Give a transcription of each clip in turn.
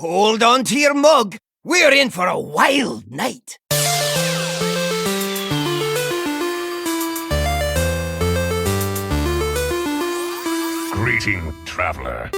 Hold on to your mug. We're in for a wild night. Greeting, traveler.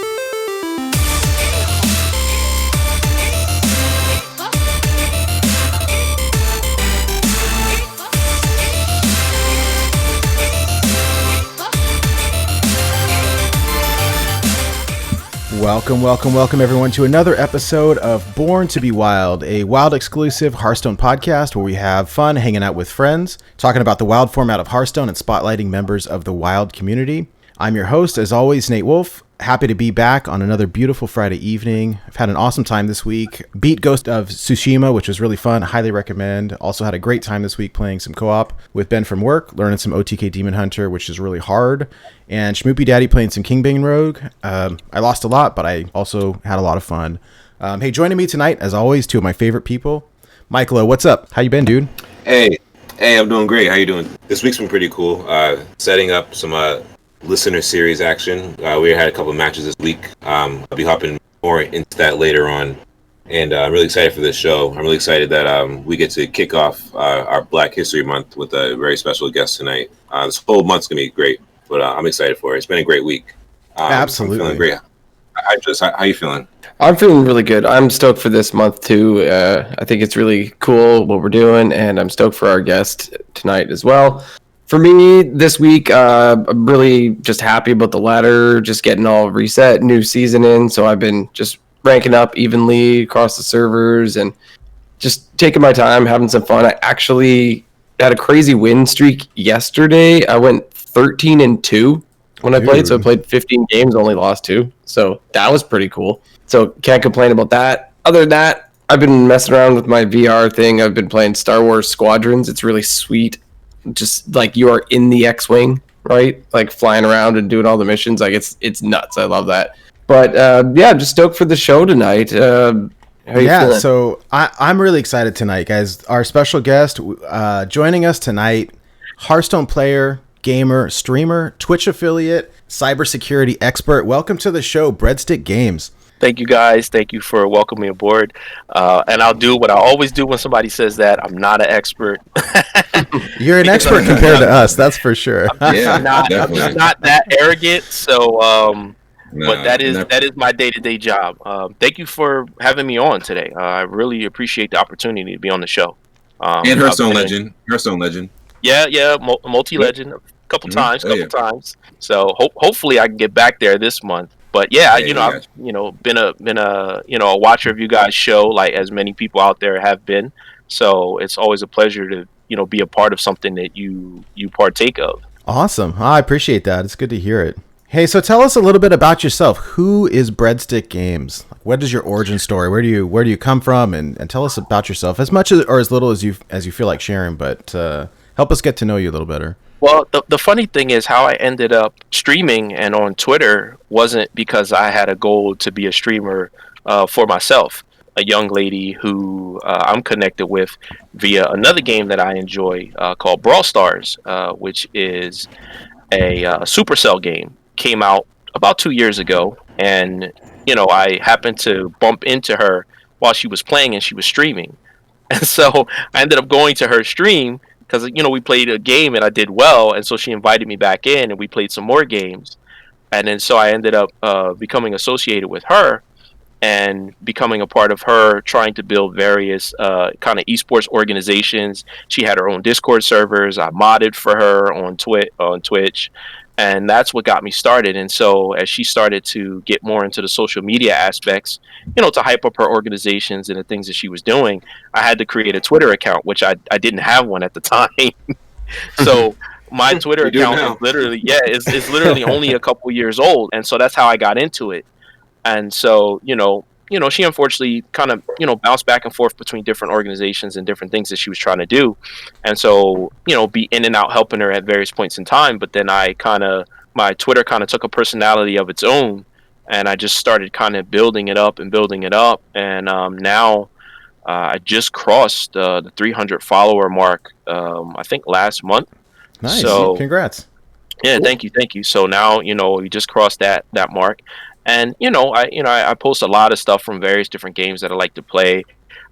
Welcome everyone to another episode of Born to be Wild, a Wild exclusive Hearthstone podcast where we have fun hanging out with friends, talking about the Wild format of Hearthstone and spotlighting members of the Wild community. I'm your host, as always, Nate Wolf. Happy to be back on another beautiful Friday evening. I've had an awesome time this week. Beat Ghost of Tsushima, which was really fun. Highly recommend. Also had a great time this week playing some co-op with Ben from work, learning some OTK Demon Hunter, which is really hard. And Schmoopy Daddy playing some Kingbane Rogue. I lost a lot, but I also had a lot of fun. Hey, joining me tonight, as always, two of my favorite people. Mike Lowe, what's up? How you been, dude? Hey, I'm doing great. How you doing? This week's been pretty cool. Setting up some listener series action. We had a couple of matches this week. I'll be hopping more into that later on. And I'm really excited for this show. I'm really excited that we get to kick off our Black History Month with a very special guest tonight. This whole month's going to be great, but I'm excited for it. It's been a great week. Absolutely. I'm feeling great. How you feeling? I'm feeling really good. I'm stoked for this month, too. I think it's really cool what we're doing, and I'm stoked for our guest tonight as well. For me, this week, I'm really just happy about the ladder, just getting all reset, new season in. So I've been just ranking up evenly across the servers and just taking my time, having some fun. I actually had a crazy win streak yesterday. I went 13-2 when I played. So I played 15 games, only lost 2. So that was pretty cool. So can't complain about that. Other than that, I've been messing around with my VR thing. I've been playing Star Wars Squadrons. It's really sweet. Just like you are in the X-Wing, right? Like flying around and doing all the missions. Like it's nuts. I love that. But yeah, just stoked for the show tonight. How you feeling? So I'm really excited tonight, guys. Our special guest joining us tonight, Hearthstone player, gamer, streamer, Twitch affiliate, cybersecurity expert. Welcome to the show, BreadSticksGames. Thank you, guys. Thank you for welcoming me aboard. And I'll do what I always do when somebody says that. I'm not an expert. You're an expert compared to us, that's for sure. I'm not that arrogant. So, but that is my day-to-day job. Thank you for having me on today. I really appreciate the opportunity to be on the show. And Hearthstone legend. Yeah, multi-legend a couple times. So hopefully I can get back there this month. But yeah, I've been a watcher of you guys' show, like as many people out there have been. So it's always a pleasure to be a part of something that you partake of. Awesome, I appreciate that. It's good to hear it. Hey, so tell us a little bit about yourself. Who is BreadSticksGames? What is your origin story? Where do you come from? And tell us about yourself, as much or as little as you feel like sharing. But help us get to know you a little better. Well, the funny thing is how I ended up streaming and on Twitter wasn't because I had a goal to be a streamer for myself. A young lady who I'm connected with via another game that I enjoy called Brawl Stars, which is a Supercell game. Came out about 2 years ago, and I happened to bump into her while she was playing and she was streaming. And so I ended up going to her stream because we played a game and I did well, and so she invited me back in and we played some more games. And then so I ended up becoming associated with her and becoming a part of her trying to build various kind of esports organizations. She had her own Discord servers. I modded for her on Twitch, and that's what got me started. And so as she started to get more into the social media aspects, to hype up her organizations and the things that she was doing, I had to create a Twitter account, which I didn't have one at the time. So my Twitter account is literally, it's literally only a couple years old. And so that's how I got into it. And so, she unfortunately kind of, bounced back and forth between different organizations and different things that she was trying to do. And so, be in and out helping her at various points in time. But then my Twitter kind of took a personality of its own, and I just started kind of building it up. And now I just crossed the 300 follower mark, I think last month. Nice. So, congrats. Yeah, cool. Thank you. So now, we just crossed that mark. And I post a lot of stuff from various different games that I like to play,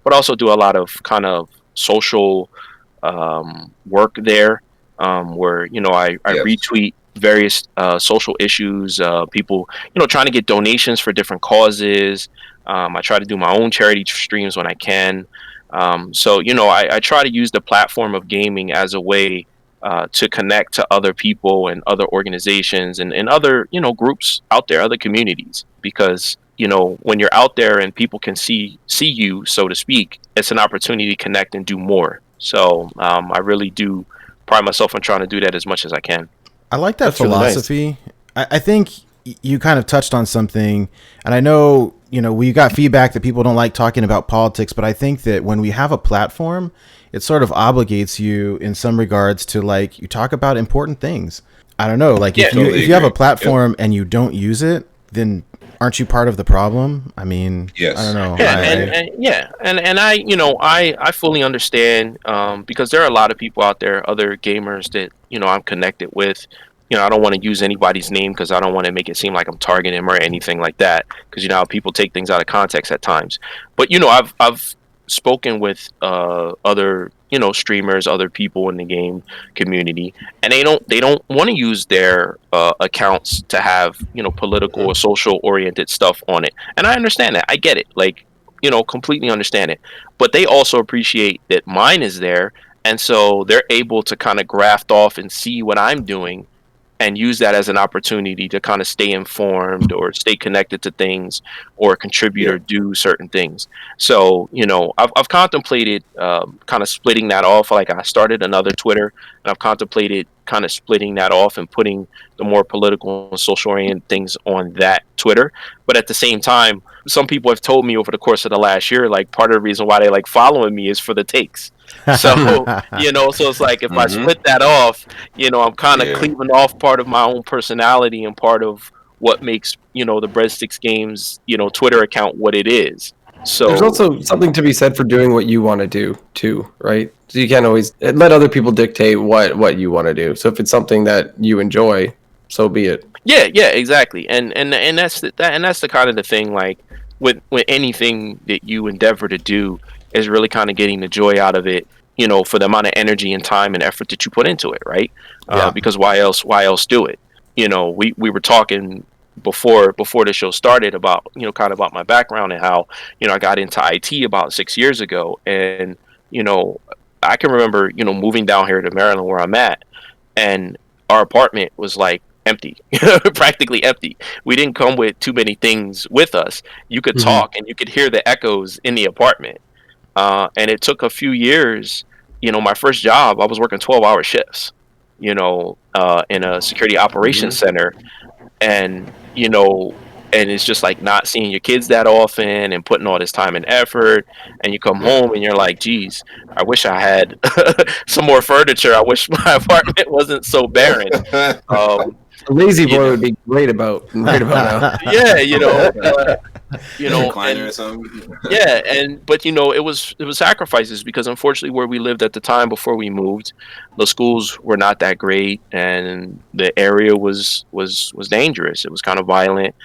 but also do a lot of kind of social work there, where I Yes. retweet various social issues, people trying to get donations for different causes. I try to do my own charity streams when I can. So I try to use the platform of gaming as a way to connect to other people and other organizations and other groups out there, other communities, because when you're out there and people can see you, so to speak, it's an opportunity to connect and do more. So I really do pride myself on trying to do that as much as I can. I like that That's really nice. philosophy. I think you kind of touched on something, and I know, we got feedback that people don't like talking about politics, but I think that when we have a platform, it sort of obligates you in some regards to, like, you talk about important things. I don't know, like, Yeah, if you totally if you have a agree. platform and you don't use it, then aren't you part of the problem? I mean, Yes. I don't know. Yeah, I fully understand, because there are a lot of people out there, other gamers that I'm connected with. I don't want to use anybody's name because I don't want to make it seem like I'm targeting them or anything like that. Because how people take things out of context at times. But I've spoken with other streamers, other people in the game community, and they don't want to use their accounts to have political or social oriented stuff on it. And I understand that. I get it. Like, completely understand it. But they also appreciate that mine is there, and so they're able to kind of graft off and see what I'm doing and use that as an opportunity to kind of stay informed or stay connected to things or contribute Yeah. or do certain things. So, I've contemplated kind of splitting that off. Like, I started another Twitter, and I've contemplated kind of splitting that off and putting the more political and social oriented things on that Twitter. But at the same time, some people have told me over the course of the last year, like, part of the reason why they like following me is for the takes. So, so it's like, if I Mhm. split that off, I'm kind of Yeah. cleaving off part of my own personality and part of what makes the Breadsticks Games Twitter account what it is. So There's also something to be said for doing what you want to do too, right? So you can't always let other people dictate what you want to do. So if it's something that you enjoy, so be it. yeah, exactly, and that's the kind of the thing, like, with anything that you endeavor to do, is really kind of getting the joy out of it, for the amount of energy and time and effort that you put into it, right? Yeah. Because why else do it? We were talking before the show started about kind of about my background and how I got into IT about 6 years ago, and I can remember moving down here to Maryland where I'm at, and our apartment was like empty, practically empty. We didn't come with too many things with us. You could Mhm. talk and you could hear the echoes in the apartment. And it took a few years. My first job, I was working 12-hour shifts, in a security operations center. And, and it's just like not seeing your kids that often and putting all this time and effort. And you come home and you're like, geez, I wish I had some more furniture. I wish my apartment wasn't so barren. Um, A lazy boy know. would be great about now. yeah, Recliner and or something. but it was sacrifices, because unfortunately where we lived at the time before we moved, the schools were not that great, and the area was dangerous. It was kind of violent.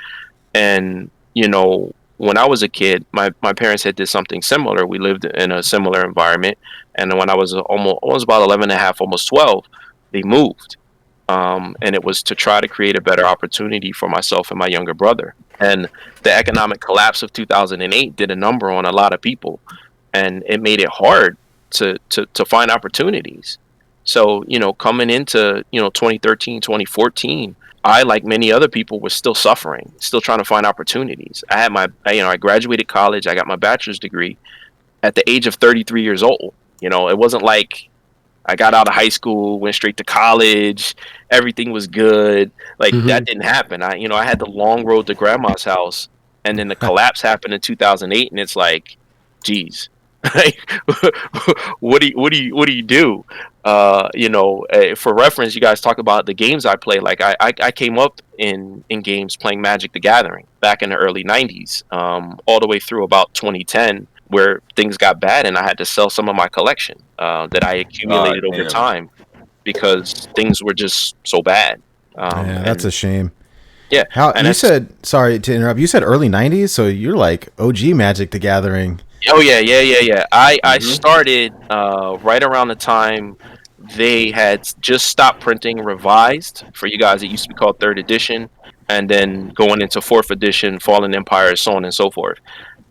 And when I was a kid, my parents had did something similar. We lived in a similar environment, and when I was about 11 and a half, almost 12, they moved. And it was to try to create a better opportunity for myself and my younger brother. And the economic collapse of 2008 did a number on a lot of people, and it made it hard to find opportunities. So coming into 2013, 2014, I, like many other people, was still suffering, still trying to find opportunities. I had I graduated college, I got my bachelor's degree at the age of 33 years old. It wasn't like I got out of high school, went straight to college, everything was good. Like, that didn't happen. I had the long road to grandma's house, and then the collapse happened in 2008, and it's like, geez, like, what do you do? For reference, you guys talk about the games I play. Like, I came up in games playing Magic the Gathering back in the early 90s, all the way through about 2010, where things got bad and I had to sell some of my collection that I accumulated over Damn. time, because things were just so bad. Yeah, that's a shame. Yeah. How And you it's, said? Sorry to interrupt. You said early '90s, so you're like OG Magic the Gathering. oh yeah. I started right around the time they had just stopped printing revised. For you guys, it used to be called third edition, and then going into fourth edition, Fallen Empire, so on and so forth.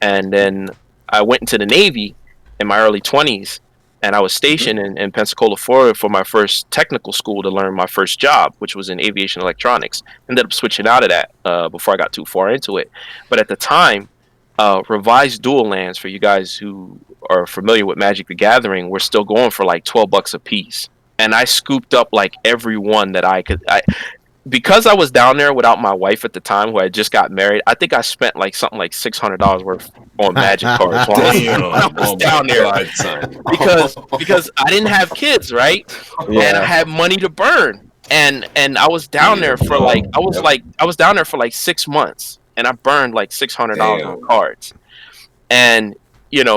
And then I went into the Navy in my early 20s, and I was stationed in Pensacola, Florida for my first technical school to learn my first job, which was in aviation electronics. Ended up switching out of that before I got too far into it. But at the time, revised dual lands, for you guys who are familiar with Magic the Gathering, were still going for like $12 a piece. And I scooped up like every one that I could. Because I was down there without my wife at the time, who had just got married. I think I spent like something like $600 worth on Magic cards while I was down there. Because I didn't have kids, right? And I had money to burn, and I was down there for like I was down there for like 6 months, and I burned like $600 on cards, and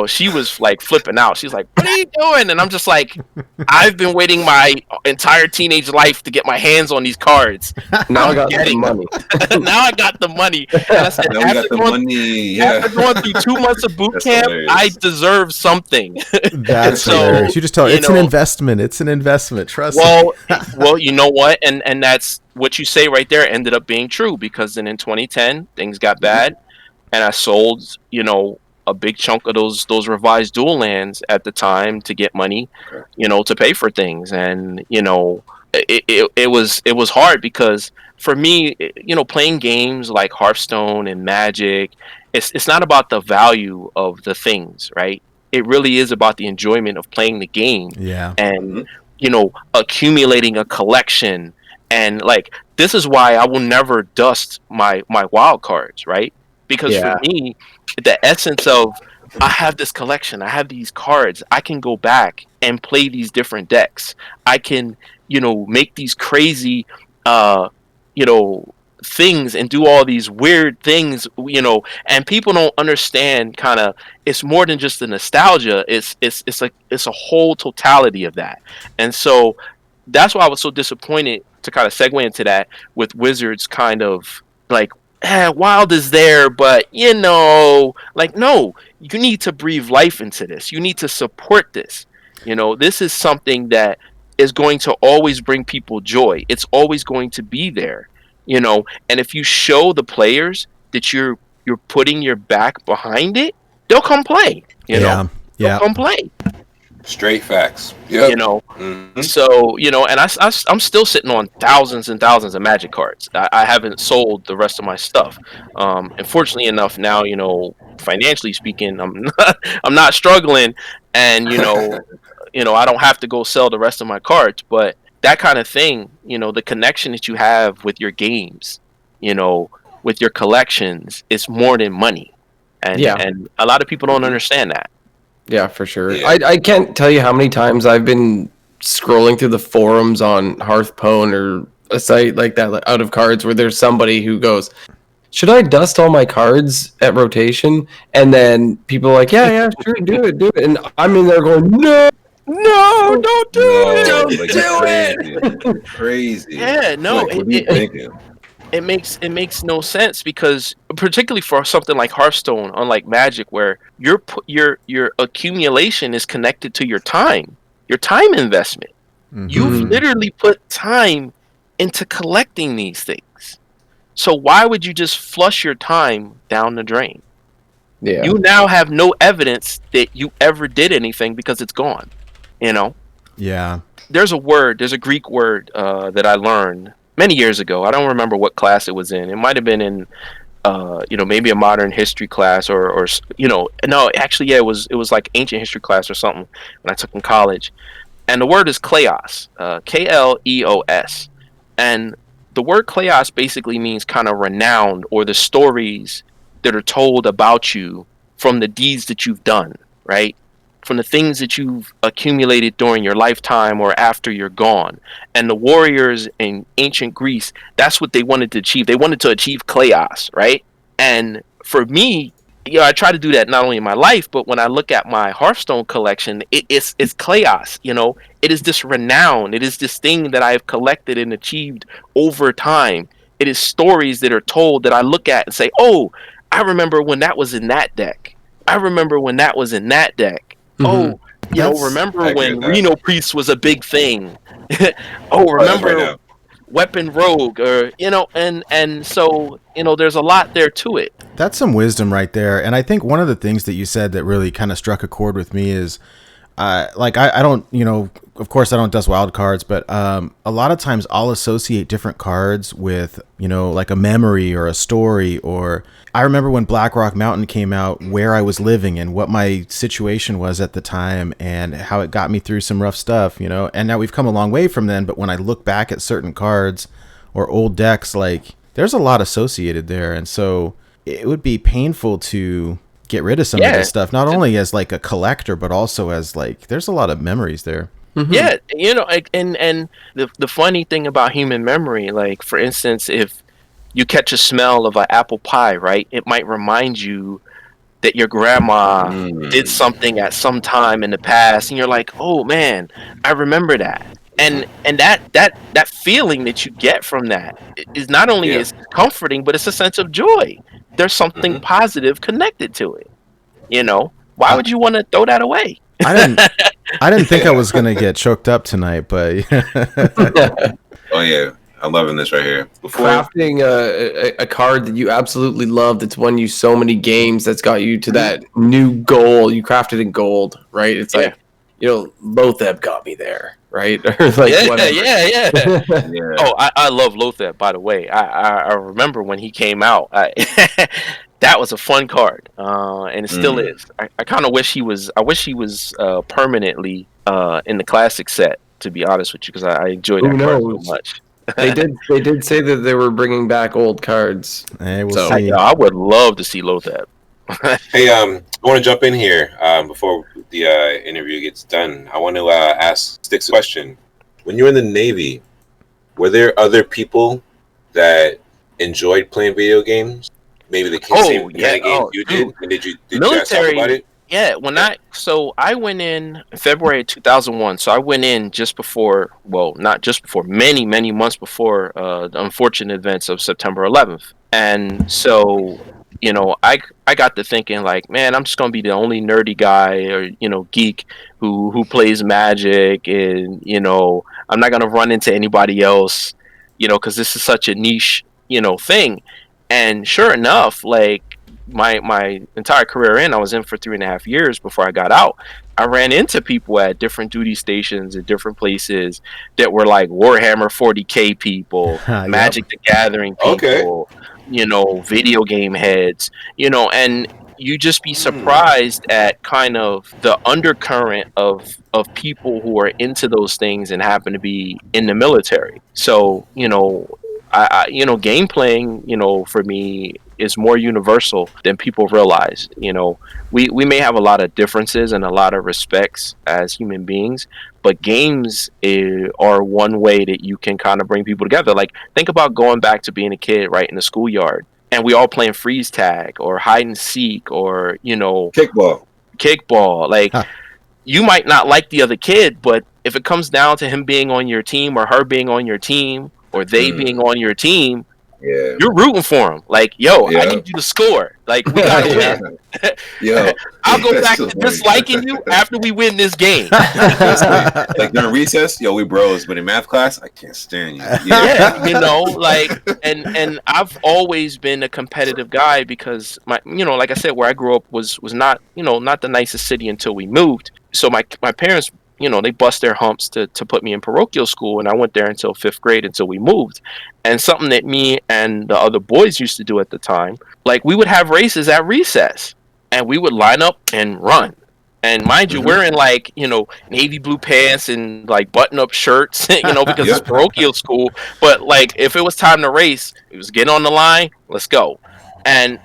she was like flipping out. She's like, "What are you doing?" And I'm just like, "I've been waiting my entire teenage life to get my hands on these cards. Now I got the money. Now I got the money." And I said, after going through 2 months of boot camp, hilarious. I deserve something. That's hilarious. You just tell it's an investment. It's an investment. Trust me. Well, you know what? And that's what you say right there ended up being true, because then in 2010 things got bad, and I sold, a big chunk of those revised dual lands at the time to get money, to pay for things. And it was hard, because for me, playing games like Hearthstone and Magic, it's not about the value of the things, right? It really is about the enjoyment of playing the game. Yeah. And accumulating a collection. And like, this is why I will never dust my wild cards, right? Because for me, the essence of, I have this collection, I have these cards, I can go back and play these different decks. I can, make these crazy, things and do all these weird things, and people don't understand kind of, it's more than just the nostalgia. It's a whole totality of that. And so that's why I was so disappointed, to kind of segue into that, with Wizards kind of like, Wild is there, but no, you need to breathe life into this. You need to support this. This is something that is going to always bring people joy. It's always going to be there, and if you show the players that you're putting your back behind it, they'll come play. They'll come play. Straight facts. Yep. So and I'm still sitting on thousands and thousands of Magic cards. I haven't sold the rest of my stuff. And fortunately enough, now financially speaking, I'm not struggling, and I don't have to go sell the rest of my cards. But that kind of thing, the connection that you have with your games, with your collections, is more than money, and a lot of people don't understand that. Yeah, for sure. Yeah. I can't tell you how many times I've been scrolling through the forums on Hearthstone or a site like that, like Out of Cards, where there's somebody who goes, "Should I dust all my cards at rotation?" And then people are like, yeah, sure, do it. And I'm in there going, no, don't do it. Don't do it. Crazy. Yeah, no. What are you thinking? It makes no sense, because particularly for something like Hearthstone, unlike Magic, where your accumulation is connected to your time investment. Mm-hmm. You've literally put time into collecting these things. So why would you just flush your time down the drain? Yeah. You now have no evidence that you ever did anything, because it's gone. Yeah. There's a Greek word that I learned many years ago. I don't remember what class it was in. It might have been in, maybe a modern history class, or no, actually, yeah, it was like ancient history class or something when I took in college. And the word is kleos, Kleos, and the word kleos basically means kind of renowned, or the stories that are told about you from the deeds that you've done, right? From the things that you've accumulated during your lifetime or after you're gone. And the warriors in ancient Greece, that's what they wanted to achieve. They wanted to achieve kleos, right? And for me, I try to do that not only in my life, but when I look at my Hearthstone collection, it's kleos. It is this renown. It is this thing that I've collected and achieved over time. It is stories that are told that I look at and say, oh, I remember when that was in that deck. I remember when that was in that deck. Oh, remember when Reno Priest was a big thing. Oh, remember Weapon Rogue, or and so there's a lot there to it. That's some wisdom right there. And I think one of the things that you said that really kind of struck a chord with me is I don't, of course I don't dust wild cards, but a lot of times I'll associate different cards with, like a memory or a story. Or I remember when Black Rock Mountain came out, where I was living and what my situation was at the time and how it got me through some rough stuff, and now we've come a long way from then. But when I look back at certain cards or old decks, like there's a lot associated there. And so it would be painful to get rid of some of this stuff, not only as like a collector, but also as like, there's a lot of memories there. Mm-hmm. Yeah. And the funny thing about human memory, like for instance, if you catch a smell of an apple pie, right, it might remind you that your grandma did something at some time in the past, and you're like, oh man, I remember that. And that feeling that you get from that is not only is comforting, but it's a sense of joy. There's something positive connected to it. Why would you want to throw that away? I didn't think I was gonna get choked up tonight, but oh yeah, I'm loving this right here. Crafting a card that you absolutely love, that's won you so many games, that's got you to that new goal. You crafted in gold, right? It's like, Lotheb got me there, right? Or like yeah. Oh, I love Lotheb, by the way. I remember when he came out. That was a fun card, and it still is. I kind of wish he was. I wish he was permanently in the classic set. To be honest with you, because I enjoyed that card so much. They did say that they were bringing back old cards. Hey, we'll see. I would love to see Lotheb. Hey, I want to jump in here before the interview gets done. I want to ask Sticks a question. When you were in the Navy, were there other people that enjoyed playing video games? Maybe the same kind of games you did? And did you guys talk about it? Yeah, I went in February of 2001. So I went in just before, well, not just before, many months before the unfortunate events of September 11th. And so, I got to thinking like, man, I'm just gonna be the only nerdy guy or geek who plays Magic, and I'm not gonna run into anybody else, because this is such a niche thing. And sure enough, like my entire career I was in for 3.5 years before I got out. I ran into people at different duty stations at different places that were like Warhammer 40K people, Magic the Gathering people, video game heads, and you just be surprised at kind of the undercurrent of people who are into those things and happen to be in the military. So, I game playing, for me is more universal than people realize. We may have a lot of differences and a lot of respects as human beings, but games are one way that you can kind of bring people together. Like, think about going back to being a kid, right, in the schoolyard, and we all playing freeze tag or hide and seek or, kickball. Like, you might not like the other kid, but if it comes down to him being on your team or her being on your team or they being on your team, you're rooting for them. Like, I need you to score. Like, we gotta win. I'll go back to disliking you after we win this game. Like during recess, we bros, but in math class, I can't stand you. And I've always been a competitive guy because like I said, where I grew up was not, not the nicest city until we moved. So my parents, they bust their humps to put me in parochial school, and I went there until 5th grade until we moved. And something that me and the other boys used to do at the time, like we would have races at recess, and we would line up and run. And mind you, we're in like, navy blue pants and like button up shirts, because it's parochial school. But like, if it was time to race, it was get on the line, let's go. And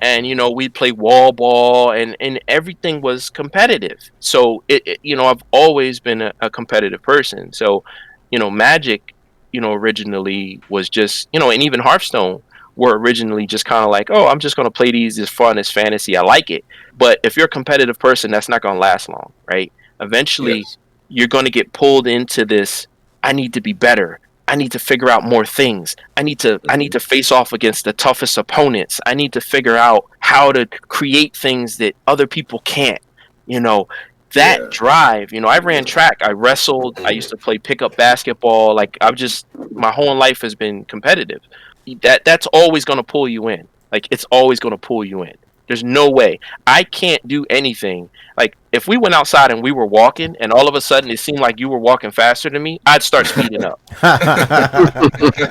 we'd play wall ball, and everything was competitive. So I've always been a competitive person. So Magic originally was just and even Hearthstone were originally just kind of like, oh, I'm just going to play these, it's fun, it's fantasy, I like it. But if you're a competitive person, that's not going to last long, right? Eventually you're going to get pulled into this, I need to be better, I need to figure out more things. I need to face off against the toughest opponents. I need to figure out how to create things that other people can't. You know, that drive. You know, I ran track. I wrestled. I used to play pickup basketball. Like my whole life has been competitive. That's always going to pull you in. Like it's always going to pull you in. There's no way. I can't do anything. Like if we went outside and we were walking and all of a sudden it seemed like you were walking faster than me, I'd start speeding up.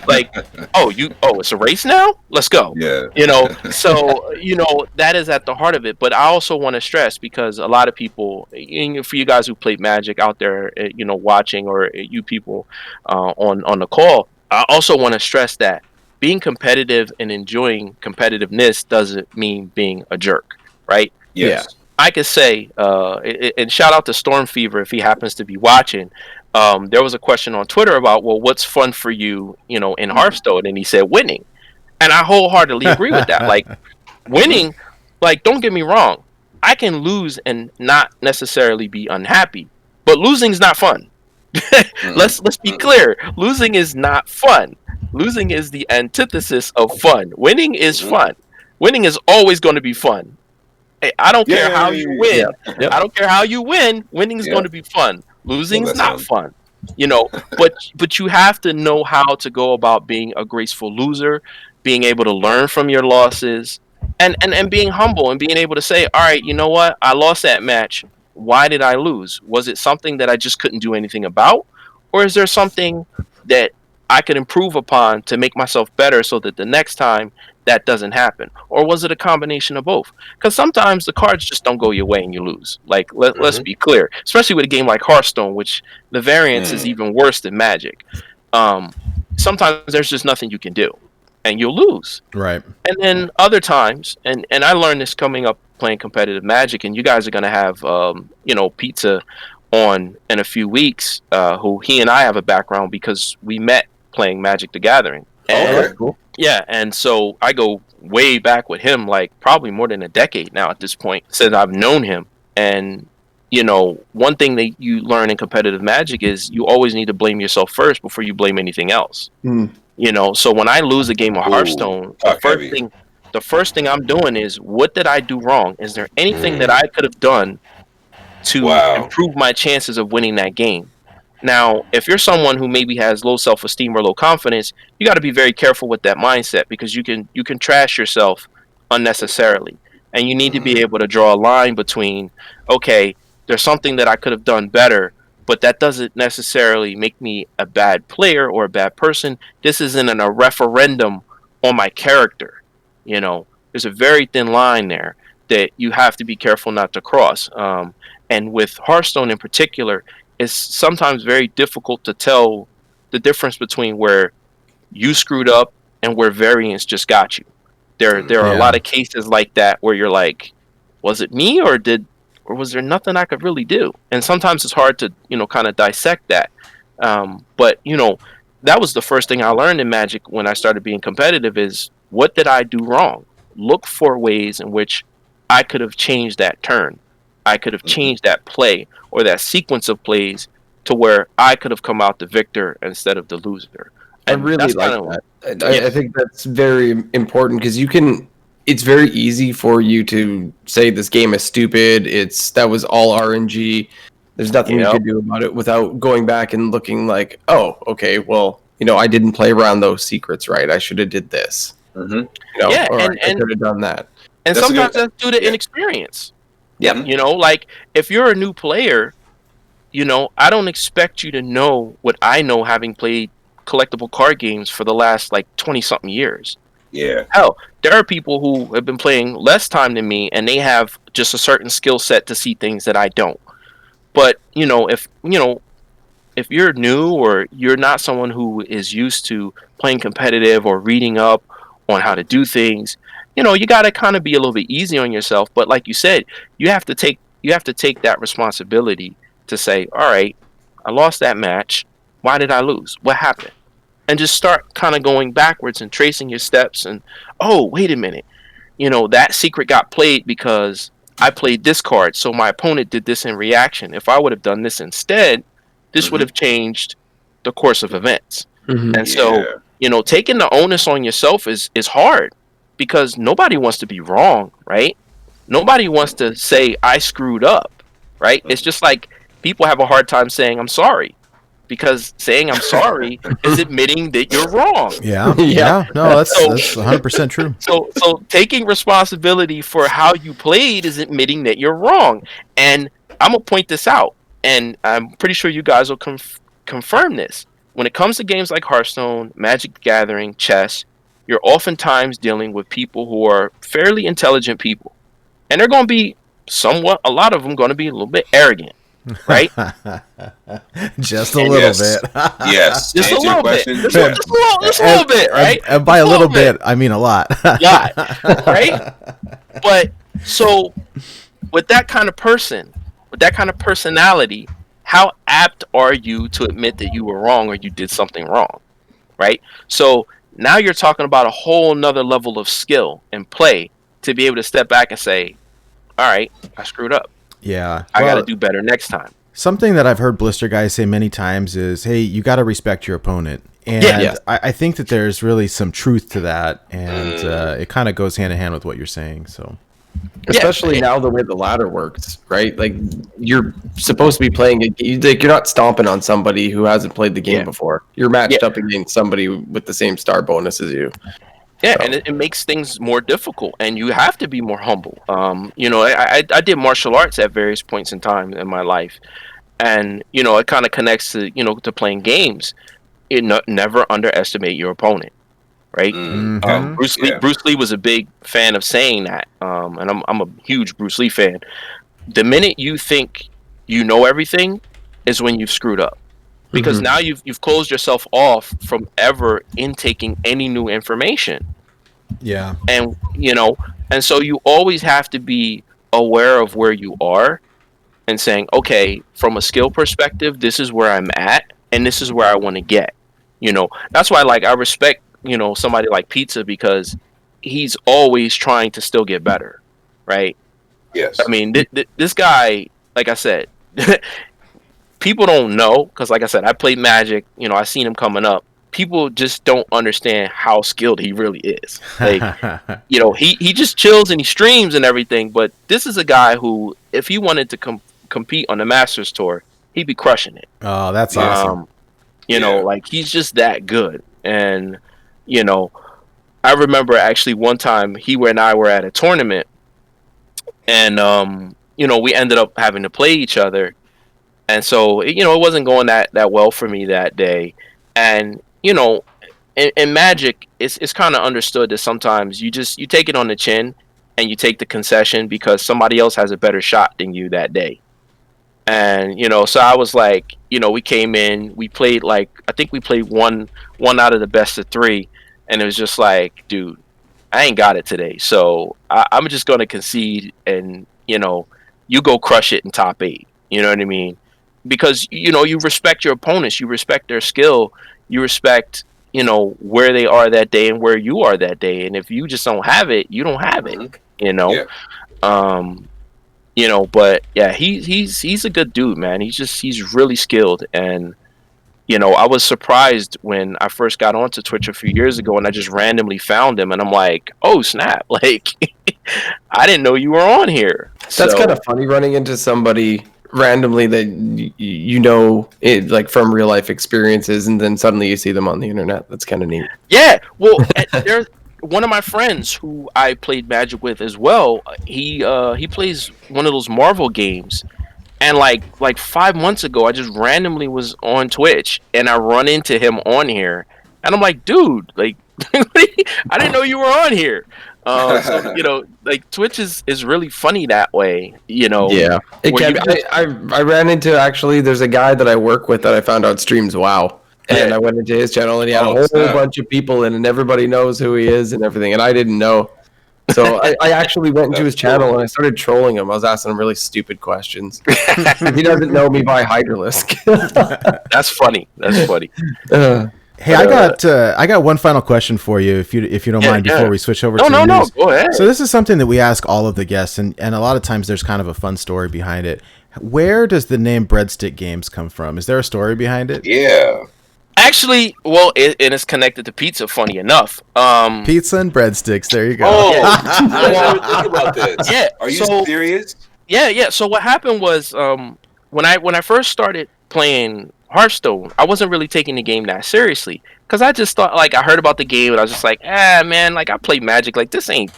Like, it's a race now? Let's go. Yeah. You know, so, that is at the heart of it. But I also want to stress, because a lot of people, for you guys who played Magic out there, watching, or you people on the call, I also want to stress that being competitive and enjoying competitiveness doesn't mean being a jerk, right? Yes. Yeah. I could say, and shout out to Storm Fever if he happens to be watching. There was a question on Twitter about, well, what's fun for you, in Hearthstone? And he said winning. And I wholeheartedly agree with that. Like winning, like, don't get me wrong. I can lose and not necessarily be unhappy, but losing's not fun. Let's be clear. Losing is not fun. Losing is the antithesis of fun. Winning is fun. Winning is always going to be fun. I don't care how you win. I don't care how you win. Winning is going to be fun. Losing is not fun. But you have to know how to go about being a graceful loser, being able to learn from your losses, and being humble and being able to say, all right, you know what? I lost that match. Why did I lose? Was it something that I just couldn't do anything about? Or is there something that I could improve upon to make myself better so that the next time that doesn't happen? Or was it a combination of both? Because sometimes the cards just don't go your way and you lose. Like, let's be clear. Especially with a game like Hearthstone, which the variance is even worse than Magic. Sometimes there's just nothing you can do, and you'll lose. Right. And then other times, and I learned this coming up playing competitive Magic, and you guys are going to have, Pizza on in a few weeks, who he and I have a background because we met playing Magic the Gathering. And, cool. Yeah, and so I go way back with him, like probably more than a decade now at this point, since I've known him. And, one thing that you learn in competitive Magic is you always need to blame yourself first before you blame anything else. So when I lose a game of Hearthstone, the first thing I'm doing is, what did I do wrong? Is there anything that I could have done to improve my chances of winning that game? Now, if you're someone who maybe has low self-esteem or low confidence, you got to be very careful with that mindset, because you can trash yourself unnecessarily. And you need to be able to draw a line between, okay, there's something that I could have done better, but that doesn't necessarily make me a bad player or a bad person. This isn't a referendum on my character. There's a very thin line there that you have to be careful not to cross. And with Hearthstone in particular, it's sometimes very difficult to tell the difference between where you screwed up and where variance just got you. There are a lot of cases like that where you're like, was it me or was there nothing I could really do? And sometimes it's hard to, kind of dissect that. But that was the first thing I learned in Magic when I started being competitive is, what did I do wrong? Look for ways in which I could have changed that turn. I could have changed that play or that sequence of plays to where I could have come out the victor instead of the loser. And I really like that. I think that's very important, because it's very easy for you to say this game is stupid. That was all RNG. There's nothing you can do about it without going back and looking like, oh, okay, well, I didn't play around those secrets right. I should have did this. Or I could have done that. And sometimes that's due to inexperience. Yeah. Like if you're a new player, I don't expect you to know what I know, having played collectible card games for the last 20-something years. Yeah. Hell, there are people who have been playing less time than me, and they have just a certain skill set to see things that I don't. But if you're new, or you're not someone who is used to playing competitive or reading up on how to do things, you got to kind of be a little bit easy on yourself. But like you said, you have to take that responsibility to say, all right, I lost that match. Why did I lose? What happened? And just start kind of going backwards and tracing your steps. And, oh, wait a minute. That secret got played because I played this card, so my opponent did this in reaction. If I would have done this instead, this would have changed the course of events. And so, taking the onus on yourself is hard because nobody wants to be wrong, right? Nobody wants to say I screwed up, right? It's just like people have a hard time saying I'm sorry because saying I'm sorry is admitting that you're wrong. Yeah. No, that's 100% true. So taking responsibility for how you played is admitting that you're wrong. And I'm gonna point this out, and I'm pretty sure you guys will confirm this. When it comes to games like Hearthstone, Magic the Gathering, chess, you're oftentimes dealing with people who are fairly intelligent people. And they're going to be a lot of them going to be a little bit arrogant, right? Just a little bit. Yes. Just a little bit. Just a little bit, right? And by a little bit, I mean a lot. Right? But so with that kind of person, with that kind of personality, how apt are you to admit that you were wrong or you did something wrong, right? So now you're talking about a whole nother level of skill and play to be able to step back and say, all right, I screwed up. Yeah. I got to do better next time. Something that I've heard Blister guys say many times is, hey, you got to respect your opponent. And I think that there's really some truth to that. And it kind of goes hand in hand with what you're saying. So, especially now the way the ladder works, right? Like you're supposed to be playing you're not stomping on somebody who hasn't played the game before. You're matched up against somebody with the same star bonus as you. Yeah, so. And it makes things more difficult, and you have to be more humble. I did martial arts at various points in time in my life, and it kind of connects to to playing games. Never underestimate your opponent, right? Mm-hmm. Bruce Lee was a big fan of saying that, and I'm a huge Bruce Lee fan. The minute you think you know everything is when you've screwed up. Because now you've closed yourself off from ever intaking any new information. Yeah. And and so you always have to be aware of where you are and saying, okay, from a skill perspective, this is where I'm at and this is where I want to get. That's why I respect, somebody like Pizza because he's always trying to still get better, right? Yes. I mean, this guy, like I said, people don't know because, like I said, I played Magic. I seen him coming up. People just don't understand how skilled he really is. Like, he just chills and he streams and everything. But this is a guy who, if he wanted to compete on the Masters Tour, he'd be crushing it. Oh, that's awesome. He's just that good. And I remember actually one time he and I were at a tournament, and we ended up having to play each other. And so, it wasn't going that well for me that day. And, in Magic, it's kind of understood that sometimes you take it on the chin and you take the concession because somebody else has a better shot than you that day. And, so I was like, we came in, we played I think we played one out of the best of three. And it was just like, dude, I ain't got it today. So I'm just going to concede and, you go crush it in top 8. You know what I mean? Because you respect your opponents, you respect their skill, you respect where they are that day and where you are that day, and if you just don't have it, you don't have it. But yeah, he's a good dude, man. He's really skilled, and I was surprised when I first got onto Twitch a few years ago, and I just randomly found him, and I'm like, oh snap, like I didn't know you were on here. That's kind of funny running into somebody randomly that it from real life experiences, and then suddenly you see them on the internet. That's kind of neat. Yeah, well, there's one of my friends who I played Magic with as well. He plays one of those Marvel games, and like 5 months ago, I just randomly was on Twitch and I run into him on here, and I'm like, dude, like I didn't know you were on here. So Twitch is really funny that way, Yeah, it can. I ran into there's a guy that I work with that I found out streams WoW, and I went into his channel and he had a whole bunch of people in, and everybody knows who he is and everything, and I didn't know. So I actually went into his channel and I started trolling him. I was asking him really stupid questions. He doesn't know me by Hydralisk. That's funny. Hey, I got one final question for you, if you don't mind, before we switch over to the news. No, go ahead. So this is something that we ask all of the guests, and a lot of times there's kind of a fun story behind it. Where does the name BreadSticksGames come from? Is there a story behind it? Yeah. Actually, well, and it's connected to pizza. Funny enough, Pizza and breadsticks. There you go. Oh, I didn't think about this. Yeah. Are you serious? Yeah. So what happened was, when I first started playing Hearthstone, I wasn't really taking the game that seriously because I just thought, like, I heard about the game and I was just like, man, like I play Magic, like this ain't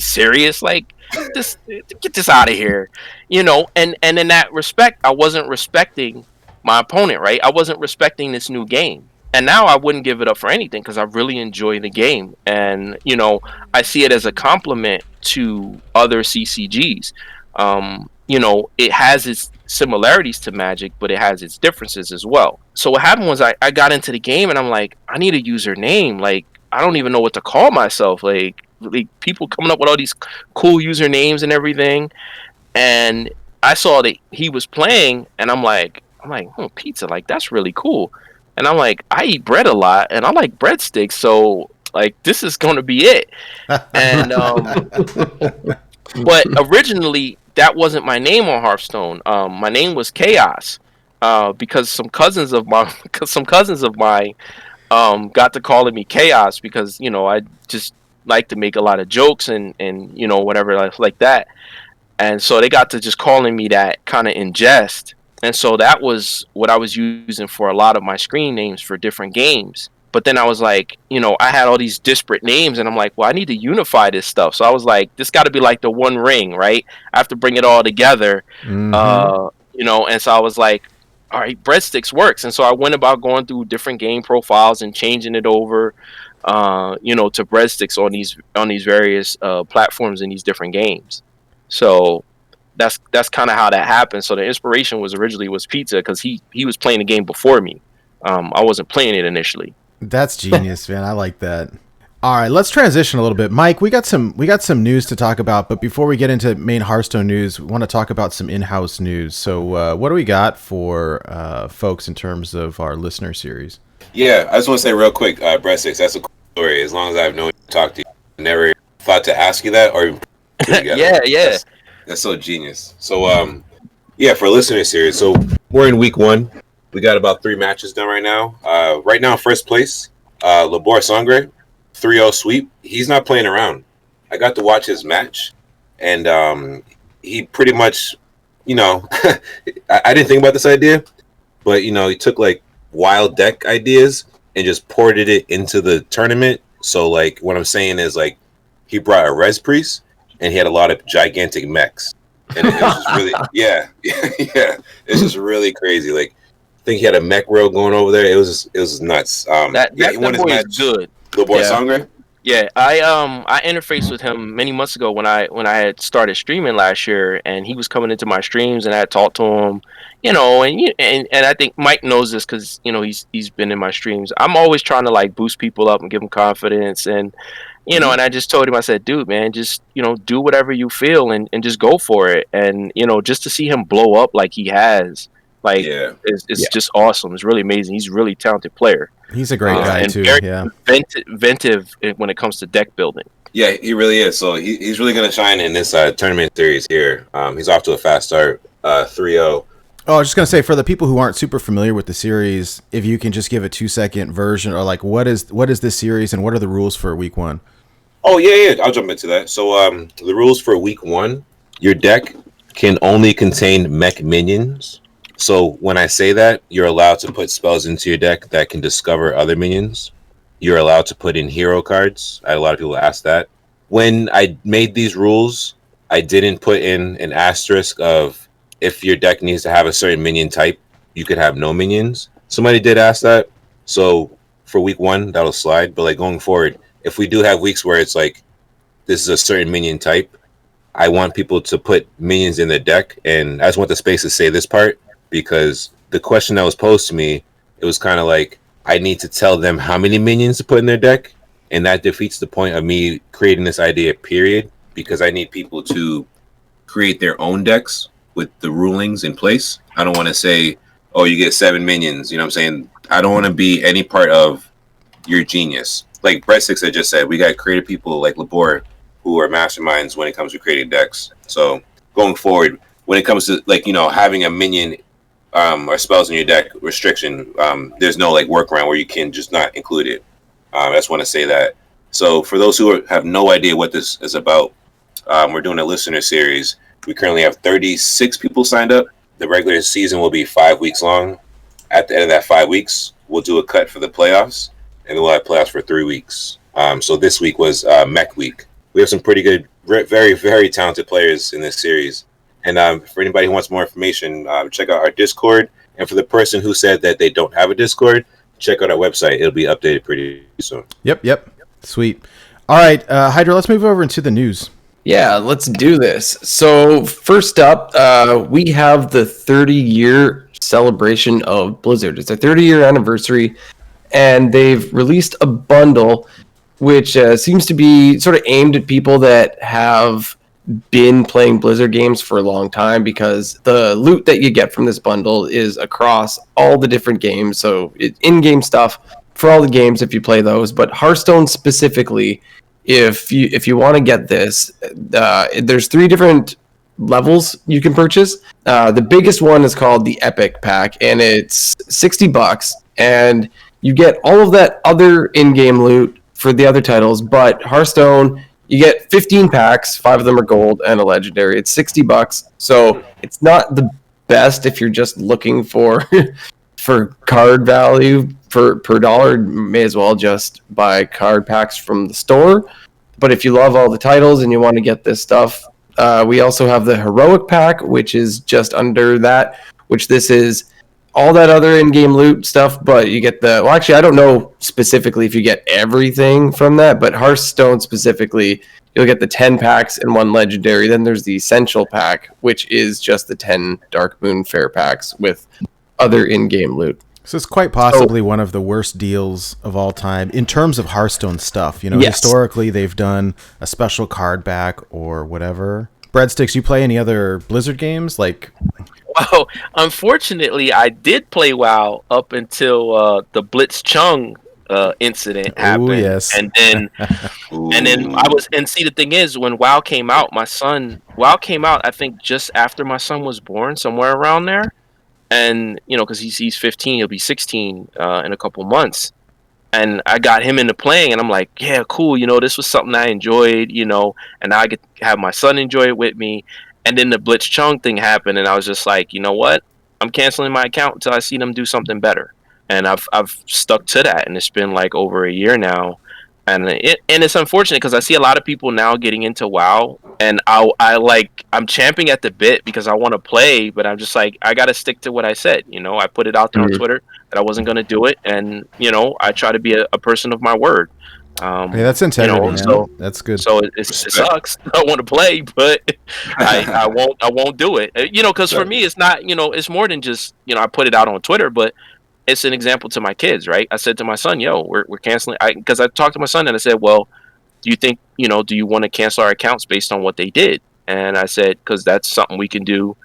serious, like get this out of here, And in that respect, I wasn't respecting my opponent, right? I wasn't respecting this new game. And now I wouldn't give it up for anything because I really enjoy the game. And, I see it as a compliment to other CCGs. It has its similarities to Magic, but it has its differences as well. So what happened was I got into the game and I'm like, I need a username. Like, I don't even know what to call myself. Like people coming up with all these cool usernames and everything. And I saw that he was playing and I'm like, pizza, like that's really cool. And I'm like, I eat bread a lot and I like breadsticks, so like this is gonna be it. And but originally that wasn't my name on Hearthstone. My name was Chaos, because some cousins of mine got to calling me Chaos because I just like to make a lot of jokes and whatever like that. And so they got to just calling me that kind of in jest. And so that was what I was using for a lot of my screen names for different games. But then I was like, I had all these disparate names and I'm like, well, I need to unify this stuff. So I was like, this got to be like the One Ring, right? I have to bring it all together, And so I was like, all right, breadsticks works. And so I went about going through different game profiles and changing it over, to breadsticks on these various platforms in these different games. So that's kind of how that happened. So the inspiration was originally pizza because he was playing the game before me. I wasn't playing it initially. That's genius, man. I like that. All right, let's transition a little bit. Mike, we got some news to talk about, but before we get into main Hearthstone news, we want to talk about some in-house news. So what do we got for folks in terms of our listener series? Yeah, I just want to say real quick, BreadSticks, that's a cool story. As long as I've known you, talked to you, I never thought to ask you that or Yeah. That's so genius. So, for a listener series, so we're in week 1. We got about 3 matches done right now. Right now, first place, Labor Sangre, 3-0 sweep. He's not playing around. I got to watch his match, and he pretty much, I didn't think about this idea, but, he took, like, wild deck ideas and just ported it into the tournament. So, like, what I'm saying is, like, he brought a Res Priest, and he had a lot of gigantic mechs. And it was just really, yeah. It's just really crazy. Like, I think he had a mech row going over there. It was nuts. He won his match. Good. Labor Sangre? Yeah, I interfaced with him many months ago when I had started streaming last year, and he was coming into my streams, and I had talked to him, and I think Mike knows this because he's been in my streams. I'm always trying to like boost people up and give them confidence, and and I just told him, I said, dude, man, just do whatever you feel and just go for it, and just to see him blow up like he has. Like, it's just awesome. It's really amazing. He's a really talented player. He's a great guy, and too. Very yeah. inventive when it comes to deck building. Yeah, he really is. So he's really going to shine in this tournament series here. He's off to a fast start, 3-0. Oh, I was just going to say, for the people who aren't super familiar with the series, if you can just give a 2-second version, or like, what is this series and what are the rules for week 1? Oh, yeah. I'll jump into that. So the rules for week 1, your deck can only contain mech minions. So when I say that, you're allowed to put spells into your deck that can discover other minions. You're allowed to put in hero cards. I had a lot of people ask that. When I made these rules, I didn't put in an asterisk of if your deck needs to have a certain minion type, you could have no minions. Somebody did ask that. So for week 1, that'll slide. But like going forward, if we do have weeks where it's like this is a certain minion type, I want people to put minions in their deck. And I just want the space to say this part, because the question that was posed to me, it was kind of like, I need to tell them how many minions to put in their deck, and that defeats the point of me creating this idea, period, because I need people to create their own decks with the rulings in place. I don't want to say, oh, you get 7 minions, you know what I'm saying? I don't want to be any part of your genius. Like BreadSticks had just said, we got creative people like Labor who are masterminds when it comes to creating decks. So going forward, when it comes to like, having a minion or spells in your deck restriction, there's no like workaround where you can just not include it. I just want to say that. So for those who have no idea what this is about, we're doing a listener series. We currently have 36 people signed up. The regular season will be 5 weeks long. At the end of that 5 weeks, we'll do a cut for the playoffs, and then we'll have playoffs for 3 weeks. So this week was Mech Week. We have some pretty good, very, very talented players in this series. And for anybody who wants more information, check out our Discord. And for the person who said that they don't have a Discord, check out our website. It'll be updated pretty soon. Yep. Sweet. All right, Hydra, let's move over into the news. Yeah, let's do this. So first up, we have the 30-year celebration of Blizzard. It's a 30-year anniversary, and they've released a bundle which seems to be sort of aimed at people that have been playing Blizzard games for a long time, because the loot that you get from this bundle is across all the different games. So it's in-game stuff for all the games if you play those, but Hearthstone specifically, if you want to get this, there's 3 different levels you can purchase. The biggest one is called the Epic Pack, and it's $60, and you get all of that other in-game loot for the other titles. But Hearthstone, you get 15 packs, 5 of them are gold and a legendary. It's $60, so it's not the best if you're just looking for card value per dollar. May as well just buy card packs from the store. But if you love all the titles and you want to get this stuff, we also have the Heroic Pack, which is just under that, which this is all that other in-game loot stuff, but you get the... Well, actually, I don't know specifically if you get everything from that, but Hearthstone specifically, you'll get the 10 packs and 1 legendary. Then there's the Essential Pack, which is just the 10 Dark Moon Fair packs with other in-game loot. So it's quite possibly one of the worst deals of all time in terms of Hearthstone stuff. You know, Yes. Historically, they've done a special card back or whatever. BreadSticks, you play any other Blizzard games? Like, Wow, unfortunately, I did play WoW up until the BlitzChung incident happened. ooh, yes. And then I was, and see, the thing is, when WoW came out, WoW came out, I think just after my son was born, somewhere around there. And, you know, because he's 15, he'll be 16 in a couple months. And I got him into playing, and I'm like, yeah, cool, you know, this was something I enjoyed, you know, and now I get to have my son enjoy it with me. And then the BlitzChung thing happened, and I was just like, you know what? I'm canceling my account until I see them do something better. And I've stuck to that, and it's been like over a year now. And it's unfortunate because I see a lot of people now getting into WoW, and I'm champing at the bit because I want to play, but I'm just like, I got to stick to what I said. You know, I put it out there on Twitter that I wasn't going to do it, and you know, I try to be a person of my word. hey, that's integrity, you know, man. so That's good. So it sucks. I want to play, but I won't do it. You know, because for me, it's not, you know, it's more than just, you know, I put it out on Twitter, but it's an example to my kids, right? I said to my son, yo, we're canceling, because I talked to my son and I said, well, do you think, you know, do you want to cancel our accounts based on what they did? And I said, because that's something we can do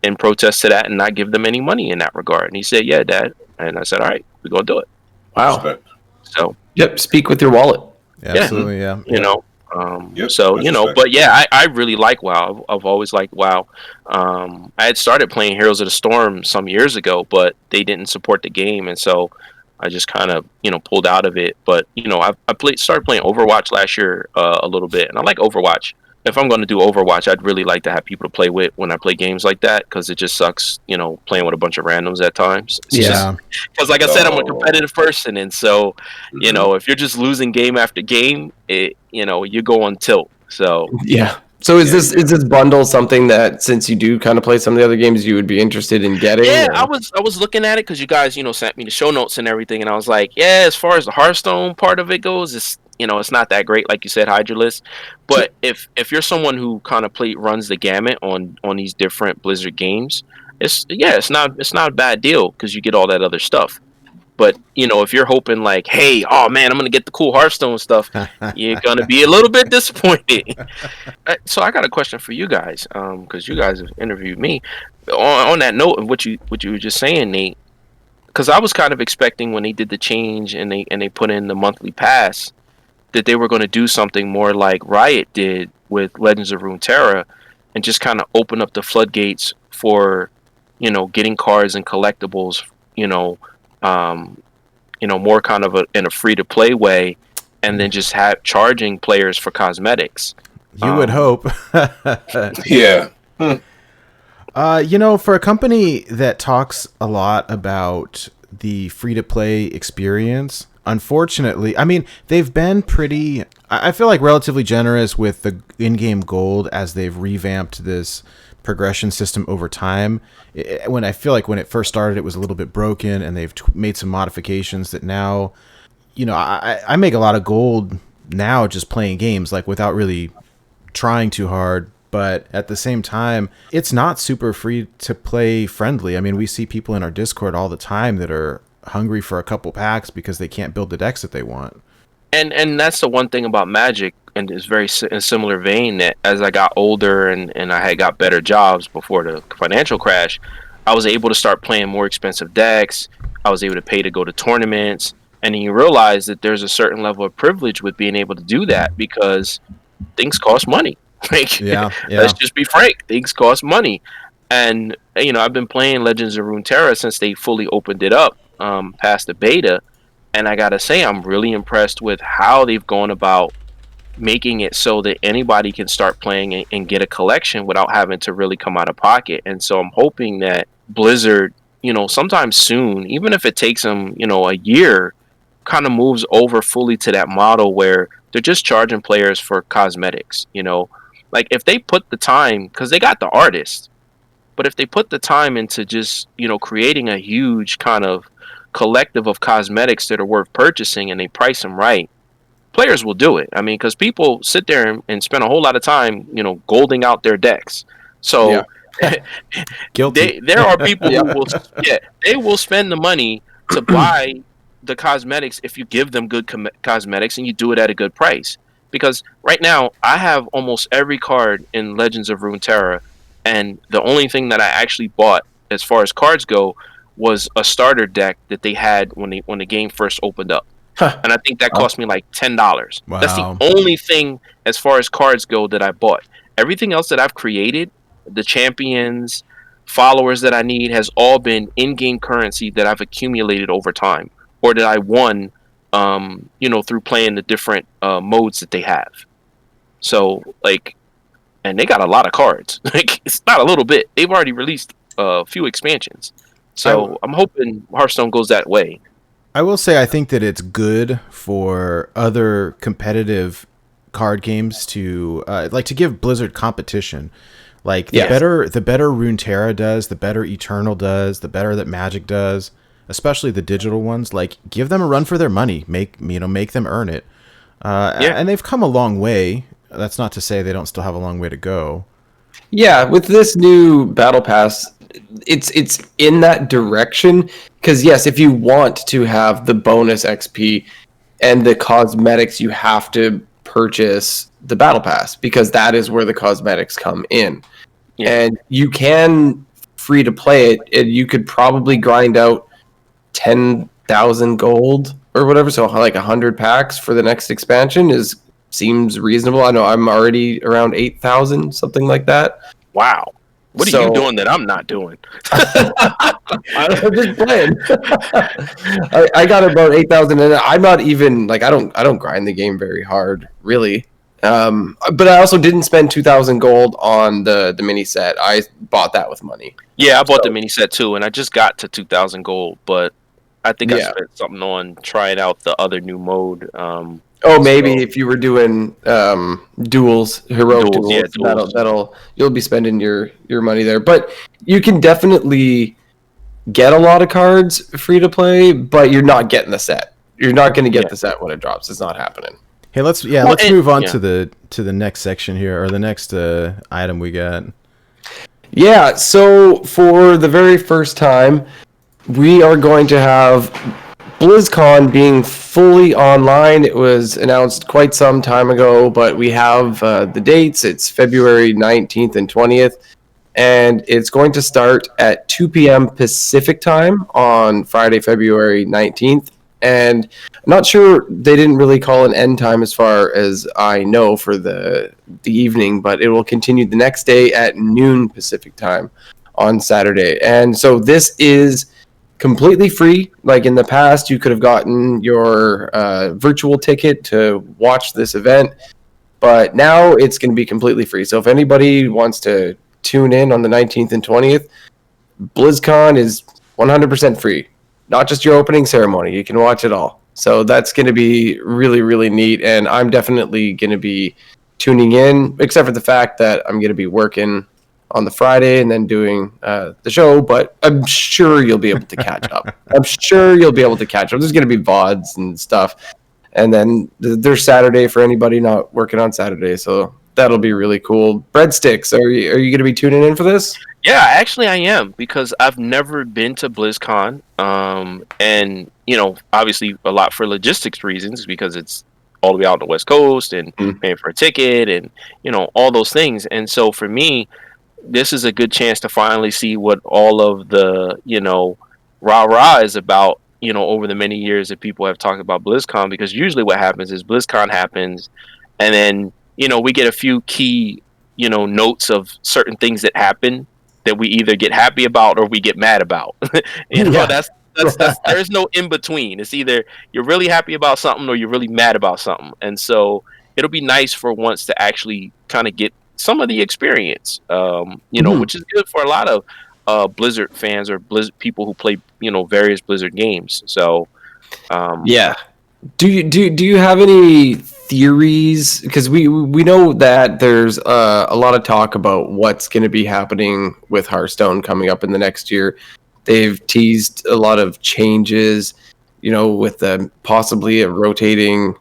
in protest to that and not give them any money in that regard. And he said, yeah, Dad. And I said, all right, we're going to do it. Wow. Respect. So, Yep, speak with your wallet. Absolutely, yeah. you know, Yep, so, that's you know, respect. but yeah, I really like WoW. I've always liked WoW. I had started playing Heroes of the Storm some years ago, but they didn't support the game. And so I just kind of, you know, pulled out of it. But, you know, I started playing Overwatch last year a little bit, and I like Overwatch. If I'm going to do Overwatch, I'd really like to have people to play with when I play games like that, because it just sucks, you know, playing with a bunch of randoms at times. Yeah. Because, like I said, I'm a competitive person, and so, you know, if you're just losing game after game, you know, you go on tilt. So Yeah. So is this bundle something that, since you do kind of play some of the other games, you would be interested in getting? yeah, or? I was looking at it because you guys, you know, sent me the show notes and everything, and I was like, yeah, as far as the Hearthstone part of it goes, it's, you know, it's not that great, like you said, Hydralist. But if you're someone who kind of runs the gamut on these different Blizzard games, it's not a bad deal because you get all that other stuff. But, you know, if you're hoping like, hey, oh man, I'm gonna get the cool Hearthstone stuff, you're gonna be a little bit disappointed. So I got a question for you guys, because you guys have interviewed me. On that note of what you were just saying, Nate, because I was kind of expecting when they did the change and they put in the monthly pass that they were going to do something more like Riot did with Legends of Runeterra and just kind of open up the floodgates for getting cards and collectibles, more kind of in a free to play way, and then just charging players for cosmetics. You would hope. Yeah. For a company that talks a lot about the free-to-play experience, unfortunately, I mean, they've been pretty, I feel like relatively generous with the in-game gold as they've revamped this progression system over time. When it first started, it was a little bit broken, and they've made some modifications that now, I make a lot of gold now just playing games, like without really trying too hard. But at the same time, it's not super free to play friendly. I mean, we see people in our Discord all the time that are hungry for a couple packs because they can't build the decks that they want. And that's the one thing about Magic, and it's very in a similar vein, that as I got older and I had got better jobs before the financial crash, I was able to start playing more expensive decks. I was able to pay to go to tournaments. And then you realize that there's a certain level of privilege with being able to do that because things cost money. Let's just be frank. Things cost money. And, I've been playing Legends of Runeterra since they fully opened it up past the beta. And I got to say, I'm really impressed with how they've gone about making it so that anybody can start playing and get a collection without having to really come out of pocket. And so I'm hoping that Blizzard, sometime soon, even if it takes them, a year, kind of moves over fully to that model where they're just charging players for cosmetics, Like if they put the time, because they got the artists, but if they put the time into just, creating a huge kind of collective of cosmetics that are worth purchasing and they price them right, players will do it. I mean, because people sit there and spend a whole lot of time, golding out their decks. So Guilty. there are people who will, they will spend the money to buy the cosmetics if you give them good cosmetics and you do it at a good price. Because right now, I have almost every card in Legends of Runeterra, and the only thing that I actually bought, as far as cards go, was a starter deck that they had when the game first opened up. And I think that cost me like $10. Wow. That's the only thing, as far as cards go, that I bought. Everything else that I've created, the champions, followers that I need, has all been in-game currency that I've accumulated over time, or that I won through playing the different modes that they have. So, and they got a lot of cards. It's not a little bit. They've already released a few expansions. So I'm hoping Hearthstone goes that way. I will say I think that it's good for other competitive card games to to give Blizzard competition. Like the better Runeterra does, the better Eternal does, the better that Magic does, especially the digital ones. Like, give them a run for their money. Make them earn it. And they've come a long way. That's not to say they don't still have a long way to go. Yeah, with this new Battle Pass, it's in that direction. Because yes, if you want to have the bonus XP and the cosmetics, you have to purchase the Battle Pass because that is where the cosmetics come in. Yeah. And you can free to play it, and you could probably grind out 10,000 gold or whatever, so like 100 packs for the next expansion seems reasonable. I know I'm already around 8,000, something like that. Wow. What are you doing that I'm not doing? I'm just playing. I got about 8,000, and I'm not even I don't grind the game very hard, really. But I also didn't spend 2,000 gold on the mini set. I bought that with money. Yeah, I bought the mini set too, and I just got to 2,000 gold, but I think I spent something on trying out the other new mode. Maybe if you were doing duels, heroic duels, you'll be spending your money there. But you can definitely get a lot of cards free to play, but you're not getting the set. You're not going to get the set when it drops. It's not happening. Hey, let's move on to the next section here, or the next item we got. Yeah, so for the very first time, we are going to have BlizzCon being fully online. It was announced quite some time ago, but we have the dates. It's February 19th and 20th, and it's going to start at 2 p.m. Pacific time on Friday, February 19th. And I'm not sure, they didn't really call an end time as far as I know for the evening, but it will continue the next day at noon Pacific time on Saturday. And so this is completely free. Like in the past, you could have gotten your virtual ticket to watch this event, but now it's going to be completely free. So if anybody wants to tune in on the 19th and 20th, BlizzCon is 100% free. Not just your opening ceremony. You can watch it all. So that's going to be really, really neat. And I'm definitely going to be tuning in, except for the fact that I'm going to be working on the Friday and then doing the show, but I'm sure you'll be able to catch up. There's going to be VODs and stuff. And then there's Saturday for anybody not working on Saturday. So that'll be really cool. BreadSticks, are you going to be tuning in for this? Yeah, actually I am, because I've never been to BlizzCon. And, obviously a lot for logistics reasons, because it's all the way out on the West Coast and paying for a ticket and, all those things. And so for me, this is a good chance to finally see what all of the, rah-rah is about, over the many years that people have talked about BlizzCon, because usually what happens is BlizzCon happens and then, we get a few key, notes of certain things that happen that we either get happy about or we get mad about. That's there's no in between. It's either you're really happy about something or you're really mad about something. And so it'll be nice for once to actually kind of get some of the experience, which is good for a lot of Blizzard fans or people who play, various Blizzard games. So, yeah. Do you have any theories? Because we know that there's a lot of talk about what's going to be happening with Hearthstone coming up in the next year. They've teased a lot of changes, with possibly a rotating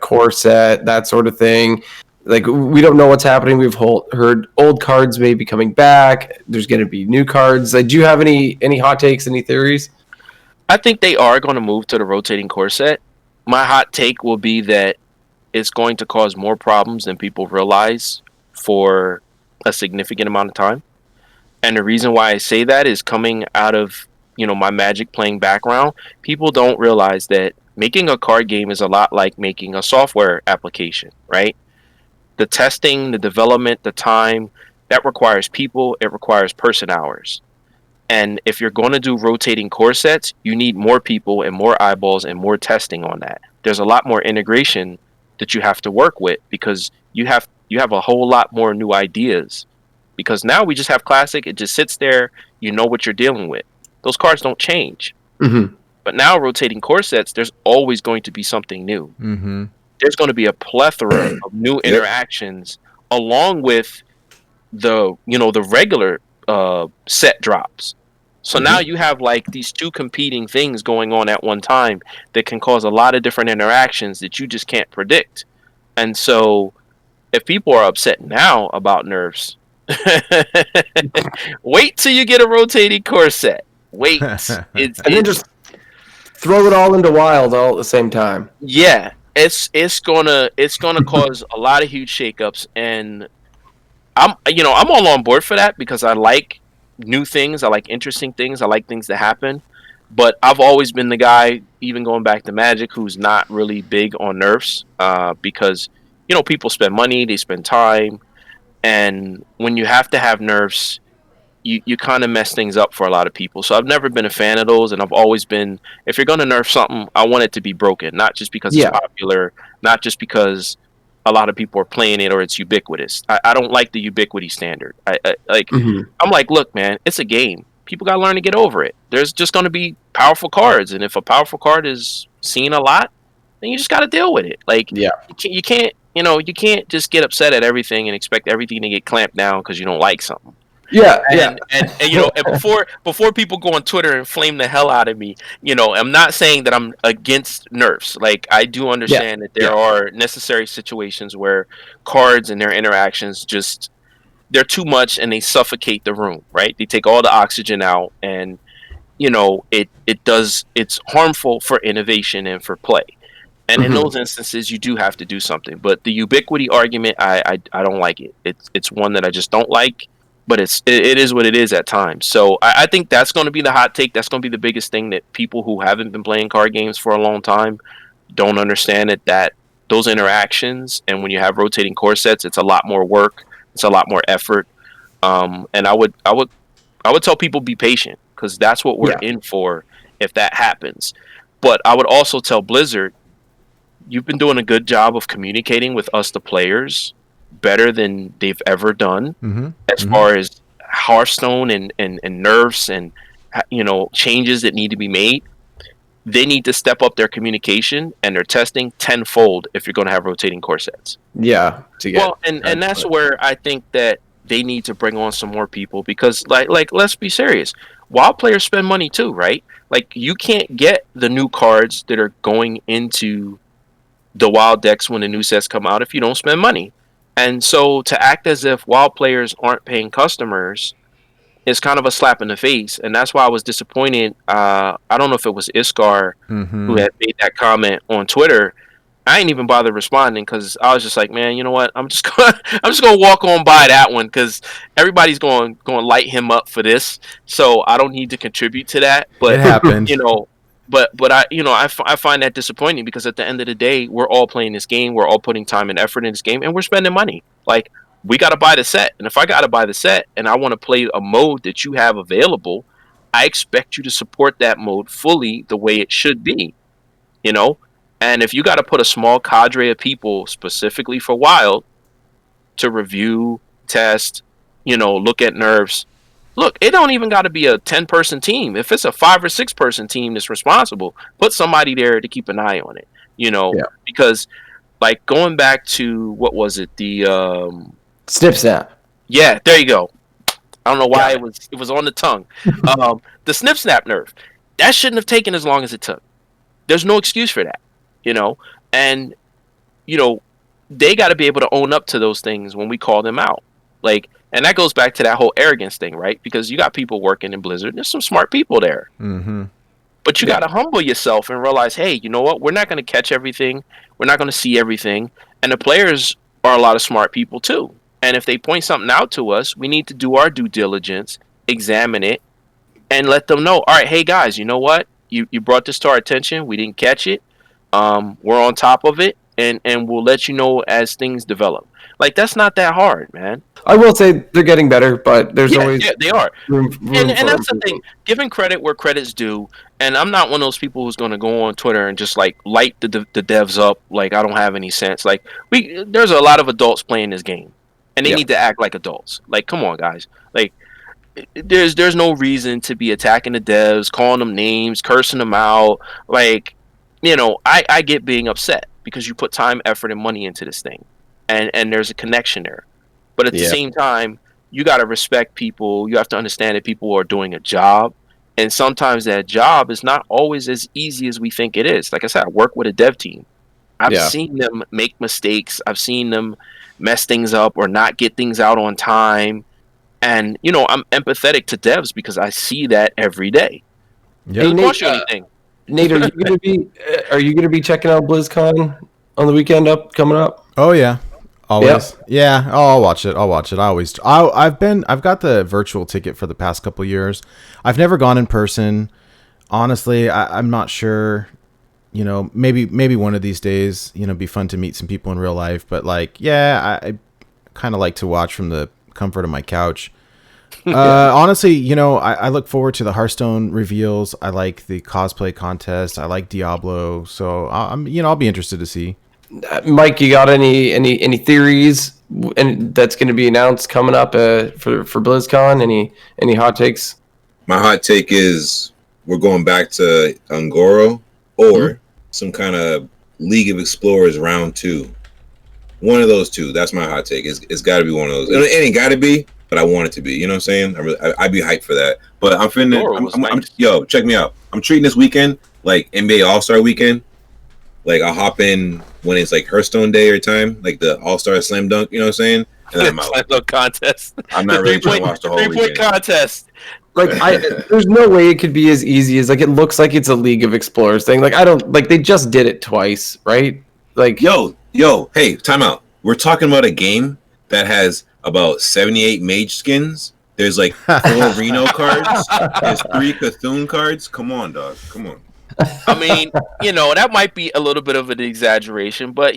core set, that sort of thing. Like, we don't know what's happening. We've heard old cards may be coming back. There's going to be new cards. Do you have any hot takes, any theories? I think they are going to move to the rotating core set. My hot take will be that it's going to cause more problems than people realize for a significant amount of time. And the reason why I say that is coming out of, my Magic playing background. People don't realize that making a card game is a lot like making a software application, right? The testing, the development, the time, that requires people, it requires person hours. And if you're going to do rotating core sets, you need more people and more eyeballs and more testing on that. There's a lot more integration that you have to work with, because you have a whole lot more new ideas. Because now we just have Classic, it just sits there, you know what you're dealing with. Those cards don't change. Mm-hmm. But now rotating core sets, there's always going to be something new. Mm-hmm. There's going to be a plethora of new interactions along with the regular set drops. So now you have like these two competing things going on at one time that can cause a lot of different interactions that you just can't predict. And so if people are upset now about nerfs, wait till you get a rotating core set. Wait. And then just throw it all into wild all at the same time. Yeah. It's gonna cause a lot of huge shakeups, and I'm all on board for that, because I like new things, I like interesting things, I like things that happen. But I've always been the guy, even going back to Magic, who's not really big on nerfs, because people spend money, they spend time, and when you have to have nerfs, you kind of mess things up for a lot of people. So I've never been a fan of those, and I've always been, if you're going to nerf something, I want it to be broken, not just because it's popular, not just because a lot of people are playing it or it's ubiquitous. I don't like the ubiquity standard. I'm like, look, man, it's a game. People got to learn to get over it. There's just going to be powerful cards, and if a powerful card is seen a lot, then you just got to deal with it. You can't just get upset at everything and expect everything to get clamped down because you don't like something. And before people go on Twitter and flame the hell out of me, I'm not saying that I'm against nerfs. Like, I do understand that there are necessary situations where cards and their interactions they're too much and they suffocate the room, right? They take all the oxygen out, and it's harmful for innovation and for play. And in those instances, you do have to do something. But the ubiquity argument, I don't like it. It's one that I just don't like. But it is what it is at times. So I think that's going to be the hot take. That's going to be the biggest thing that people who haven't been playing card games for a long time don't understand, that those interactions, and when you have rotating core sets, it's a lot more work. It's a lot more effort. And I would I would tell people be patient, because that's what we're in for if that happens. But I would also tell Blizzard, you've been doing a good job of communicating with us, the players, better than they've ever done, as far as Hearthstone and nerfs and changes that need to be made. They need to step up their communication and their testing tenfold if you're going to have rotating core sets. Yeah. And that's where I think that they need to bring on some more people, because like let's be serious. WoW players spend money too, right? Like, you can't get the new cards that are going into the WoW decks when the new sets come out if you don't spend money. And so to act as if WoW players aren't paying customers is kind of a slap in the face. And that's why I was disappointed. I don't know if it was Iskar who had made that comment on Twitter. I ain't even bother responding, because I was just like, man, you know what? I'm just gonna walk on by that one, because everybody's going to light him up for this. So I don't need to contribute to that. But it happened. But I find that disappointing, because at the end of the day, we're all playing this game, we're all putting time and effort in this game, and we're spending money. Like, we got to buy the set, and if I got to buy the set and I want to play a mode that you have available, I expect you to support that mode fully the way it should be, And if you got to put a small cadre of people specifically for Wild to review, test, look at nerfs. Look, it don't even got to be a 10-person team. If it's a 5 or 6-person team that's responsible, put somebody there to keep an eye on it, because, like, going back to, what was it? The Snip Snap. Yeah, there you go. I don't know why it was on the tongue. The Snip Snap nerf. That shouldn't have taken as long as it took. There's no excuse for that, And, they got to be able to own up to those things when we call them out. Like, and that goes back to that whole arrogance thing, right? Because you got people working in Blizzard. There's some smart people there. But you got to humble yourself and realize, hey, you know what? We're not going to catch everything. We're not going to see everything. And the players are a lot of smart people too. And if they point something out to us, we need to do our due diligence, examine it, and let them know, all right, hey guys, you know what? You brought this to our attention. We didn't catch it. We're on top of it, and we'll let you know as things develop. Like, that's not that hard, man. I will say they're getting better, but there's always they are. room And for that's the thing, giving credit where credit's due. And I'm not one of those people who's going to go on Twitter and just like light the devs up like I don't have any sense. Like, there's a lot of adults playing this game, and they need to act like adults. Like, come on, guys. Like, there's no reason to be attacking the devs, calling them names, cursing them out. Like, I get being upset because you put time, effort, and money into this thing, and there's a connection there. But at the same time, you got to respect people. You have to understand that people are doing a job, and sometimes that job is not always as easy as we think it is. Like I said, I work with a dev team. I've seen them make mistakes. I've seen them mess things up or not get things out on time. And, I'm empathetic to devs because I see that every day. Yeah. It doesn't cost you anything. Nate, are you gonna be checking out BlizzCon on the weekend coming up? Oh yeah. Always. Yeah. Oh, I'll watch it. I've got the virtual ticket for the past couple years. I've never gone in person. Honestly, I'm not sure. Maybe one of these days, be fun to meet some people in real life. But I kind of like to watch from the comfort of my couch. Honestly, I look forward to the Hearthstone reveals. I like the cosplay contest. I like Diablo. So I'll be interested to see. Mike, you got any theories and that's going to be announced coming up for BlizzCon? Any hot takes? My hot take is we're going back to Ungoro or some kind of League of Explorers round 2. One of those two. That's my hot take. It's got to be one of those. It ain't got to be, but I want it to be. You know what I'm saying? I'd be hyped for that. But I'm check me out. I'm treating this weekend like NBA All-Star weekend. Like, I'll hop in when it's like Hearthstone day or time, like the All-Star Slam Dunk, you know what I'm saying? And then I'm out. Slam Dunk contest. I'm not really trying to watch the whole weekend. 3-point contest. Like, there's no way it could be as easy as, like, it looks like it's a League of Explorers thing. Like, they just did it twice, right? Like, yo, hey, time out. We're talking about a game that has about 78 Mage skins. There's like 4 Reno cards. There's 3 Cthulhu cards. Come on, dog. Come on. I mean, that might be a little bit of an exaggeration, but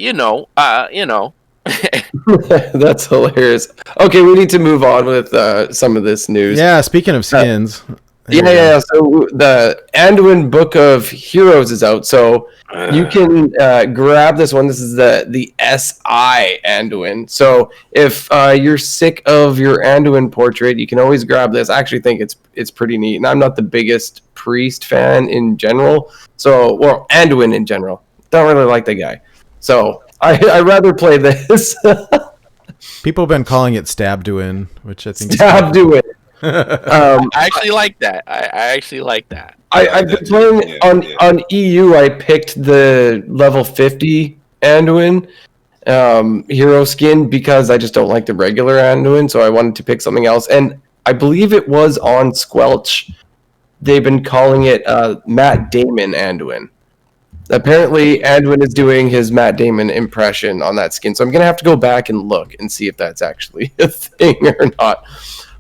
That's hilarious. Okay, we need to move on with some of this news. Yeah, speaking of skins. Yeah. So the Anduin Book of Heroes is out, so you can grab this one. This is the SI Anduin. So if you're sick of your Anduin portrait, you can always grab this. I actually think it's pretty neat, and I'm not the biggest priest fan in general. So, well, Anduin in general, don't really like the guy. So I rather play this. People have been calling it Stabduin, which I think Stabduin. I actually like that. I actually like that. I've been playing on EU. I picked the level 50 Anduin hero skin because I just don't like the regular Anduin, so I wanted to pick something else. And I believe it was on Squelch. They've been calling it Matt Damon Anduin. Apparently, Anduin is doing his Matt Damon impression on that skin, so I'm going to have to go back and look and see if that's actually a thing or not.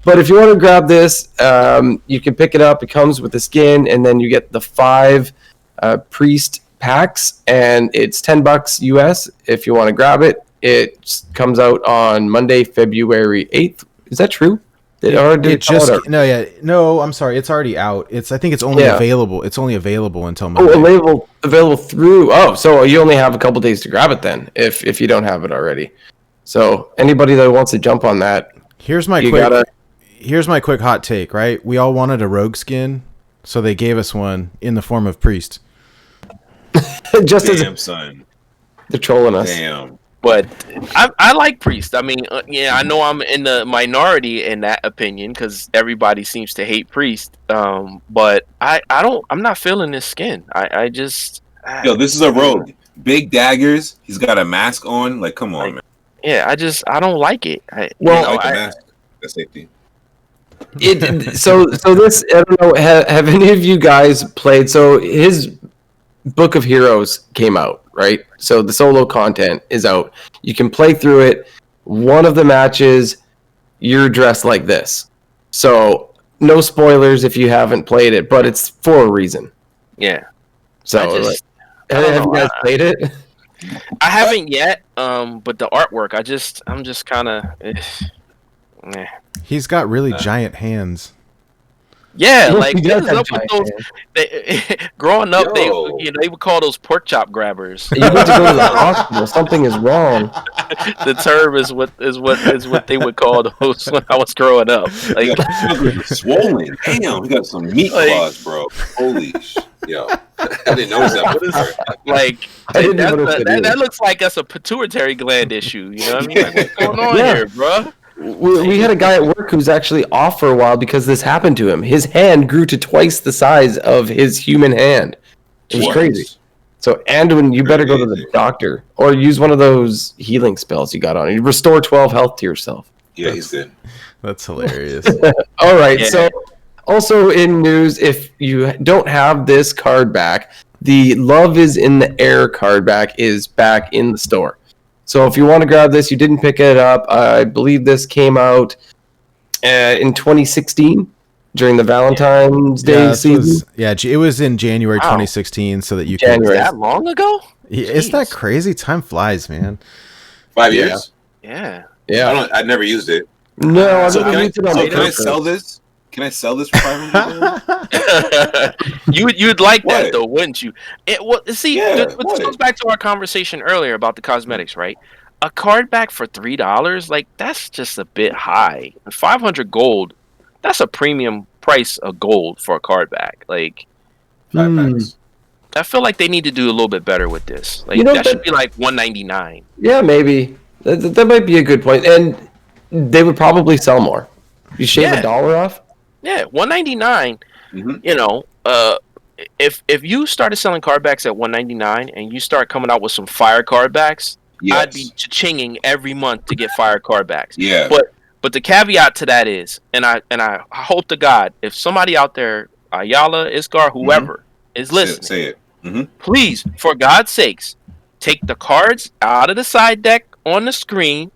But if you want to grab this, you can pick it up. It comes with the skin, and then you get the 5 priest packs, and it's $10 US if you want to grab it. It comes out on Monday, February 8th. Is that true? No, I'm sorry. It's already out. I think it's only available. It's only available until Monday. Available through. Oh, so you only have a couple days to grab it then, if you don't have it already. So anybody that wants to jump on that, here's my quick hot take. Right, we all wanted a rogue skin, so they gave us one in the form of priest. Just Damn, son. They're trolling us. Damn. But I like priest. I mean, I know I'm in the minority in that opinion because everybody seems to hate priest. But I'm not feeling this skin. I just. Yo, this is a rogue. Big daggers. He's got a mask on. Like, come on, man. Yeah, I don't like it. I like the mask. That's safety. So this, I don't know. Have any of you guys played? So his Book of Heroes came out, right? So the solo content is out. You can play through it. One of the matches, you're dressed like this. So no spoilers if you haven't played it, but it's for a reason. Yeah. So have you guys played it? I haven't yet. But the artwork, I'm just kind of. He's got really giant hands. Yeah, like what is up with those? Growing up, they would call those pork chop grabbers. You need to go to the hospital. Something is wrong. The term is what they would call those when I was growing up. Like swollen. Damn, we got some meat claws, bro. Holy shit. Yo, I didn't notice that. What is like that looks like that's a pituitary gland issue. You know what I mean? Like, what's going on here, bro? We had a guy at work who's actually off for a while because this happened to him. His hand grew to twice the size of his human hand. It was crazy. So, Anduin, you better go to the doctor or use one of those healing spells you got on. You restore 12 health to yourself. Yeah, he's good. That's hilarious. All right. Yeah. So, also in news, if you don't have this card back, the Love is in the Air card back is back in the store. So if you want to grab this, you didn't pick it up. I believe this came out in 2016 during the Valentine's Day season. It was in January 2016, so that you could. That long ago? Isn't that crazy? Time flies, man. 5 years. Yeah. I never used it. No, can I sell this? Can I sell this for $500? You'd like that though, wouldn't you? This goes back to our conversation earlier about the cosmetics, right? A card back for $3, like that's just a bit high. 500 gold, that's a premium price of gold for a card back. Like, 5 packs. I feel like they need to do a little bit better with this. Like that should be like $199. Yeah, maybe that might be a good point, and they would probably sell more. You shave $1 off. Yeah, $199. Mm-hmm. You know, if you started selling card backs at $199 and you start coming out with some fire card backs, I'd be chinging every month to get fire card backs. Yeah. But the caveat to that is, and I hope to God, if somebody out there, Ayala, Iskar, whoever is listening, say it. Mm-hmm. Please, for God's sakes, take the cards out of the side deck on the screen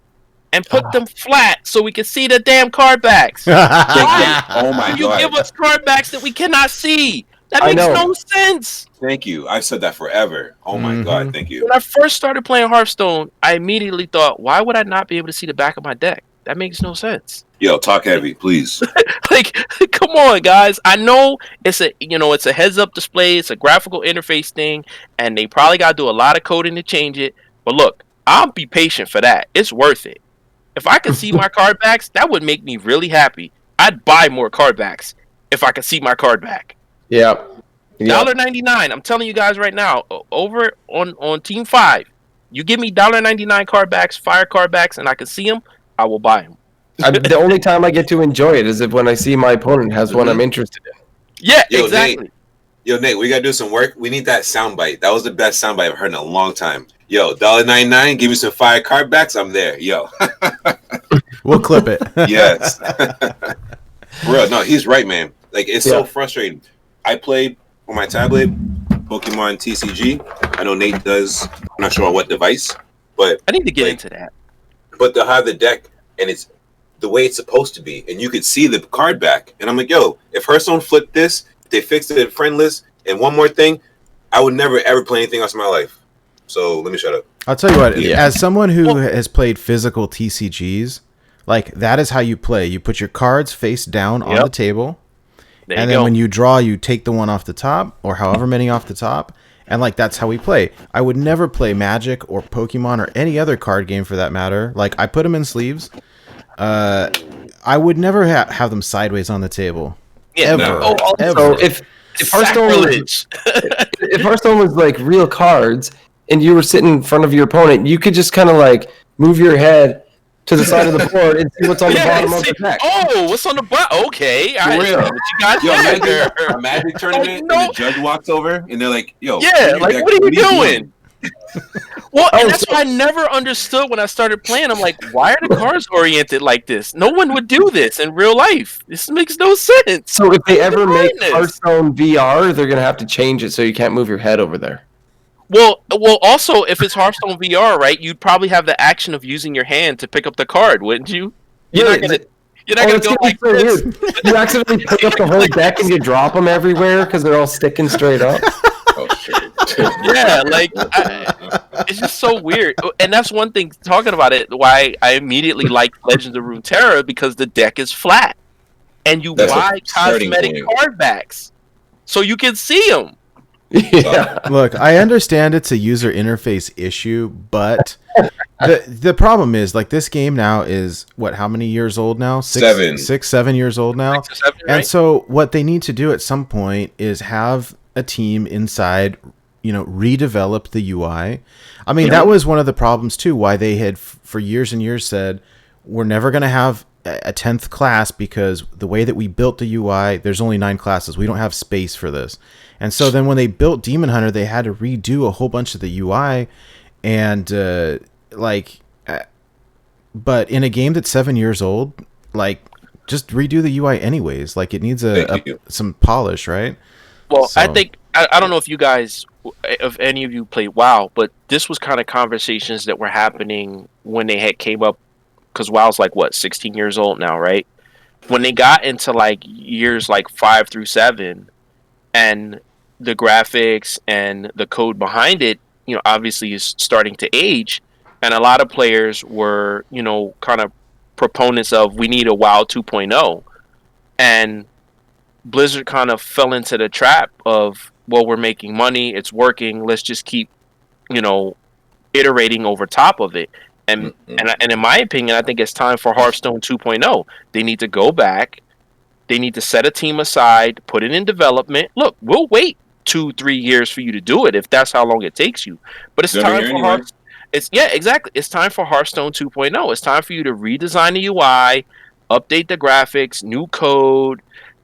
and put them flat so we can see the damn card backs. Oh my God! You give us card backs that we cannot see. That I makes know. no sense. Thank you. I've said that forever. Oh my god, thank you. When I first started playing Hearthstone, I immediately thought, why would I not be able to see the back of my deck? That makes no sense. Yo, talk heavy, please. Like, come on, guys. I know it's a heads up display, it's a graphical interface thing, and they probably gotta do a lot of coding to change it. But look, I'll be patient for that. It's worth it. If I could see my card backs, that would make me really happy. I'd buy more card backs if I could see my card back. Yeah. $1.99. I'm telling you guys right now, over on Team 5, you give me $1.99 card backs, fire card backs, and I can see them, I will buy them. The only time I get to enjoy it is if when I see my opponent has one I'm interested in. Yeah, Yo, exactly. Nate, we gotta do some work. We need that soundbite. That was the best soundbite I've heard in a long time. Yo, $1.99, give me some fire card backs. I'm there. Yo. We'll clip it. Yes. Bro, no, he's right, man. Like, it's so frustrating. I play on my tablet Pokemon TCG. I know Nate does. I'm not sure on what device, but I need to get into that. But they'll have the deck, and it's the way it's supposed to be, and you could see the card back. And I'm like, yo, if Hearthstone flipped this, they fixed it in friendless, and one more thing, I would never ever play anything else in my life. So let me shut up. I'll tell you what, as someone who has played physical TCGs, like, that is how you play. You put your cards face down on the table, and then when you draw, you take the one off the top, or however many off the top, and, like, that's how we play. I would never play Magic or Pokemon or any other card game for that matter. Like, I put them in sleeves. I would never have them sideways on the table. Yeah, ever. Ever. So if Hearthstone was like real cards, and you were sitting in front of your opponent, you could just kind of like move your head to the side of the board and see what's on the bottom of the deck. Oh, what's on the bottom? Okay, For real. what you guys Yo, a Magic tournament, and the judge walks over, and they're like, yo, yeah, like, what are you doing? Well, and that's why I never understood when I started playing. I'm like, why are the cards oriented like this? No one would do this in real life. This makes no sense. So if they ever make Hearthstone VR, they're gonna have to change it so you can't move your head over there. Well, also, if it's Hearthstone VR, right, you'd probably have the action of using your hand to pick up the card, wouldn't you? You're not gonna go like this. Weird. You accidentally pick up the whole deck and you drop them everywhere because they're all sticking straight up. Oh shit! Yeah, like it's just so weird, and that's one thing. Talking about it, why I immediately like Legends of Runeterra, because the deck is flat, and you buy cosmetic card backs, so you can see them. Yeah. Look, I understand it's a user interface issue, but the problem is, like, this game now is how many years old now? 7 years old now. 6 or 7, right? And so what they need to do at some point is have a team inside, redevelop the UI. I mean, that was one of the problems too, why they had for years and years said, we're never going to have a 10th class because the way that we built the UI, there's only 9 classes. We don't have space for this. And so then when they built Demon Hunter, they had to redo a whole bunch of the UI, and but in a game that's 7 years old, like, just redo the UI anyways. Like, it needs some polish, right? Well, so. I think I don't know if any of you played WoW, but this was kind of conversations that were happening when they came up, because WoW's like 16 years old now, right? When they got into like years like 5 through 7, and the graphics and the code behind it, obviously is starting to age, and a lot of players were, kind of proponents of, we need a WoW 2.0, and Blizzard kind of fell into the trap of, well, we're making money, it's working, let's just keep, iterating over top of it. And in my opinion, I think it's time for Hearthstone 2.0. They need to go back. They need to set a team aside, put it in development. Look, we'll wait 2-3 years for you to do it if that's how long it takes you. But it's time for Hearthstone. Exactly. It's time for Hearthstone 2.0. It's time for you to redesign the UI, update the graphics, new code,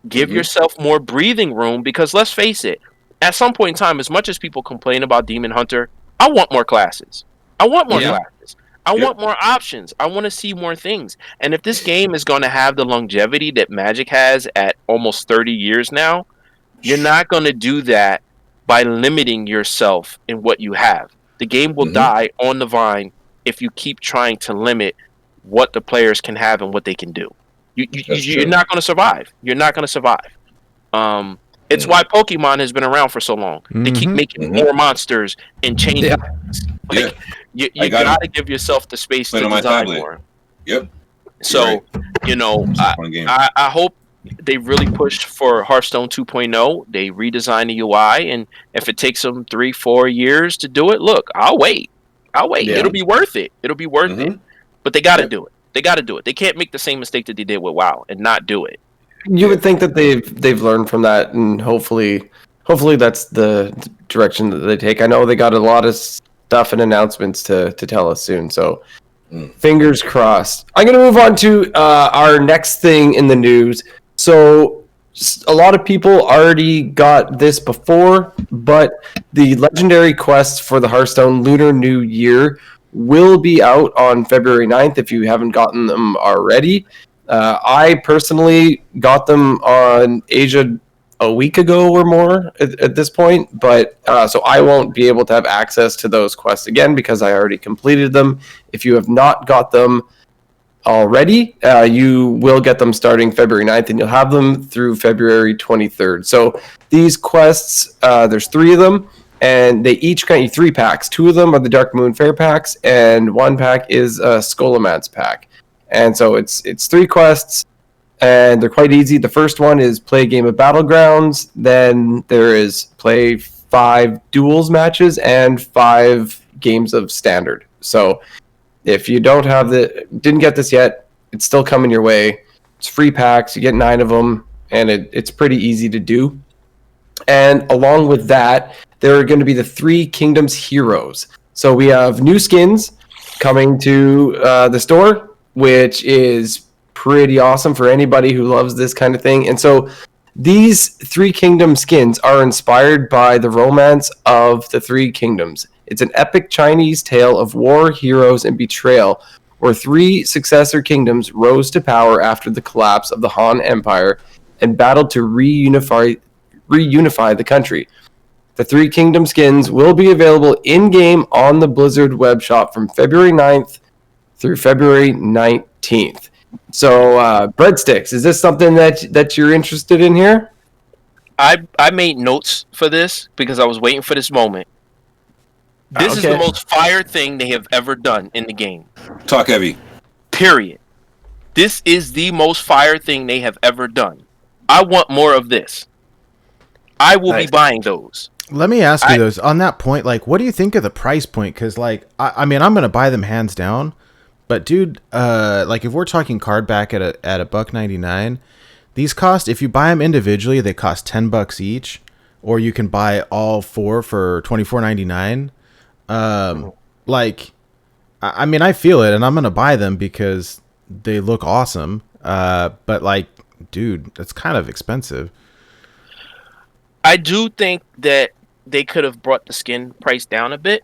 give yourself more breathing room, because let's face it, at some point in time, as much as people complain about Demon Hunter, I want more classes. I want more classes. I want more options. I want to see more things. And if this game is going to have the longevity that Magic has at almost 30 years now, you're not going to do that by limiting yourself in what you have. The game will die on the vine if you keep trying to limit what the players can have and what they can do. You're not going to survive. You're not going to survive. It's why Pokemon has been around for so long. They keep making more monsters and changing. Like, you gotta give yourself the space to design more. Yep. So, I hope they really push for Hearthstone 2.0. They redesign the UI, and if it takes them 3-4 years to do it, look, I'll wait. Yeah. It'll be worth it. It. But they got to do it. They can't make the same mistake that they did with WoW and not do it. You would think that they've learned from that, and hopefully that's the direction that they take. I know they got a lot of stuff and announcements to tell us soon, so fingers crossed. I'm going to move on to our next thing in the news. So a lot of people already got this before, but the legendary quests for the Hearthstone Lunar New Year will be out on February 9th if you haven't gotten them already. I personally got them on Asia a week ago or more at this point, but so I won't be able to have access to those quests again because I already completed them. If you have not got them already, you will get them starting February 9th, and you'll have them through February 23rd. So these quests, there's 3 of them, and they each grant you 3 packs. 2 of them are the Dark Moon Fair packs, and 1 pack is a Scholomance pack. And so it's 3 quests, and they're quite easy. The first one is play a game of Battlegrounds. Then there is play 5 duels matches and 5 games of Standard. So if you didn't get this yet, it's still coming your way. It's free packs. You get 9 of them, and it's pretty easy to do. And along with that, there are going to be the 3 Kingdoms heroes. So we have new skins coming to the store, which is pretty awesome for anybody who loves this kind of thing. And so these 3 Kingdom skins are inspired by the romance of the 3 Kingdoms. It's an epic Chinese tale of war, heroes, and betrayal, where 3 successor kingdoms rose to power after the collapse of the Han Empire and battled to reunify the country. The 3 Kingdom skins will be available in-game on the Blizzard web shop from February 9th through February 19th. So, BreadSticks, is this something that you're interested in here? I made notes for this because I was waiting for this moment. This is the most fire thing they have ever done in the game. Talk heavy. Period. This is the most fire thing they have ever done. I want more of this. I will be buying those. Let me ask you those on that point. Like, what do you think of the price point? Because, like, I mean, I'm gonna buy them hands down. But, dude, like, if we're talking card back at $1.99, these cost, if you buy them individually, they cost $10 each, or you can buy all 4 for $24.99. Like, I mean, I feel it, and I'm gonna buy them because they look awesome. But, like, dude, that's kind of expensive. I do think that they could have brought the skin price down a bit,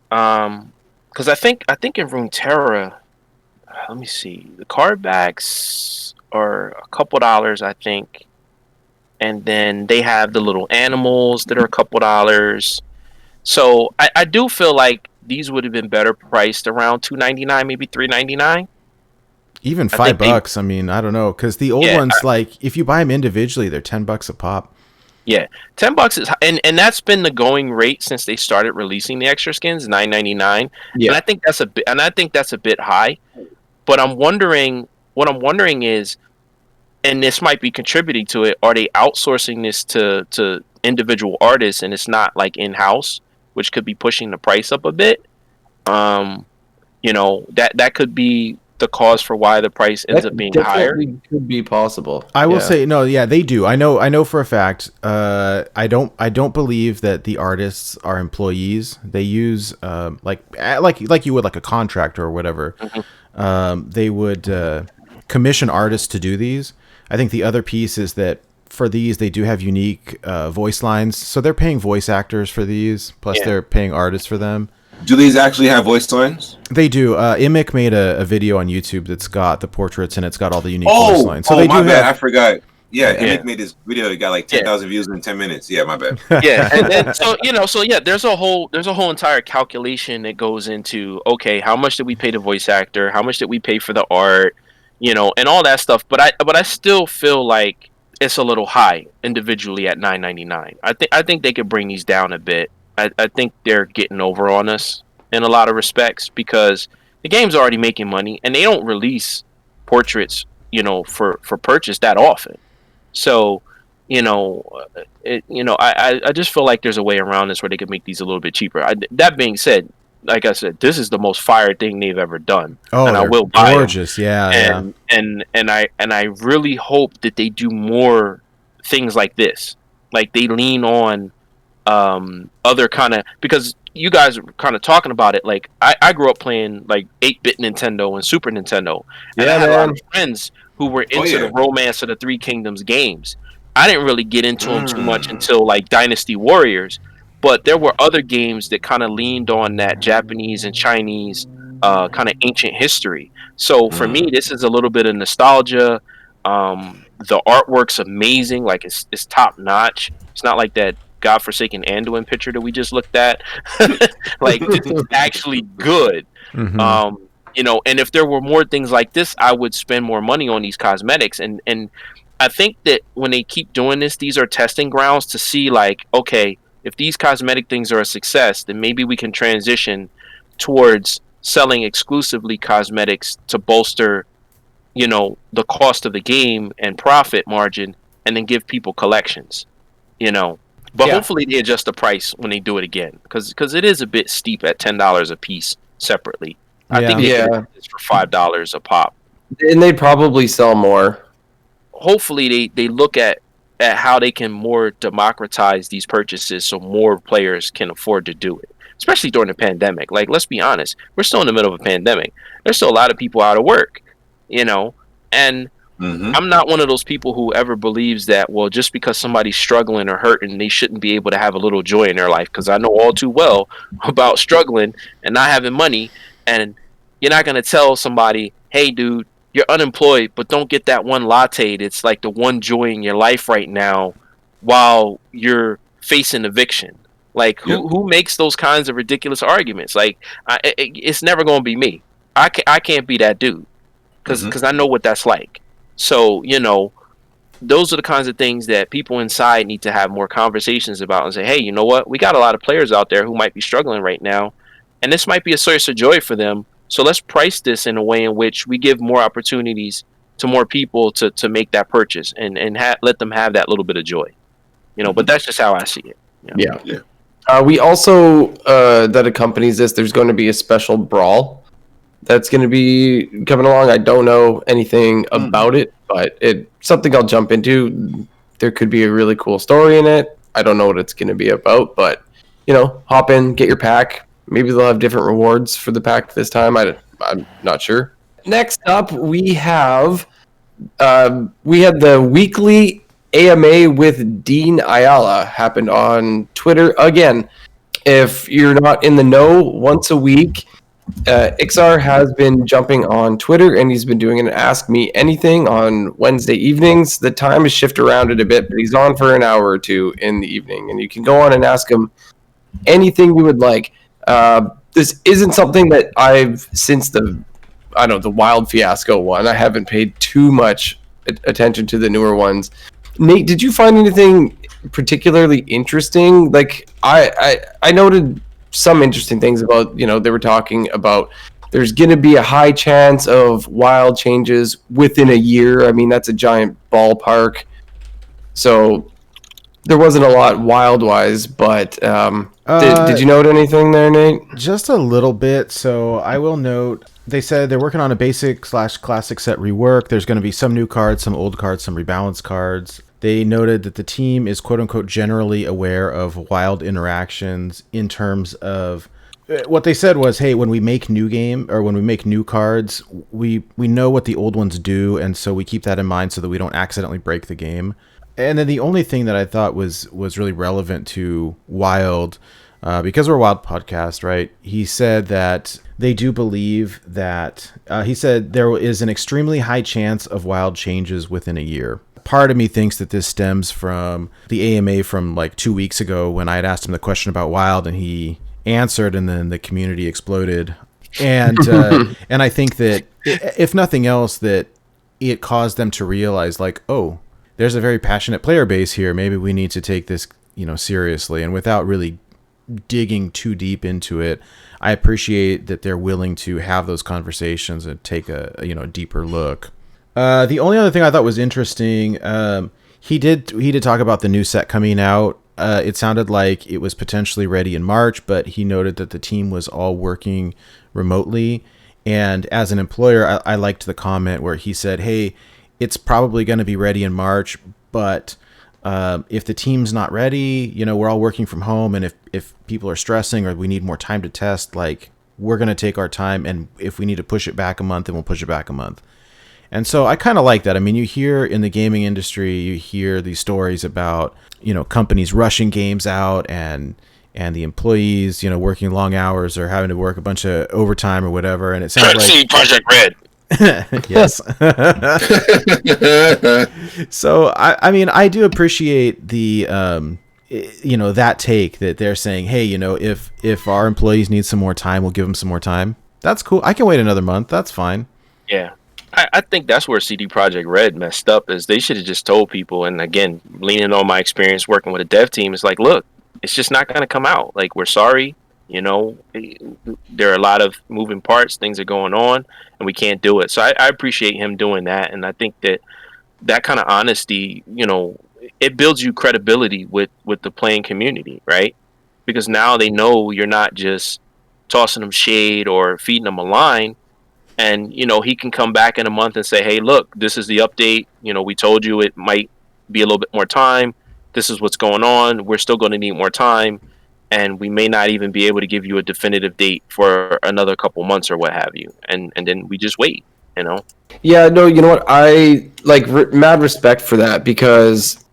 because I think in Runeterra, let me see, the card backs are a couple dollars, I think, and then they have the little animals that are a couple dollars. So I do feel like these would have been better priced around $2.99, maybe $3.99. Even $5. I mean, I don't know, because the old ones, like, if you buy them individually, they're $10 a pop. Yeah, $10 is, and that's been the going rate since they started releasing the extra skins, $9.99. Yeah, and I think that's a bit high. But what I'm wondering is, and this might be contributing to it, are they outsourcing this to individual artists, and it's not like in house, which could be pushing the price up a bit. You know, that could be the cause for why the price ends up being higher. Could be possible. I will say no. Yeah, they do. I know for a fact. I don't believe that the artists are employees. They use like you would like a contractor or whatever. Mm-hmm. They would commission artists to do these. I think the other piece is that for these they do have unique voice lines, so they're paying voice actors for these. Plus they're paying artists for them. Do these actually have voice lines? They do. Imik made a video on YouTube that's got the portraits and it's got all the unique voice lines. So they my bad. I forgot. Yeah, Imik made this video. It got like 10,000 views in 10 minutes. Yeah, my bad. Yeah, and then there's a whole entire calculation that goes into, okay, how much did we pay the voice actor? How much did we pay for the art? You know, and all that stuff. But I still feel like it's a little high individually at $9.99. I think they could bring these down a bit. I think they're getting over on us in a lot of respects because the game's already making money and they don't release portraits, for purchase that often. So, I just feel like there's a way around this where they could make these a little bit cheaper. That being said, like I said, this is the most fire thing they've ever done. Oh, and I they're will buy gorgeous. them. Yeah, And I really hope that they do more things like this. Like they lean on other kind of, because you guys are kind of talking about it. Like I grew up playing like 8-bit Nintendo and Super Nintendo, and I had a lot of friends who were into the Romance of the Three Kingdoms games. I didn't really get into them too much until like Dynasty Warriors, but there were other games that kind of leaned on that Japanese and Chinese kind of ancient history. So for me, this is a little bit of nostalgia. The artwork's amazing, like it's top notch. It's not like that godforsaken Anduin picture that we just looked at. Like this is actually good. Mm-hmm. And if there were more things like this, I would spend more money on these cosmetics. And I think that when they keep doing this, these are testing grounds to see like, okay, if these cosmetic things are a success, then maybe we can transition towards selling exclusively cosmetics to bolster, the cost of the game and profit margin, and then give people collections, But hopefully they adjust the price when they do it again, because it is a bit steep at $10 a piece separately. I think it's for $5 a pop, and they'd probably sell more. Hopefully they look at how they can more democratize these purchases so more players can afford to do it, especially during the pandemic. Like, let's be honest, we're still in the middle of a pandemic. There's still a lot of people out of work, and I'm not one of those people who ever believes that, well, just because somebody's struggling or hurting, they shouldn't be able to have a little joy in their life, because I know all too well about struggling and not having money. And you're not going to tell somebody, hey, dude, you're unemployed, but don't get that one latte that's like the one joy in your life right now while you're facing eviction. Like, who makes those kinds of ridiculous arguments? Like, it's never going to be me. I can't be that dude, because I know what that's like. So, those are the kinds of things that people inside need to have more conversations about and say, hey, you know what? We got a lot of players out there who might be struggling right now, and this might be a source of joy for them. So let's price this in a way in which we give more opportunities to more people to make that purchase and let them have that little bit of joy. But that's just how I see it. Yeah. We also, that accompanies this, there's going to be a special brawl that's going to be coming along. I don't know anything about it, but it's something I'll jump into. There could be a really cool story in it. I don't know what it's going to be about, but hop in, get your pack. Maybe they'll have different rewards for the pack this time. I'm not sure. Next up, we had the weekly AMA with Dean Ayala happened on Twitter. Again, if you're not in the know, once a week, Ixar has been jumping on Twitter, and he's been doing an Ask Me Anything on Wednesday evenings. The time is shifted around it a bit, but he's on for an hour or two in the evening, and you can go on and ask him anything you would like. This isn't something that since the Wild Fiasco one, I haven't paid too much attention to the newer ones. Nate, did you find anything particularly interesting? Like, I noted some interesting things about, they were talking about there's going to be a high chance of wild changes within a year. I mean, that's a giant ballpark. So there wasn't a lot wild-wise, but did you note anything there, Nate? Just a little bit. So I will note, they said they're working on a basic/classic set rework. There's going to be some new cards, some old cards, some rebalanced cards. They noted that the team is quote-unquote generally aware of wild interactions in terms of what they said was, hey, when we make new cards, we know what the old ones do, and so we keep that in mind so that we don't accidentally break the game. And then the only thing that I thought was really relevant to Wild, because we're a Wild podcast, right? He said that they do believe that, he said there is an extremely high chance of wild changes within a year. Part of me thinks that this stems from the AMA from like 2 weeks ago when I had asked him the question about Wild and he answered, and then the community exploded. And I think that if nothing else, that it caused them to realize like, oh, there's a very passionate player base here. Maybe we need to take this, seriously. And without really digging too deep into it, I appreciate that they're willing to have those conversations and take a deeper look. The only other thing I thought was interesting, he did talk about the new set coming out. It sounded like it was potentially ready in March, but he noted that the team was all working remotely. And as an employer, I liked the comment where he said, hey, it's probably going to be ready in March, but if the team's not ready, we're all working from home. And if people are stressing or we need more time to test, like, we're going to take our time. And if we need to push it back a month, then we'll push it back a month. And so I kind of like that. I mean, you hear in the gaming industry, you hear these stories about, companies rushing games out and the employees, working long hours or having to work a bunch of overtime or whatever. And it sounds like Project Red. Yes. So I mean, I do appreciate the that take that they're saying, hey, if our employees need some more time, we'll give them some more time. That's cool. I can wait another month. That's fine. Yeah. I think that's where CD Projekt Red messed up, is they should have just told people. And again, leaning on my experience working with a dev team, it's like, look, it's just not going to come out. Like, we're sorry. There are a lot of moving parts. Things are going on, and we can't do it. So I appreciate him doing that, and I think that kind of honesty, it builds you credibility with the playing community, right? Because now they know you're not just tossing them shade or feeding them a line, and he can come back in a month and say, hey, look, this is the update. We told you it might be a little bit more time. This is what's going on. We're still going to need more time. And we may not even be able to give you a definitive date for another couple months or what have you. And then we just wait, Yeah, no, you know what? I like mad respect for that, because,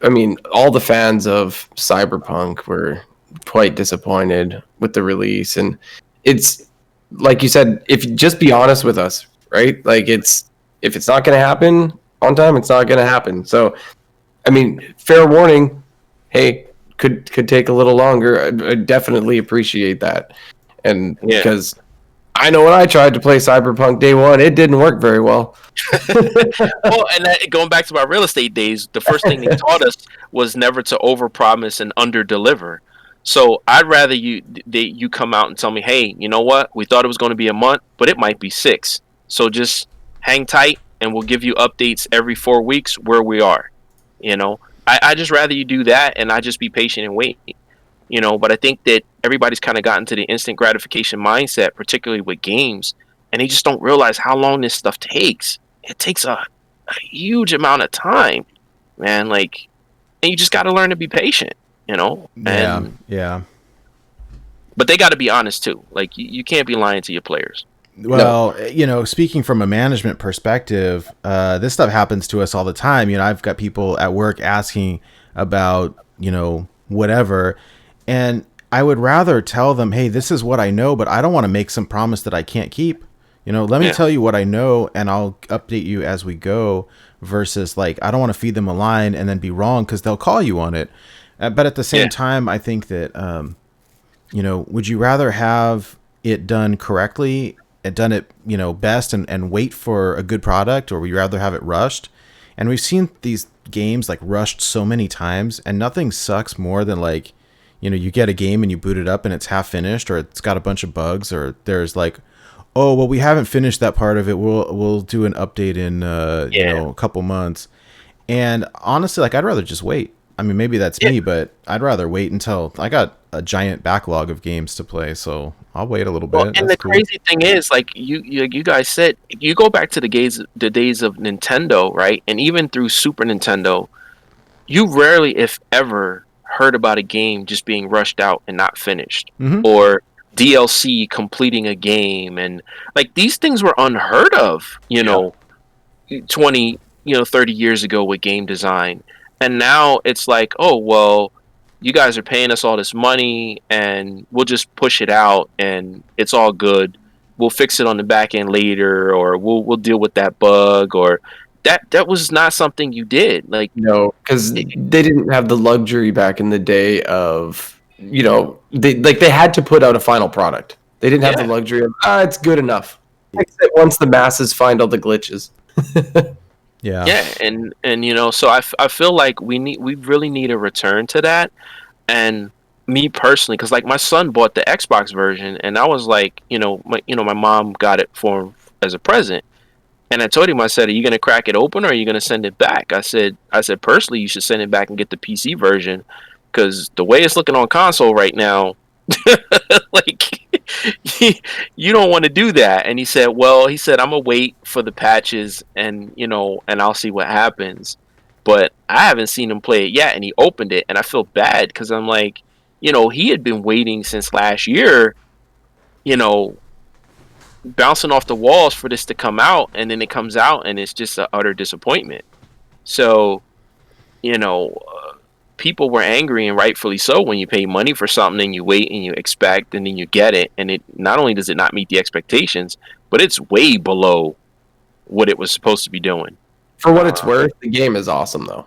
I mean, all the fans of Cyberpunk were quite disappointed with the release. And it's, like you said, if you just be honest with us, right? Like, if it's not going to happen on time, it's not going to happen. So, I mean, fair warning, hey, could take a little longer. I definitely appreciate that. And because I know when I tried to play Cyberpunk day one, it didn't work very well. Well, and going back to my real estate days, the first thing they taught us was never to overpromise and underdeliver. So I'd rather you come out and tell me, hey, you know what? We thought it was going to be a month, but it might be 6. So just hang tight, and we'll give you updates every 4 weeks where we are. I just rather you do that, and I just be patient and wait. But I think that everybody's kind of gotten to the instant gratification mindset, particularly with games, and they just don't realize how long this stuff takes. It takes a huge amount of time, man. Like, and you just got to learn to be patient, Yeah. But they got to be honest too. Like, you can't be lying to your players. Well, speaking from a management perspective, this stuff happens to us all the time. I've got people at work asking about, whatever. And I would rather tell them, hey, this is what I know, but I don't want to make some promise that I can't keep. Let me tell you what I know, and I'll update you as we go, versus, like, I don't want to feed them a line and then be wrong because they'll call you on it. But at the same time, I think that, would you rather have it done correctly and done it, best and wait for a good product, or would you rather have it rushed? And we've seen these games like rushed so many times, and nothing sucks more than, like, you get a game and you boot it up and it's half finished, or it's got a bunch of bugs, or there's like, oh, well, we haven't finished that part of it. We'll do an update in a couple months. And honestly, like, I'd rather just wait. I mean, maybe that's me, but I'd rather wait until I got a giant backlog of games to play, so I'll wait a little bit. Well, and the crazy thing is, like you guys said, you go back to the days of Nintendo, right? And even through Super Nintendo, you rarely, if ever, heard about a game just being rushed out and not finished, or DLC completing a game, and like, these things were unheard of, 20, 30 years ago with game design. And now it's like, oh, well, you guys are paying us all this money, and we'll just push it out, and it's all good. We'll fix it on the back end later, or we'll deal with that bug, or that was not something you did. Like, no, because they didn't have the luxury back in the day of, they had to put out a final product. They didn't have the luxury of, it's good enough. Fix it once the masses find all the glitches. Yeah, and you know, so I feel like we really need a return to that. And me personally, because like my son bought the Xbox version, and I was like, my mom got it for him as a present, and I told him, I said, "Are you gonna crack it open, or are you gonna send it back?" I said personally, you should send it back and get the PC version, because the way it's looking on console right now, like you don't want to do that. And he said, well, I'm gonna wait for the patches, and and I'll see what happens. But I haven't seen him play it yet, and he opened it, and I feel bad because I'm like, he had been waiting since last year, you know, bouncing off the walls for this to come out, and then it comes out and it's just an utter disappointment. So, you know, people were angry, and rightfully so, when you pay money for something and you wait and you expect and then you get it, and it not only does it not meet the expectations, but it's way below what it was supposed to be doing. For what it's worth, the game is awesome though.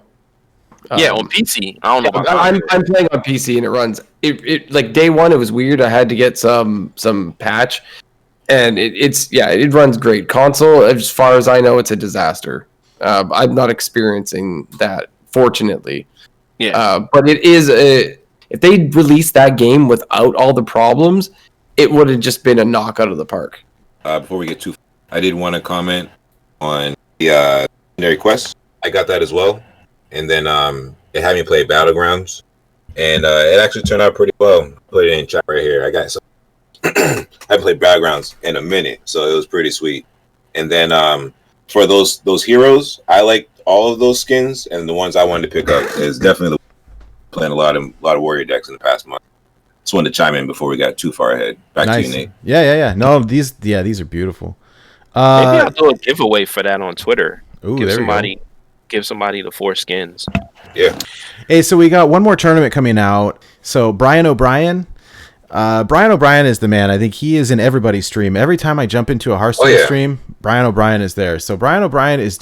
Yeah, on PC. I don't know about I'm playing on PC and it runs. It like day one, it was weird. I had to get some patch, and it runs great. Console, as far as I know, it's a disaster. I'm not experiencing that, fortunately. Yeah. But it is if they released that game without all the problems, it would have just been a knock out of the park. Before we get too, I did want to comment on the legendary quest. I got that as well, and then it had me play Battlegrounds, and it actually turned out pretty well. Put it in chat right here. I got some. I haven't played Battlegrounds in a minute, so it was pretty sweet. And then for those heroes, I liked all of those skins, and the ones I wanted to pick up is definitely playing a lot of warrior decks in the past month. Just wanted to chime in before we got too far ahead. Back to you, Nate. Yeah. No, these are beautiful. Maybe I'll do a giveaway for that on Twitter. Ooh, Give somebody the 4 skins. Yeah. Hey, so we got one more tournament coming out. So Brian O'Brien is the man. I think he is in everybody's stream. Every time I jump into a Hearthstone stream, Brian O'Brien is there. So Brian O'Brien is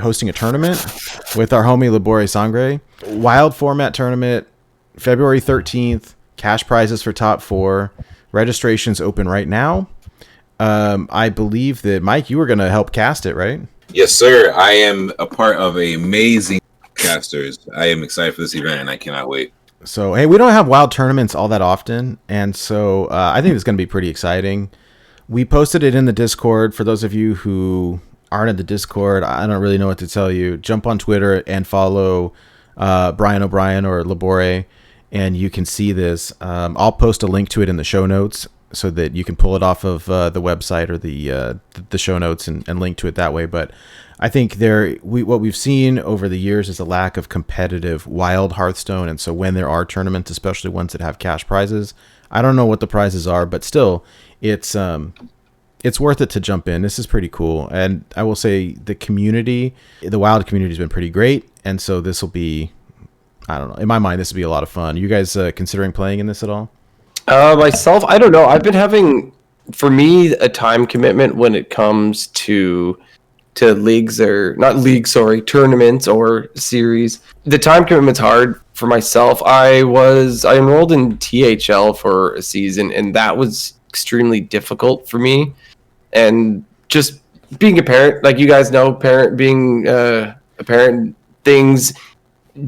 hosting a tournament with our homie Labore Sangre. Wild format tournament, February 13th. Cash prizes for top 4. Registration's open right now. I believe that, Mike, you were going to help cast it, right? Yes, sir. I am a part of amazing casters. I am excited for this event, and I cannot wait. So, hey, we don't have wild tournaments all that often, and so I think it's going to be pretty exciting. We posted it in the Discord. For those of you who aren't in the Discord, I don't really know what to tell you. Jump on Twitter and follow Brian O'Brien or Labore, and you can see this. I'll post a link to it in the show notes so that you can pull it off of the website or the show notes and link to it that way. But I think what we've seen over the years is a lack of competitive wild Hearthstone, and so when there are tournaments, especially ones that have cash prizes, I don't know what the prizes are, but still, it's worth it to jump in. This is pretty cool, and I will say the wild community has been pretty great, and so this will be, I don't know, in my mind, this will be a lot of fun. You guys considering playing in this at all? Myself, I don't know. I've been having, for me, a time commitment when it comes to leagues tournaments or series. The time commitment's hard for myself. I enrolled in THL for a season, and that was extremely difficult for me. And just being a parent, like you guys know, being a parent, things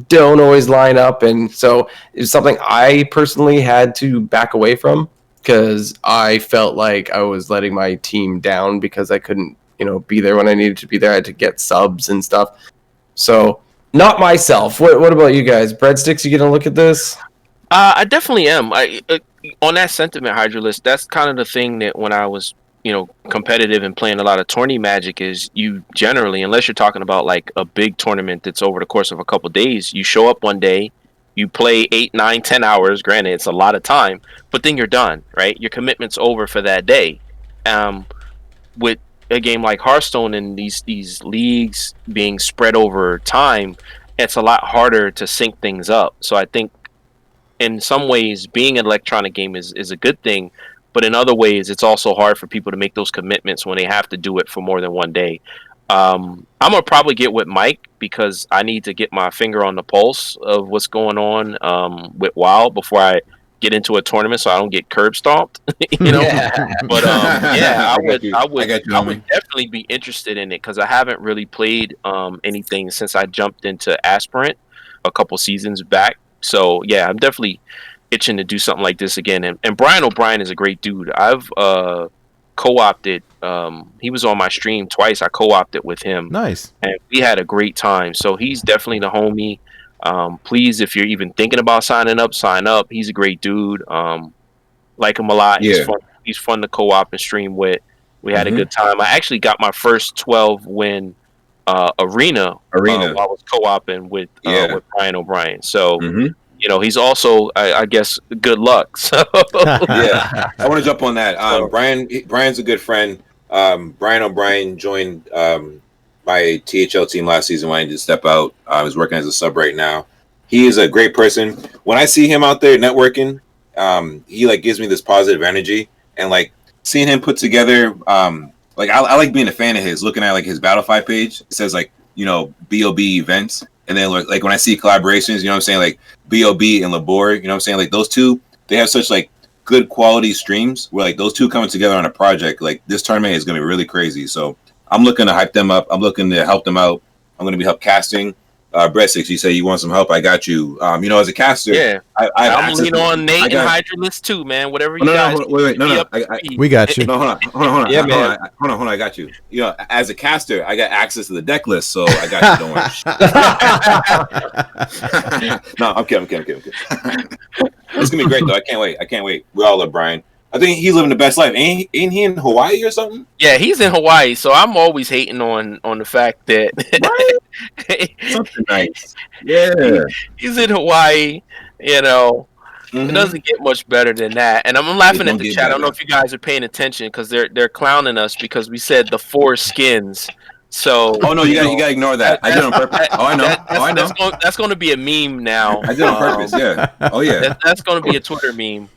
don't always line up, and so it's something I personally had to back away from because I felt like I was letting my team down because I couldn't be there when I needed to be there. I had to get subs and stuff. So not myself. What about you guys? BreadSticks, you gonna look at this? I definitely am. On that sentiment, Hydralist, that's kind of the thing that when I was competitive and playing a lot of tourney magic is you generally, unless you're talking about like a big tournament that's over the course of a couple days, you show up one day, you play 8, 9, 10 hours. Granted, it's a lot of time, but then you're done, right? Your commitment's over for that day. With a game like Hearthstone and these leagues being spread over time, it's a lot harder to sync things up. So I think in some ways being an electronic game is a good thing, but in other ways it's also hard for people to make those commitments when they have to do it for more than one day. I'm gonna probably get with Mike because I need to get my finger on the pulse of what's going on with WoW before I get into a tournament so I don't get curb stomped. You know, but yeah, I would definitely be interested in it because I haven't really played anything since I jumped into Aspirant a couple seasons back. So yeah, I'm definitely itching to do something like this again. And Brian O'Brien is a great dude. I've co-opted. He was on my stream twice. I co-opted with him. Nice. And we had a great time. So he's definitely the homie. Please, if you're even thinking about signing up, sign up. He's a great dude. Like him a lot. Yeah. He's fun to co-op and stream with. We had a good time. I actually got my first 12 win arena while I was co-oping with Brian O'Brien. So you know, he's also I guess good luck. So yeah, I want to jump on that. Brian's a good friend. Brian O'Brien joined my THL team last season when I did step out. He's working as a sub right now. He is a great person. When I see him out there networking, he like gives me this positive energy, and like seeing him put together, like I like being a fan of his. Looking at like his Battlefy page, it says like, you know, BOB events, and then like when I see collaborations, you know what I'm saying, like BOB and Labor, you know what I'm saying, like those two, they have such like good quality streams where like those two coming together on a project, like this tournament is gonna be really crazy. So I'm looking to hype them up. I'm looking to help them out. I'm going to be help casting. BreadSticks, you say you want some help? I got you. You know, as a caster, yeah, I'm leaning on Nate and Hydralist too, man. Whatever you guys. We got you. No, hold on. Yeah, man. Hold on. I got you. You know, as a caster, I got access to the deck list, so I got you. Don't worry. No, I'm kidding. It's gonna be great though. I can't wait. We all love Brian. I think he's living the best life. Ain't he in Hawaii or something? Yeah, he's in Hawaii. So I'm always hating on the fact that something nice. Yeah, he's in Hawaii. You know, it doesn't get much better than that. And I'm laughing at the chat. I don't know if you guys are paying attention because they're clowning us because we said the 4 skins. So no, you gotta ignore that. I did it on purpose. I know. That's going to be a meme now. I did it on purpose. Yeah. Oh yeah. That's going to be a Twitter meme.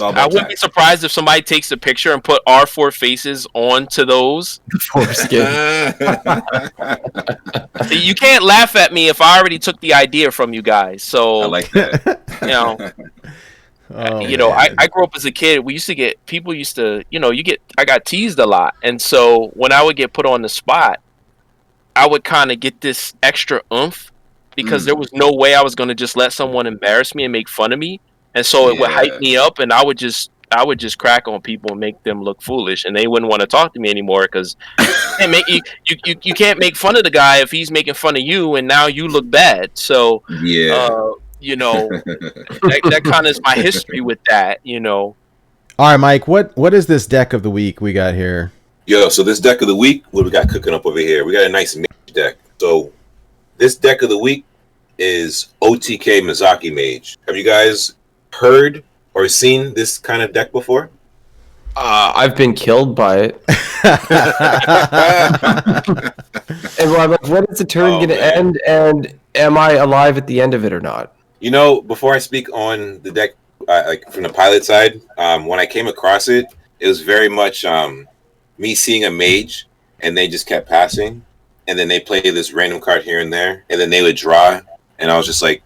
I wouldn't be surprised if somebody takes a picture and put our 4 faces onto those. 4 skins. You can't laugh at me if I already took the idea from you guys. So I like that. You know, I grew up as a kid. We used to get I got teased a lot, and so when I would get put on the spot, I would kind of get this extra oomph because there was no way I was going to just let someone embarrass me and make fun of me. And so it would hype me up, and I would just crack on people and make them look foolish, and they wouldn't want to talk to me anymore because you can't make fun of the guy if he's making fun of you, and now you look bad. So you know, that kind of is my history with that. You know. All right, Mike. What is this deck of the week we got here? Yo, so this deck of the week, what we got cooking up over here? We got a nice Mage deck. So this deck of the week is OTK Mozaki Mage. Have you guys heard or seen this kind of deck before? I've been killed by it. And I'm like, when is the turn going to end? And am I alive at the end of it or not? You know, before I speak on the deck, like from the pilot side, when I came across it, it was very much me seeing a mage, and they just kept passing, and then they play this random card here and there, and then they would draw, and I was just like,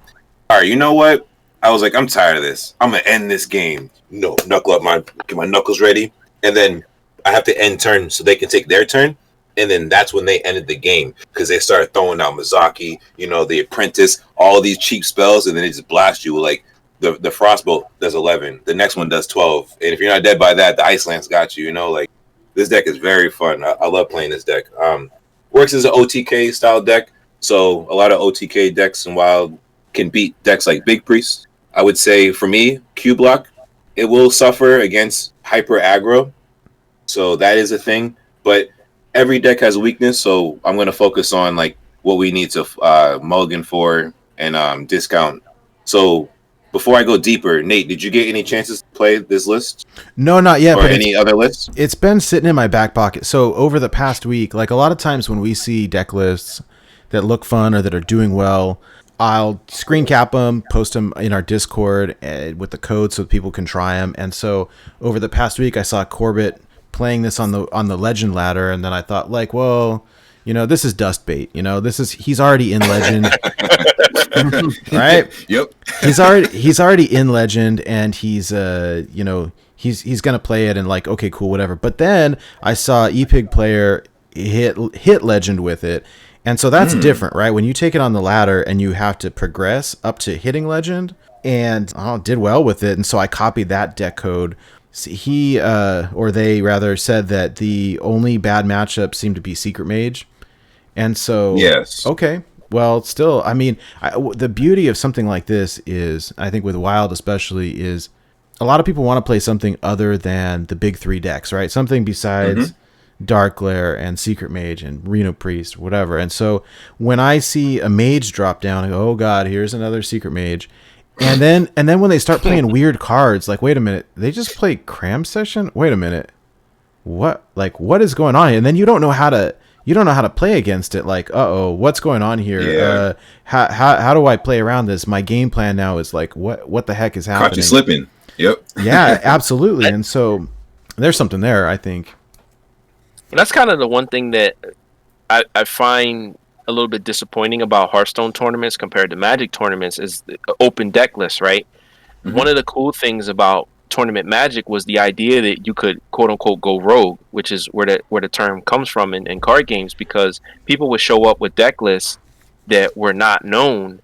all right, you know what? I was like, I'm tired of this. I'm gonna end this game. No, knuckle up get my knuckles ready, and then I have to end turn so they can take their turn, and then that's when they ended the game because they started throwing out Mozaki, you know, the Apprentice, all these cheap spells, and then they just blast you with like the Frostbolt does 11, the next one does 12, and if you're not dead by that, the Ice Lance got you. You know, like this deck is very fun. I love playing this deck. Works as an OTK style deck, so a lot of OTK decks in Wild can beat decks like Big Priest. I would say for me, Q block, it will suffer against hyper aggro. So that is a thing. But every deck has a weakness. So I'm going to focus on like what we need to mulligan for and discount. So before I go deeper, Nate, did you get any chances to play this list? No, not yet. Or but any other lists? It's been sitting in my back pocket. So over the past week, like a lot of times when we see deck lists that look fun or that are doing well, I'll screen cap them, post them in our Discord with the code so people can try them. And so over the past week, I saw Corbett playing this on the legend ladder, and then I thought like, well, this is dust bait. He's already in Legend. Right? Yep. He's already in Legend, and he's he's gonna play it and like, okay, cool, whatever. But then I saw EPIG player hit Legend with it, and so that's different, right? When you take it on the ladder and you have to progress up to hitting Legend, and did well with it, and so I copied that deck code. He or they rather said that the only bad matchup seemed to be Secret Mage, and so yes, okay. Well, still, I mean, the beauty of something like this is, I think with Wild especially, is a lot of people want to play something other than the big three decks, right? Something besides Dark Glare and Secret Mage and Reno Priest, whatever. And so when I see a Mage drop down, I go, oh god, here's another Secret Mage. And then when they start playing weird cards, like, wait a minute, they just play Cram Session? Wait a minute. What is going on here? And then you don't know how to play against it. Like, what's going on here? Yeah. How do I play around this? My game plan now is like, what the heck is happening? Caught you slipping. Yep. Yeah, absolutely. And so there's something there, I think. That's kind of the one thing that I find a little bit disappointing about Hearthstone tournaments compared to Magic tournaments is the open deck list, right? One of the cool things about tournament Magic was the idea that you could quote unquote go rogue, which is where the term comes from in card games, because people would show up with deck lists that were not known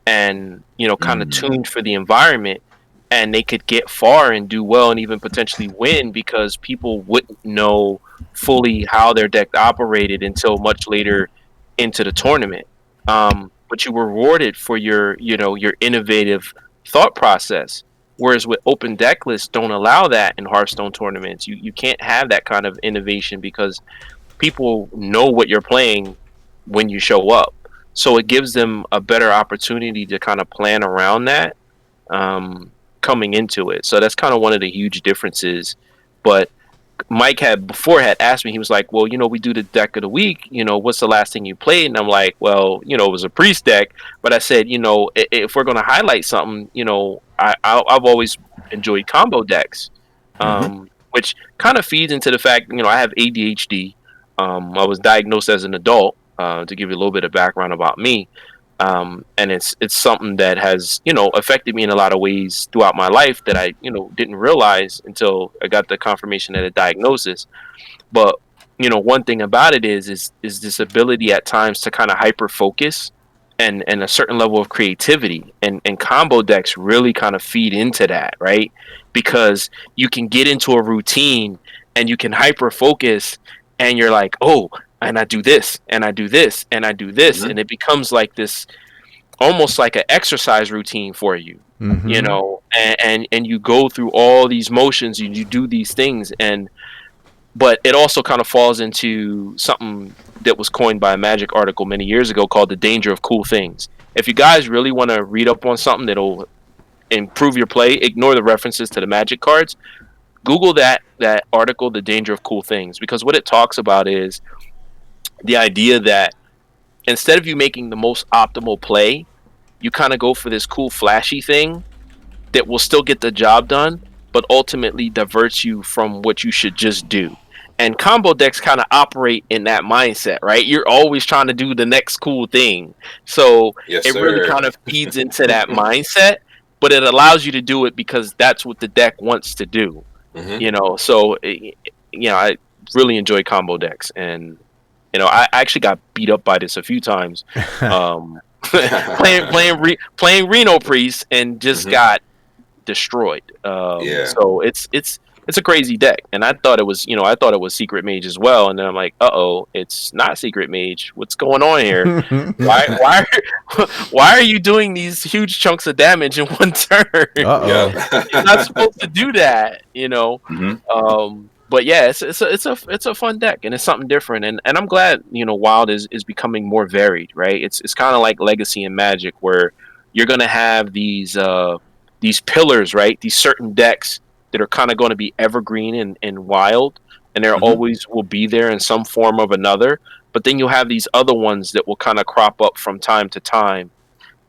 and kind of tuned for the environment, and they could get far and do well and even potentially win because people wouldn't know fully how their deck operated until much later into the tournament. But you were rewarded for your innovative thought process. Whereas with open deck lists don't allow that in Hearthstone tournaments. You can't have that kind of innovation because people know what you're playing when you show up. So it gives them a better opportunity to kind of plan around that coming into it. So that's kind of one of the huge differences. But Mike had asked me, he was like, well, we do the deck of the week, what's the last thing you played? And I'm like, well, it was a priest deck. But I said, if we're going to highlight something, I've always enjoyed combo decks, which kind of feeds into the fact, I have ADHD. I was diagnosed as an adult, to give you a little bit of background about me. And it's something that has, affected me in a lot of ways throughout my life that I, didn't realize until I got the confirmation of the diagnosis. But, one thing about it is this ability at times to kind of hyper focus and a certain level of creativity, and combo decks really kind of feed into that, right? Because you can get into a routine and you can hyper focus and you're like, oh, and I do this, and I do this, and I do this, and it becomes like this, almost like an exercise routine for you, and you go through all these motions, you do these things, but it also kind of falls into something that was coined by a Magic article many years ago called the danger of cool things. If you guys really want to read up on something that'll improve your play, ignore the references to the Magic cards. Google that article, The Danger of Cool Things, because what it talks about is the idea that instead of you making the most optimal play, you kind of go for this cool flashy thing that will still get the job done, but ultimately diverts you from what you should just do. And combo decks kind of operate in that mindset, right? You're always trying to do the next cool thing. So really kind of feeds into that mindset, but it allows you to do it because that's what the deck wants to do. So I really enjoy combo decks, and I actually got beat up by this a few times, playing Reno Priest, and just got destroyed. So it's a crazy deck, and I thought it was Secret Mage as well, and then I'm like, it's not Secret Mage. What's going on here? why are you doing these huge chunks of damage in one turn? You're not supposed to do that, But yeah, it's a fun deck, and it's something different, and I'm glad Wild is becoming more varied, right? It's kind of like Legacy and Magic, where you're gonna have these pillars, right? These certain decks that are kind of going to be evergreen and Wild, and they're always will be there in some form of another. But then you'll have these other ones that will kind of crop up from time to time,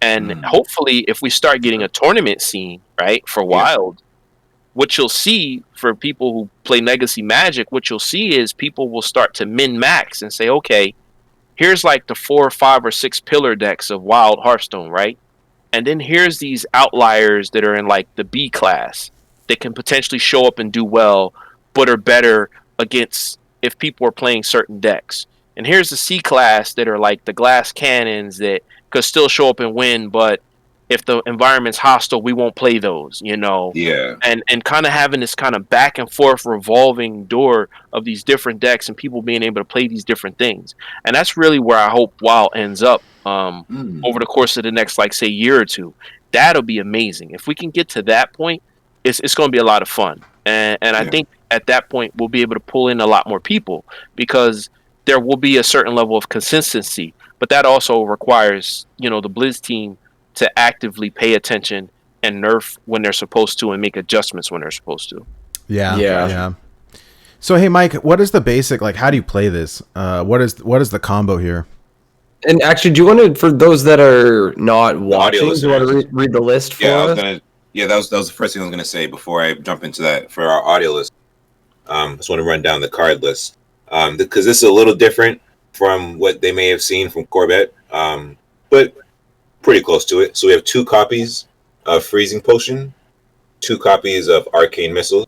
and hopefully, if we start getting a tournament scene, right, for Wild. What you'll see for people who play Legacy Magic, what you'll see is people will start to min-max and say, okay, here's like the 4 or 5 or 6 pillar decks of Wild Hearthstone, right? And then here's these outliers that are in like the B class that can potentially show up and do well, but are better against if people are playing certain decks. And here's the C class that are like the glass cannons that could still show up and win, but if the environment's hostile, we won't play those, you know. Yeah. And kind of having this kind of back and forth revolving door of these different decks and people being able to play these different things. And that's really where I hope WoW ends up over the course of the next, like, say, year or two. That'll be amazing. If we can get to that point, it's going to be a lot of fun. And I think at that point, we'll be able to pull in a lot more people because there will be a certain level of consistency. But that also requires, you know, the Blizz team to actively pay attention and nerf when they're supposed to and make adjustments when they're supposed to. Yeah. So, hey, Mike, what is the basic, like, how do you play this? What is the combo here? And actually, do you want to, for those that are not watching, do you want to read the list for us? That was the first thing I was going to say before I jump into that for our audio list. I just want to run down the card list because this is a little different from what they may have seen from Corvette, but pretty close to it. So we have 2 copies of Freezing Potion, 2 copies of Arcane Missile,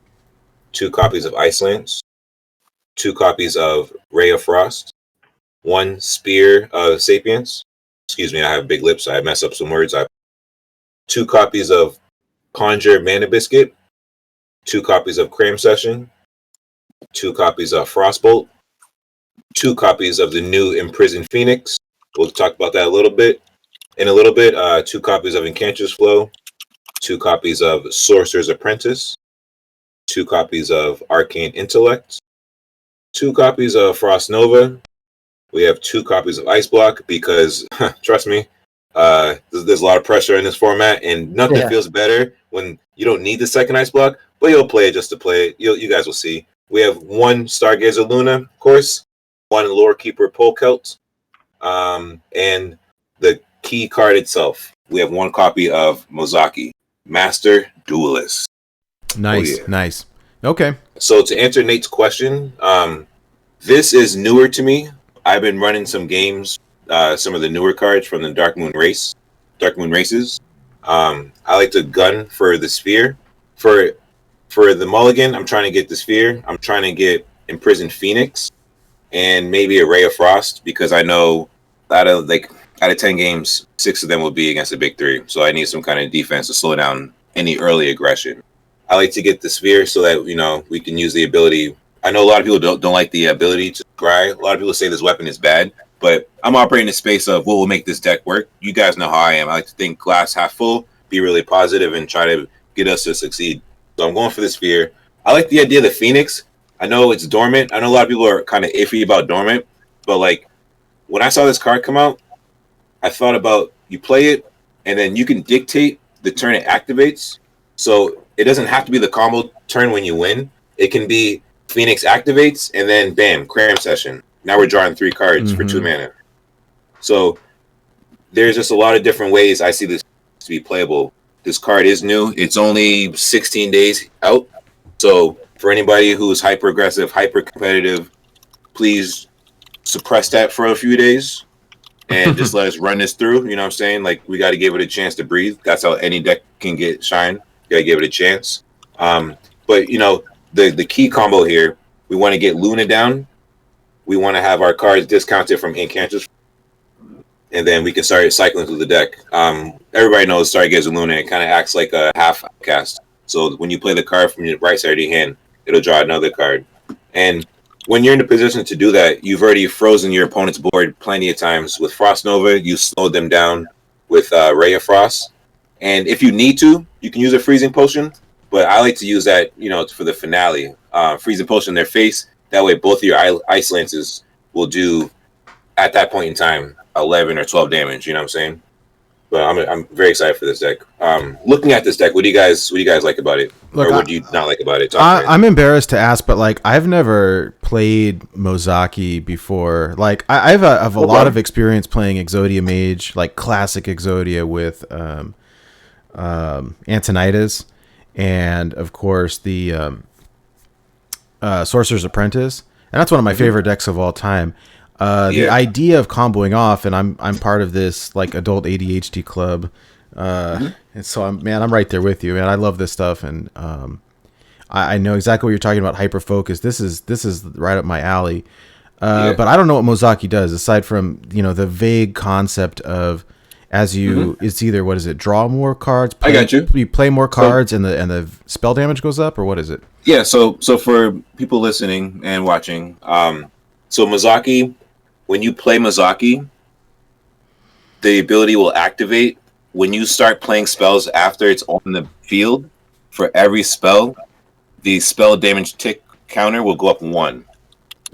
2 copies of Ice Lance, 2 copies of Ray of Frost, 1 Spear of Sapience. Excuse me, I have big lips. I mess up some words. 2 copies of Conjure Mana Biscuit, 2 copies of Cram Session, 2 copies of Frostbolt, 2 copies of the new Imprisoned Phoenix. We'll talk about that a little bit. In a little bit, 2 copies of Enchantress Flow, 2 copies of Sorcerer's Apprentice, 2 copies of Arcane Intellect, 2 copies of Frost Nova. We have 2 copies of Ice Block because, trust me, there's a lot of pressure in this format, and nothing feels better when you don't need the second Ice Block, but you'll play it just to play it. You guys will see. We have 1 Stargazer Luna, of course, 1 Lore Keeper Polkelt, and the key card itself. We have 1 copy of Mozaki, Master Duelist. Nice. Okay. So to answer Nate's question, this is newer to me. I've been running some games, some of the newer cards from the Dark Moon Races. I like to gun for the Sphere. For the Mulligan, I'm trying to get the Sphere. I'm trying to get Imprisoned Phoenix and maybe a Ray of Frost because I know out of 10 games, 6 of them will be against the big 3. So I need some kind of defense to slow down any early aggression. I like to get the Sphere so that, you know, we can use the ability. I know a lot of people don't like the ability to scry. A lot of people say this weapon is bad, but I'm operating in the space of what will make this deck work. You guys know how I am. I like to think glass half full, be really positive, and try to get us to succeed. So I'm going for the Sphere. I like the idea of the Phoenix. I know it's dormant. I know a lot of people are kind of iffy about dormant, but like when I saw this card come out, I thought about you play it, and then you can dictate the turn it activates. So it doesn't have to be the combo turn when you win. It can be Phoenix activates, and then bam, Cram Session. Now we're drawing 3 cards for 2 mana. So there's just a lot of different ways I see this to be playable. This card is new. It's only 16 days out. So for anybody who's hyper aggressive, hyper competitive, please suppress that for a few days and just let us run this through. You know what I'm saying? Like, we got to give it a chance to breathe. That's how any deck can get shine. You got to give it a chance. But, you know, the key combo here, we want to get Luna down. We want to have our cards discounted from Enchantress. And then we can start cycling through the deck. Everybody knows Stargazer Luna. It kind of acts like a half cast. So when you play the card from your right side of your hand, it'll draw another card. And when you're in a position to do that, you've already frozen your opponent's board plenty of times. With Frost Nova, you slowed them down with Ray of Frost. And if you need to, you can use a Freezing Potion. But I like to use that, you know, for the finale. Freezing Potion in their face. That way both of your Ice Lances will do, at that point in time, 11 or 12 damage. You know what I'm saying? But I'm very excited for this deck. Looking at this deck, what do you guys like about it? Look, or what do you not like about it? I'm embarrassed to ask, but like I've never played Mozaki before. Like I have a lot of experience playing Exodia Mage, like classic Exodia with Antonidas, and of course the Sorcerer's Apprentice, and that's one of my favorite decks of all time. The idea of comboing off, and I'm part of this like adult ADHD club, and so I'm right there with you, man. I love this stuff, and I know exactly what you're talking about. Hyper focus. This is right up my alley. But I don't know what Mozaki does aside from the vague concept of it's either what is it, draw more cards. I got you. You play more cards, and the spell damage goes up, or what is it? Yeah. So for people listening and watching, so Mozaki, when you play Mozaki, the ability will activate when you start playing spells after it's on the field. For every spell, the spell damage tick counter will go up 1.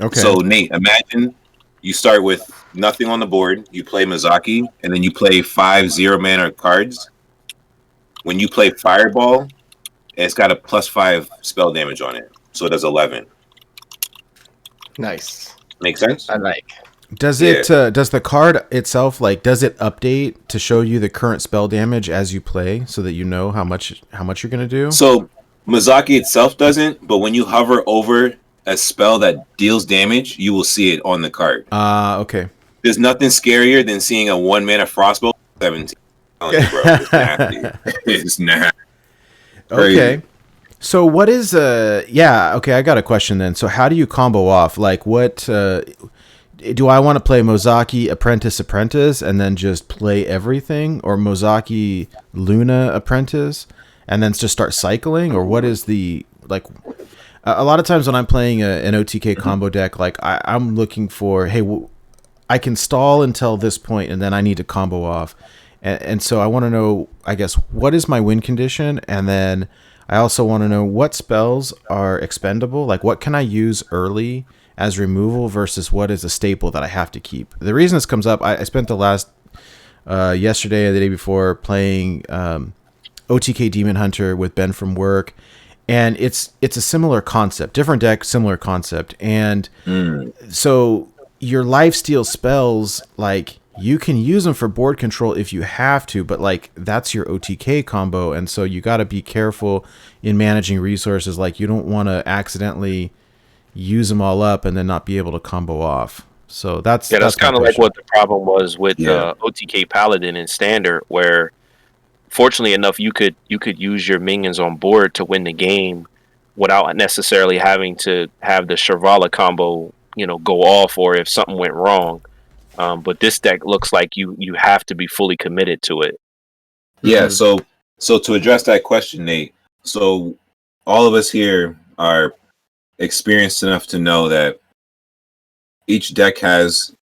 Okay. So Nate, imagine you start with nothing on the board. You play Mozaki, and then you play 5 0-mana cards. When you play Fireball, it's got a +5 spell damage on it, so it does 11. Nice. Make sense? I like. Does it? Does the card itself does it update to show you the current spell damage as you play, so that you know how much you're gonna do? So Mozaki itself doesn't, but when you hover over a spell that deals damage, you will see it on the card. Okay. There's nothing scarier than seeing a 1-mana Frostbolt 17. I'm telling you, bro, it's nasty. It's nasty. Okay. So what is okay, I got a question then. So how do you combo off? Like what do I want to play Mozaki Apprentice and then just play everything, or Mozaki Luna Apprentice and then just start cycling, or what is the a lot of times when I'm playing an OTK combo deck, I'm looking for, hey, I can stall until this point and then I need to combo off. And so I want to know, I guess, what is my win condition? And then I also want to know what spells are expendable. Like, what can I use early as removal versus what is a staple that I have to keep? The reason this comes up, I spent the last, yesterday or the day before playing OTK Demon Hunter with Ben from work. And it's a similar concept, different deck, similar concept. And so your lifesteal spells, you can use them for board control if you have to, but that's your OTK combo. And so you got to be careful in managing resources. You don't want to accidentally use them all up and then not be able to combo off. So that's kind of like what the problem was with OTK Paladin in Standard, where fortunately enough, you could use your minions on board to win the game without necessarily having to have the Shirvala combo, go off, or if something went wrong. But this deck looks like you have to be fully committed to it. Yeah. So to address that question, Nate. So all of us here are experienced enough to know that each deck has,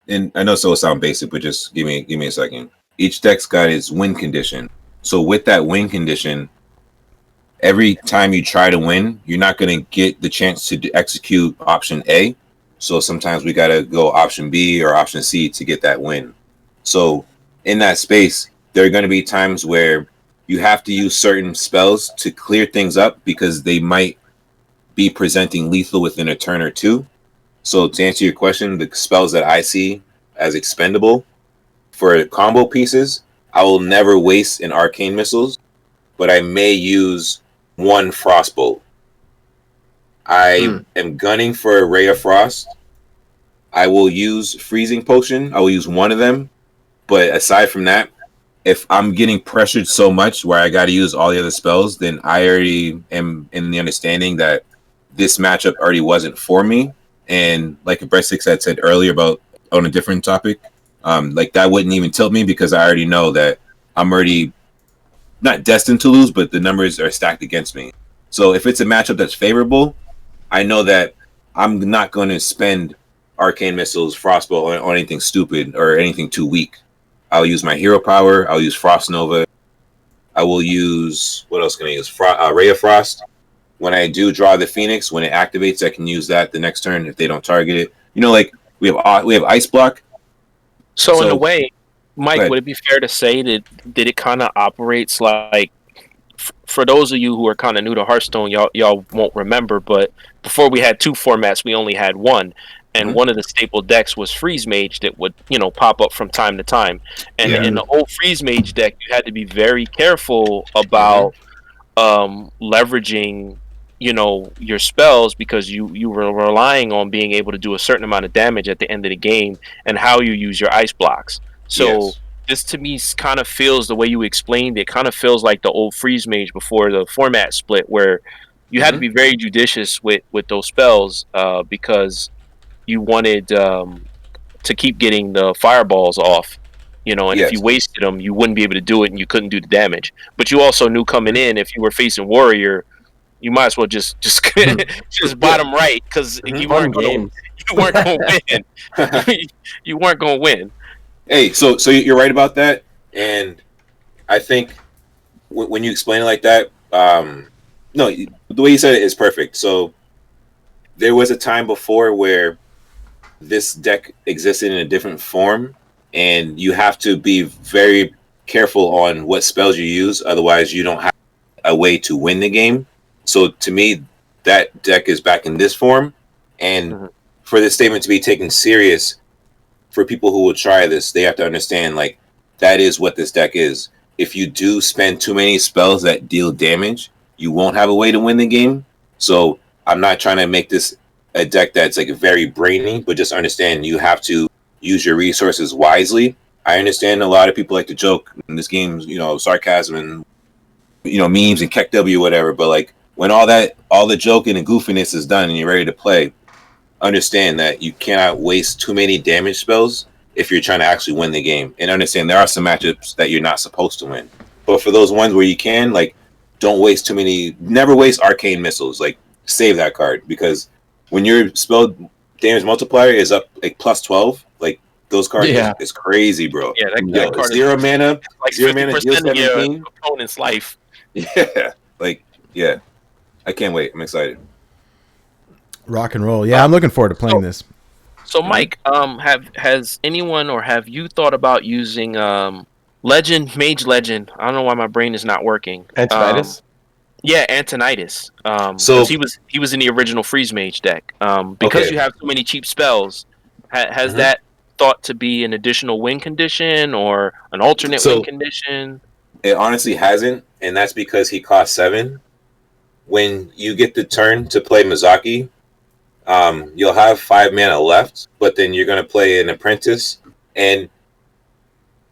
and I know so it sounds basic, but just give me a second. Each deck's got its win condition. So with that win condition, every time you try to win, you're not going to get the chance to execute option A. So sometimes we got to go option B or option C to get that win. So in that space, there are going to be times where you have to use certain spells to clear things up because they might be presenting lethal within a turn or two. So to answer your question, the spells that I see as expendable for combo pieces, I will never waste an Arcane Missiles, but I may use one Frostbolt. I am gunning for a Ray of Frost. I will use Freezing Potion. I will use one of them. But aside from that, if I'm getting pressured so much where I got to use all the other spells, then I already am in the understanding that this matchup already wasn't for me. And like BreadSticks had said earlier about on a different topic, that wouldn't even tilt me because I already know that I'm already not destined to lose, but the numbers are stacked against me. So if it's a matchup that's favorable, I know that I'm not going to spend Arcane Missiles, Frostbolt on anything stupid or anything too weak. I'll use my Hero Power. I'll use Frost Nova. I will use, what else can I use? Ray of Frost. When I do draw the Phoenix, when it activates, I can use that the next turn if they don't target it. We have Ice Block. So in a way, Mike, would it be fair to say that it kind of operates like, for those of you who are kind of new to Hearthstone, y'all won't remember, but before we had two formats, we only had one. And one of the staple decks was Freeze Mage that would, pop up from time to time. And in the old Freeze Mage deck, you had to be very careful about leveraging your spells because you were relying on being able to do a certain amount of damage at the end of the game, and how you use your ice blocks. So Yes. this to me kind of feels, the way you explained it, kind of feels like the old freeze mage before the format split, where you had to be very judicious with those spells, because you wanted to keep getting the fireballs off. And if Yes. you wasted them, you wouldn't be able to do it, and you couldn't do the damage. But you also knew coming in, if you were facing warrior, you might as well just just bottom right, because you Fun weren't going game. to win. You weren't going to win. Hey, so you're right about that, and I think when you explain it like that, no, the way you said it is perfect. So there was a time before where this deck existed in a different form, and you have to be very careful on what spells you use, otherwise you don't have a way to win the game. So to me, that deck is back in this form, and for this statement to be taken serious, for people who will try this, they have to understand, like, that is what this deck is. If you do spend too many spells that deal damage, you won't have a way to win the game. So I'm not trying to make this a deck that's like very brainy, but just understand you have to use your resources wisely. I understand a lot of people like to joke in this game's, sarcasm and memes and Keck W, whatever, but like when all the joking and goofiness is done and you're ready to play, understand that you cannot waste too many damage spells if you're trying to actually win the game. And understand there are some matchups that you're not supposed to win. But for those ones where you can, like, don't waste too many. Never waste arcane missiles. Like, save that card, because when your spell damage multiplier is up like plus 12, like those cards is crazy, bro. Yeah, that card zero mana, like zero mana, deal 50% of your 17. opponent's life. Yeah, I can't wait. I'm excited. Rock and roll. Yeah, I'm looking forward to playing this. So, Mike, has anyone, or have you thought about using Mage Legend? I don't know why my brain is not working. Antonitis? Yeah, Antonitis. So he was in the original Freeze Mage deck. Because you have so many cheap spells, has that thought to be an additional win condition or an alternate win condition? It honestly hasn't, and that's because he costs 7. When you get the turn to play Mozaki, you'll have 5 mana left, but then you're going to play an apprentice, and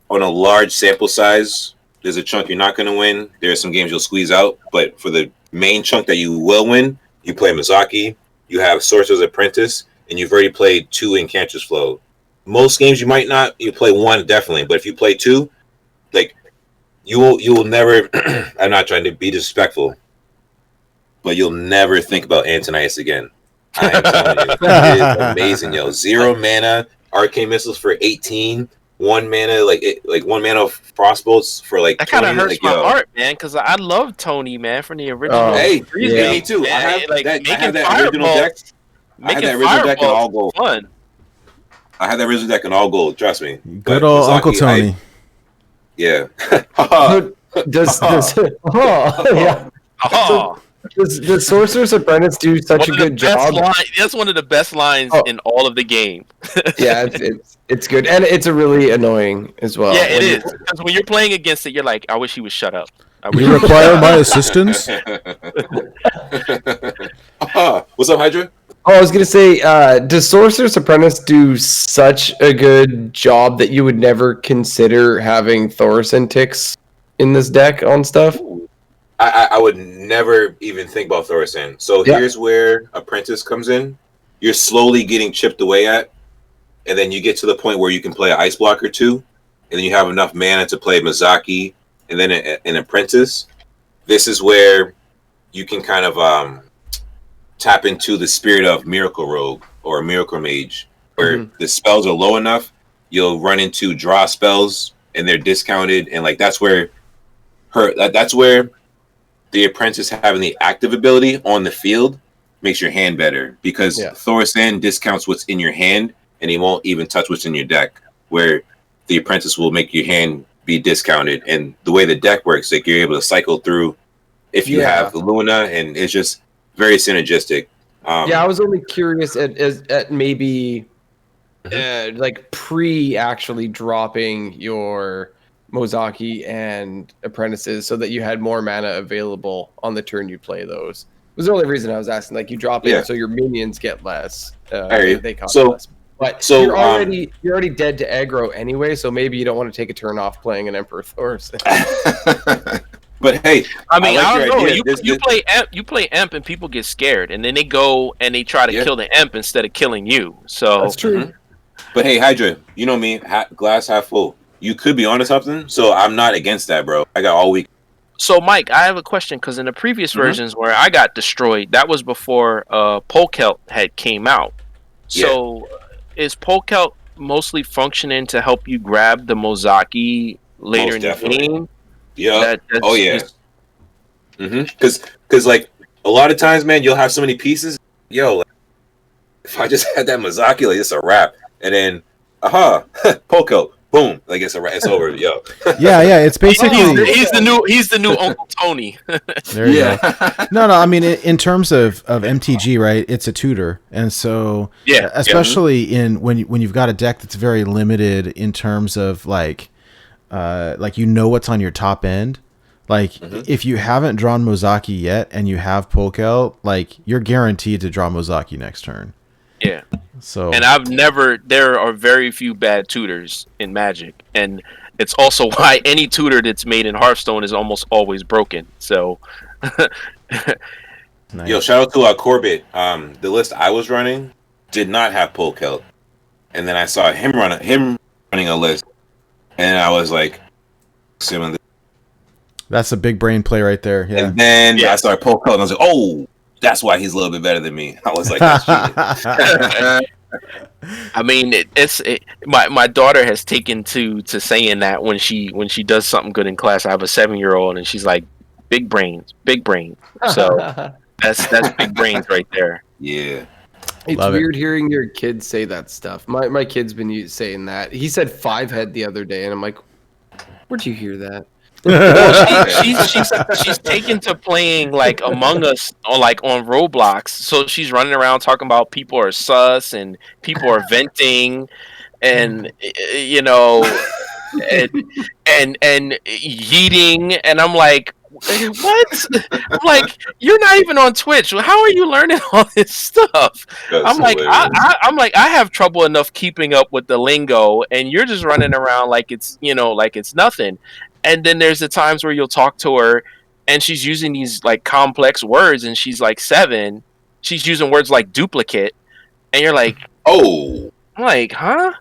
on a large sample size, there's a chunk you're not going to win. There are some games you'll squeeze out, but for the main chunk that you will win, you play Mozaki, you have Sorcerer's Apprentice, and you've already played 2 Enchantress Flow. Most games you might not, you play 1 definitely, but if you play 2, like, you will never, I'm not trying to be disrespectful, but you'll never think about Antonitis again. I'm telling you, it is amazing, yo. 0 mana, arcane missiles for 18, 1 mana, like 1 mana of frostbolts for like that kind of hurts like, my heart, man, because I love Tony, man, from the original. Hey, yeah. Me too. Man, I have that original deck. I had that original deck in all gold. Fun. I had that original deck in all gold. Trust me. Good old Mozaki, Uncle Tony. Yeah. Does Sorcerer's Apprentice do such a good job? That's one of the best lines in all of the game. Yeah, it's good, and it's a really annoying as well. Yeah, it is. Because when you're playing against it, you're like, I wish he would shut up. You require my assistance? What's up, Hydra? Oh, I was gonna say, does Sorcerer's Apprentice do such a good job that you would never consider having Thaurissan ticks in this deck on stuff? I would never even think about Thaurissan. So here's where Apprentice comes in. You're slowly getting chipped away at, and then you get to the point where you can play an Ice Block or 2, and then you have enough mana to play Mozaki, and then an Apprentice. This is where you can kind of tap into the spirit of Miracle Rogue or Miracle Mage, where the spells are low enough, you'll run into draw spells, and they're discounted, and like that's where the Apprentice having the active ability on the field makes your hand better, because Thaurissan discounts what's in your hand, and he won't even touch what's in your deck, where the Apprentice will make your hand be discounted. And the way the deck works, like, you're able to cycle through if you have Luna, and it's just very synergistic. I was only curious at maybe like actually dropping your Mozaki and Apprentices so that you had more mana available on the turn you play those. was the only reason I was asking. Like, you drop it Yeah. so your minions get less. I hear you. They cost So- less. But so, you're already dead to aggro anyway, so maybe you don't want to take a turn off playing an Emperor Thor's. But hey, I mean, like I your don't know. idea. You play Imp and people get scared, and then they go and they try to kill the Imp instead of killing you. So That's true. Mhm. But hey, Hydra, you know me, glass half full. You could be onto something, so I'm not against that, bro. I got all week. So, Mike, I have a question because in the previous versions where I got destroyed, that was before Polkelt had came out. So, is Polkelt mostly functioning to help you grab the Mozaki later in the game? Yeah. Oh yeah. Because like a lot of times, man, you'll have so many pieces. Yo, like, if I just had that Mozaki, like it's a wrap, and then Polkelt. Boom! Like it's over. Yo. Yeah. It's basically He's the new Uncle Tony. there you go. No. I mean, in terms of MTG, right? It's a tutor, and so especially in when you've got a deck that's very limited in terms of like what's on your top end. Like if you haven't drawn Mozaki yet and you have Polkelt, like you're guaranteed to draw Mozaki next turn. Yeah. So and there are very few bad tutors in Magic, and it's also why any tutor that's made in Hearthstone is almost always broken. So nice. Yo, shout out to Corbett. The list I was running did not have Polkelt, and then I saw him running a list, and I was like, That's a big brain play right there. Yeah. And then I started Polkelt, and I was like, oh, that's why he's a little bit better than me. I was like, that's cheating. I mean, my daughter has taken to saying that when she does something good in class. I have a 7-year-old, and she's like, big brains. So that's big brains right there. Yeah. It's Love weird hearing your kids say that stuff. My kid's been saying that. He said 5-head the other day, and I'm like, where'd you hear that? Well, she's taken to playing like Among Us on Roblox. So she's running around talking about people are sus and people are venting, and you know, and yeeting, and I'm like, what? I'm like, you're not even on Twitch. How are you learning all this stuff? I'm like, I have trouble enough keeping up with the lingo, and you're just running around like it's nothing. And then there's the times where you'll talk to her, and she's using these like complex words, and she's like 7. She's using words like duplicate, and you're like, oh, I'm like, huh?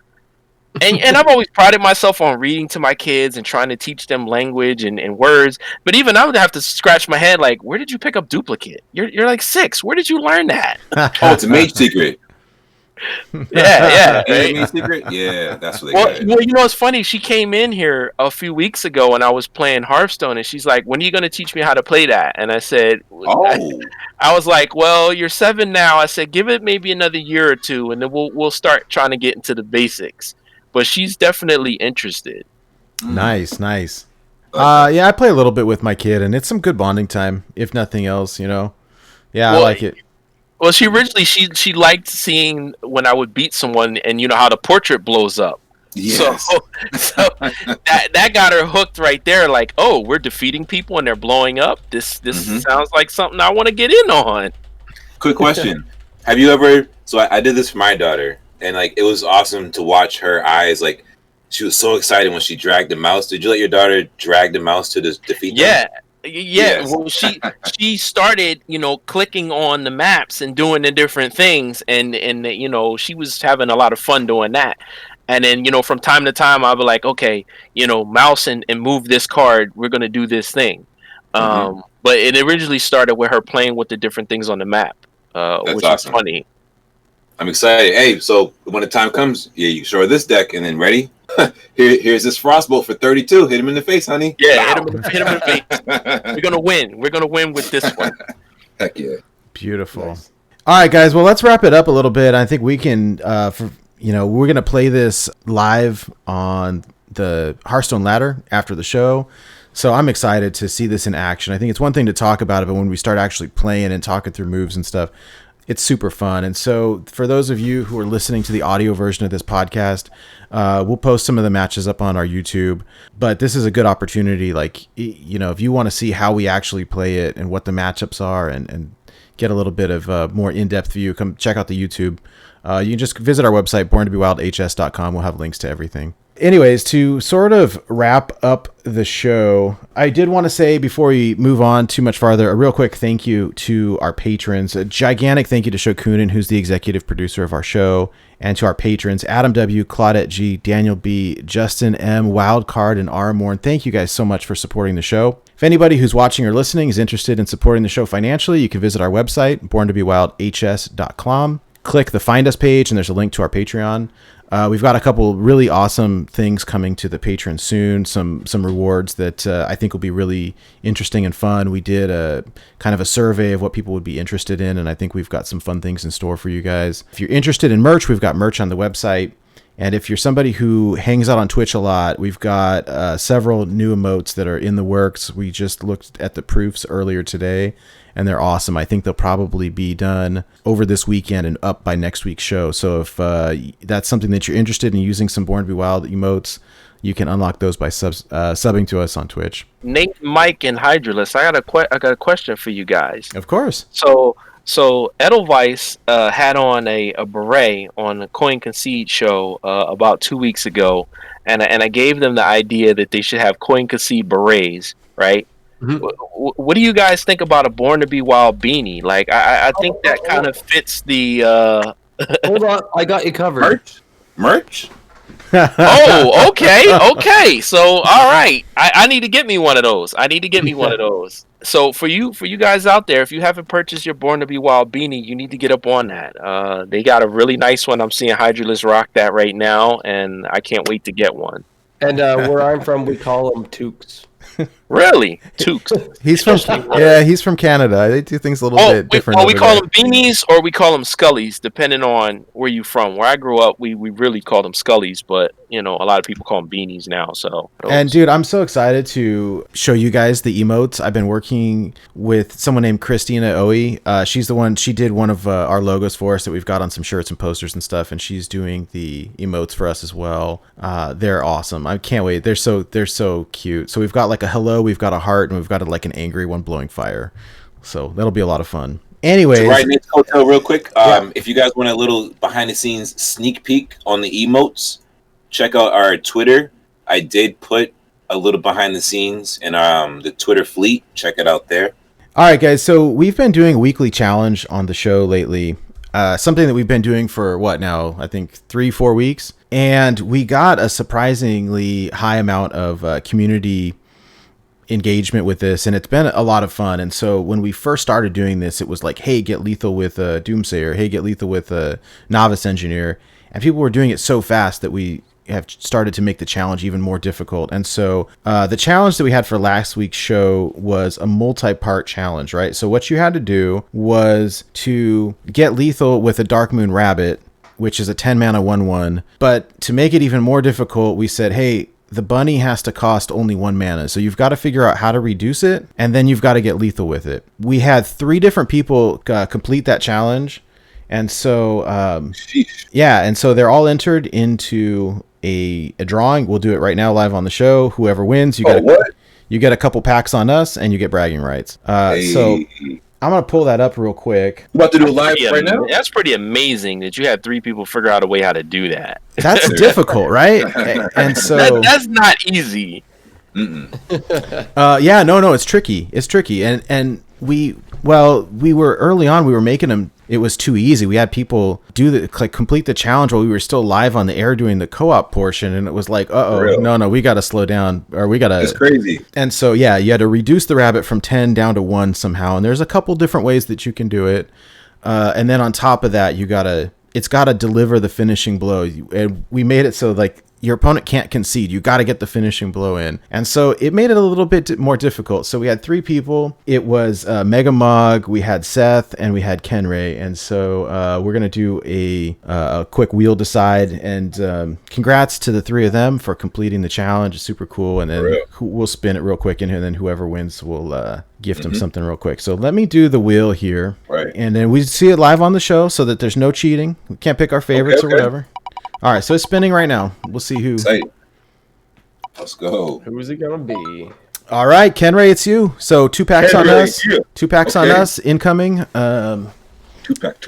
And I've always prided myself on reading to my kids and trying to teach them language and words. But even I would have to scratch my head like, where did you pick up duplicate? You're like 6. Where did you learn that? Oh, it's a Mage secret. Yeah. Mage secret? Yeah, that's what they got. Well, you know, it's funny. She came in here a few weeks ago and I was playing Hearthstone, and she's like, when are you going to teach me how to play that? And I said, I was like, well, you're 7 now. I said, give it maybe another year or 2, and then we'll start trying to get into the basics. But she's definitely interested. Nice. Yeah, I play a little bit with my kid, and it's some good bonding time, if nothing else, you know. Yeah, I like it. Well, she originally she liked seeing when I would beat someone, and you know how the portrait blows up. Yes. So that got her hooked right there. Like, oh, we're defeating people and they're blowing up. This sounds like something I want to get in on. Quick question: have you ever? So I did this for my daughter, and like it was awesome to watch her eyes. Like she was so excited when she dragged the mouse. Did you let your daughter drag the mouse to defeat them? Yeah. Yes. Well, she started, you know, clicking on the maps and doing the different things, and you know, she was having a lot of fun doing that. And then, you know, from time to time, I'll be like, okay, you know, mouse and move this card. We're gonna do this thing. But it originally started with her playing with the different things on the map, which awesome. is funny. I'm excited. Hey, so when the time comes, you show her this deck, and then ready. Here's this Frostbolt for 32. Hit him in the face, honey. Yeah, hit him in the face. We're gonna win. We're gonna win with this one. Heck yeah. Beautiful. Nice. All right, guys. Well, let's wrap it up a little bit. I think we can, we're gonna play this live on the Hearthstone ladder after the show. So I'm excited to see this in action. I think it's one thing to talk about it, but when we start actually playing and talking through moves and stuff, it's super fun. And so for those of you who are listening to the audio version of this podcast, we'll post some of the matches up on our YouTube. But this is a good opportunity. Like, you know, if you want to see how we actually play it and what the matchups are and get a little bit of more in-depth view, come check out the YouTube. You can just visit our website, borntobewildhs.com. We'll have links to everything. Anyways, to sort of wrap up the show, I did want to say before we move on too much farther, a real quick thank you to our patrons. A gigantic thank you to Shokunin, who's the executive producer of our show, and to our patrons, Adam W., Claudette G., Daniel B., Justin M., Wildcard, and Aramorn. Thank you guys so much for supporting the show. If anybody who's watching or listening is interested in supporting the show financially, you can visit our website, borntobewildhs.com. Click the Find Us page, and there's a link to our Patreon. We've got a couple really awesome things coming to the patrons soon. Some rewards that I think will be really interesting and fun. We did a kind of a survey of what people would be interested in, and I think we've got some fun things in store for you guys. If you're interested in merch, we've got merch on the website. And if you're somebody who hangs out on Twitch a lot, we've got several new emotes that are in the works. We just looked at the proofs earlier today, and they're awesome. I think they'll probably be done over this weekend and up by next week's show. So if that's something that you're interested in using some Born to Be Wild emotes, you can unlock those by subbing to us on Twitch. Nate, Mike, and Hydralus, I got a question for you guys. Of course. So Edelweiss had on a beret on the Coin Concede show about 2 weeks ago, and I gave them the idea that they should have Coin Concede berets, right? Mm-hmm. What do you guys think about a Born to Be Wild beanie? Like, I think that kind of fits the... Hold on, I got you covered. Merch? Oh, okay. So, all right. I need to get me one of those. So for you guys out there, if you haven't purchased your Born to Be Wild beanie, you need to get up on that. They got a really nice one. I'm seeing Hydralus rock that right now, and I can't wait to get one. And where I'm from, we call them toques. Really? Toques. He's from Canada. They do things a little bit different. We call them beanies or we call them scullies, depending on where you're from. Where I grew up, we really called them scullies, but a lot of people call them beanies now. So. And dude, I'm so excited to show you guys the emotes. I've been working with someone named Christina Oe. She's the one. She did one of our logos for us that we've got on some shirts and posters and stuff, and she's doing the emotes for us as well. They're awesome. I can't wait. They're so cute. So we've got like a hello, we've got a heart, and we've got like an angry one blowing fire. So that'll be a lot of fun. Anyways, to ride Nate's coattail real quick. If you guys want a little behind the scenes sneak peek on the emotes, check out our Twitter. I did put a little behind the scenes in the Twitter fleet. Check it out there. All right, guys. So we've been doing a weekly challenge on the show lately. Something that we've been doing for what now? I think 3-4 weeks. And we got a surprisingly high amount of community engagement with this, and it's been a lot of fun. And so when we first started doing this, it was like, hey, get lethal with a Doomsayer, hey, get lethal with a Novice Engineer, and people were doing it so fast that we have started to make the challenge even more difficult. And so the challenge that we had for last week's show was a multi-part challenge, right? So what you had to do was to get lethal with a Dark Moon Rabbit, which is a 10 mana 1/1, but to make it even more difficult, we said, hey, the bunny has to cost only 1 mana. So you've got to figure out how to reduce it, and then you've got to get lethal with it. We had 3 different people complete that challenge. And so, and so they're all entered into a drawing. We'll do it right now live on the show. Whoever wins, you get a couple packs on us, and you get bragging rights. So I'm going to pull that up real quick. You about to do it live right now? That's pretty amazing that you had 3 people figure out a way how to do that. That's difficult, right? And so that's not easy. No, it's tricky. It's tricky. And we were early on, we were making them, it was too easy. We had people complete the challenge while we were still live on the air doing the co-op portion, and it was like, no, we got to slow down, or we got to. It's crazy. And so, you had to reduce the rabbit from 10 down to 1 somehow, and there's a couple different ways that you can do it. And then on top of that, it's got to deliver the finishing blow. And we made it so like your opponent can't concede. You got to get the finishing blow in. And so it made it a little bit more difficult. So we had 3 people. It was Mega Mog, we had Seth, and we had Kenray. And so we're going to do a quick wheel decide. And congrats to the 3 of them for completing the challenge. It's super cool. And then we'll spin it real quick, and then whoever wins will gift them something real quick. So let me do the wheel here. Right. And then we see it live on the show so that there's no cheating. We can't pick our favorites or whatever. All right, so it's spinning right now. We'll see who. Let's go. Who is it gonna be? All right, Kenray, it's you. So 2 packs on Kenray, us. yeah. 2 packs on us incoming. Two pack.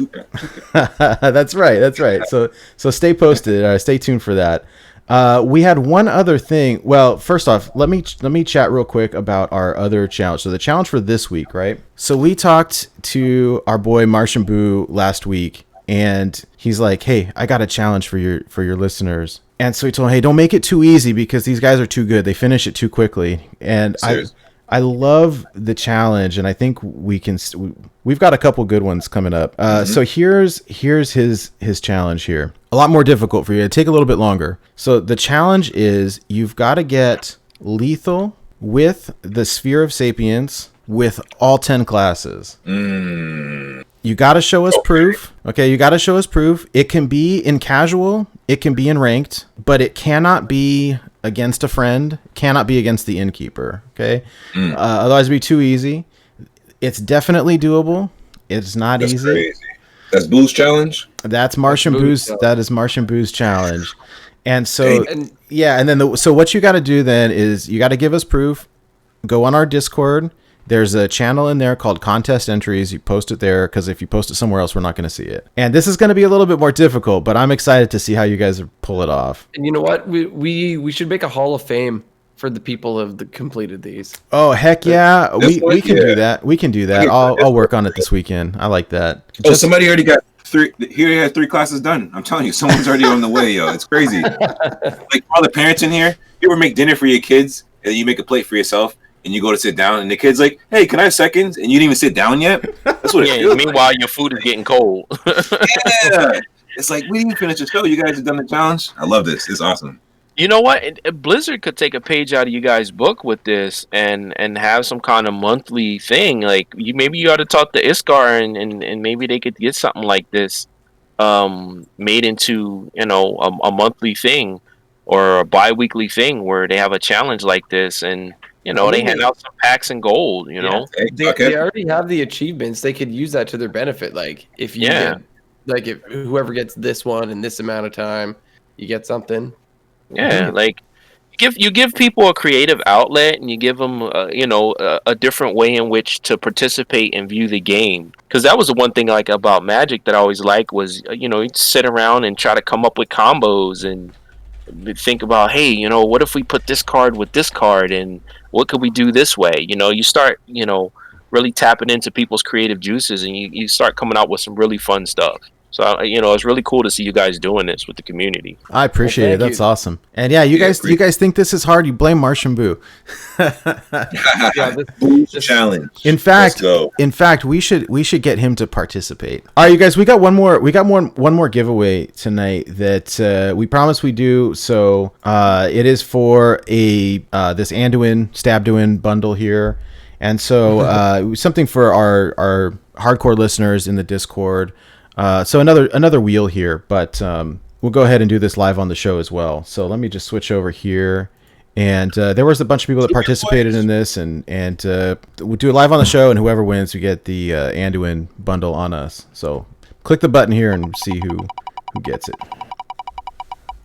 That's right. So stay posted. Stay tuned for that. We had one other thing. Well, first off, let me chat real quick about our other challenge. So the challenge for this week, right? So we talked to our boy Martian Boo last week, and he's like, "Hey, I got a challenge for your listeners." And so he told him, "Hey, don't make it too easy because these guys are too good. They finish it too quickly." And I love the challenge, and I think we've got a couple good ones coming up. So here's his challenge here. A lot more difficult for you. It'll take a little bit longer. So the challenge is you've got to get lethal with the Sphere of Sapience with all 10 classes. You got to show us proof. Okay, you got to show us proof. It can be in casual, it can be in ranked, but it cannot be against a friend, cannot be against the innkeeper. Okay, otherwise it'd be too easy. It's definitely doable. It's not That's easy. crazy. That's Boo's challenge. That's Martian Boo's. That is Martian Boo's challenge. And so and then so what you got to do then is you got to give us proof. Go on our Discord. There's a channel in there called Contest Entries. You post it there because if you post it somewhere else, we're not going to see it. And this is going to be a little bit more difficult, but I'm excited to see how you guys pull it off. And you know what? We should make a Hall of Fame for the people who have completed these. Oh, heck yeah. We can do that. We can do that. I'll work on it this weekend. I like that. Somebody already got 3. He already had 3 classes done. I'm telling you, someone's already on the way, yo. It's crazy. Like all the parents in here, you ever make dinner for your kids and you make a plate for yourself? And you go to sit down, and the kid's like, "Hey, can I have seconds?" And you didn't even sit down yet. That's what it feels meanwhile, your food is getting cold. Yeah, it's like we didn't finish the show. You guys have done the challenge. I love this. It's awesome. You know what? Blizzard could take a page out of you guys' book with this and have some kind of monthly thing. Like maybe you ought to talk to Iskar and maybe they could get something like this made into a monthly thing or a bi-weekly thing where they have a challenge like this and. They hand out some packs in gold, They already have the achievements. They could use that to their benefit. Like if if whoever gets this one in this amount of time, you get something. Yeah, like you give people a creative outlet and you give them, a different way in which to participate and view the game. Because that was the one thing like about Magic that I always liked was, you'd sit around and try to come up with combos and think about, hey, what if we put this card with this card and what could we do this way? You start, really tapping into people's creative juices and you start coming out with some really fun stuff. So, it's really cool to see you guys doing this with the community. I appreciate it. That's awesome. And yeah, you guys think this is hard. You blame Martian Boo. Boo's challenge. In fact, we should get him to participate. All right, you guys, we got one more giveaway tonight that we promised we do. So it is for this Anduin Stabduin bundle here. And so something for our hardcore listeners in the Discord. So another wheel here, but we'll go ahead and do this live on the show as well. So let me just switch over here. And there was a bunch of people that participated in this, and we'll do it live on the show, and whoever wins, we get the Anduin bundle on us. So click the button here and see who gets it.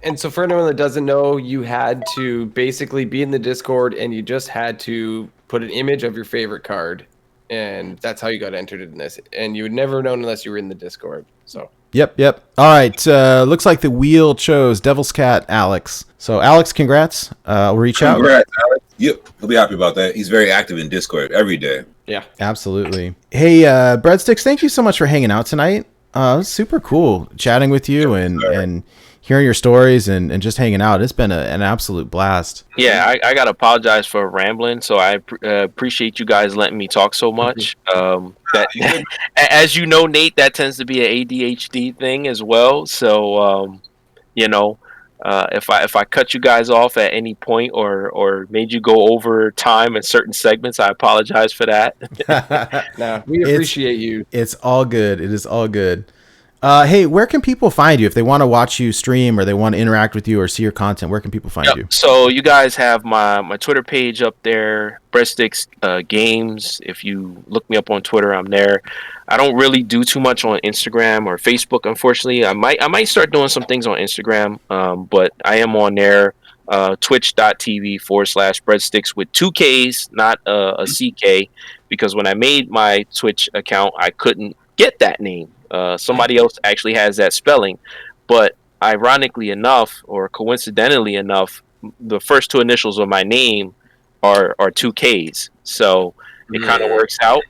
And so for anyone that doesn't know, you had to basically be in the Discord, and you just had to put an image of your favorite card. And that's how you got entered in this. And you would never have known unless you were in the Discord. So. Yep. All right. Looks like the wheel chose Devil's Cat Alex. So Alex, congrats. We'll reach out. Congrats, Alex. Yep. He'll be happy about that. He's very active in Discord every day. Yeah. Absolutely. Hey, BreadSticks, thank you so much for hanging out tonight. It was super cool chatting with you and hearing your stories and just hanging out. It's been an absolute blast. Yeah, I got to apologize for rambling. So I appreciate you guys letting me talk so much. As you know, Nate, that tends to be an ADHD thing as well. So, if I cut you guys off at any point or made you go over time in certain segments, I apologize for that. No, we appreciate you. It's all good. It is all good. Hey, where can people find you if they want to watch you stream or they want to interact with you or see your content? Where can people find you? So you guys have my Twitter page up there, BreadSticksGames. If you look me up on Twitter, I'm there. I don't really do too much on Instagram or Facebook, unfortunately. I might start doing some things on Instagram, but I am on there. twitch.tv/breadsticks with 2 Ks, not a CK, because when I made my Twitch account, I couldn't get that name. Somebody else actually has that spelling, but ironically enough, or coincidentally enough, the first 2 initials of my name are 2 Ks. So it kind of works out.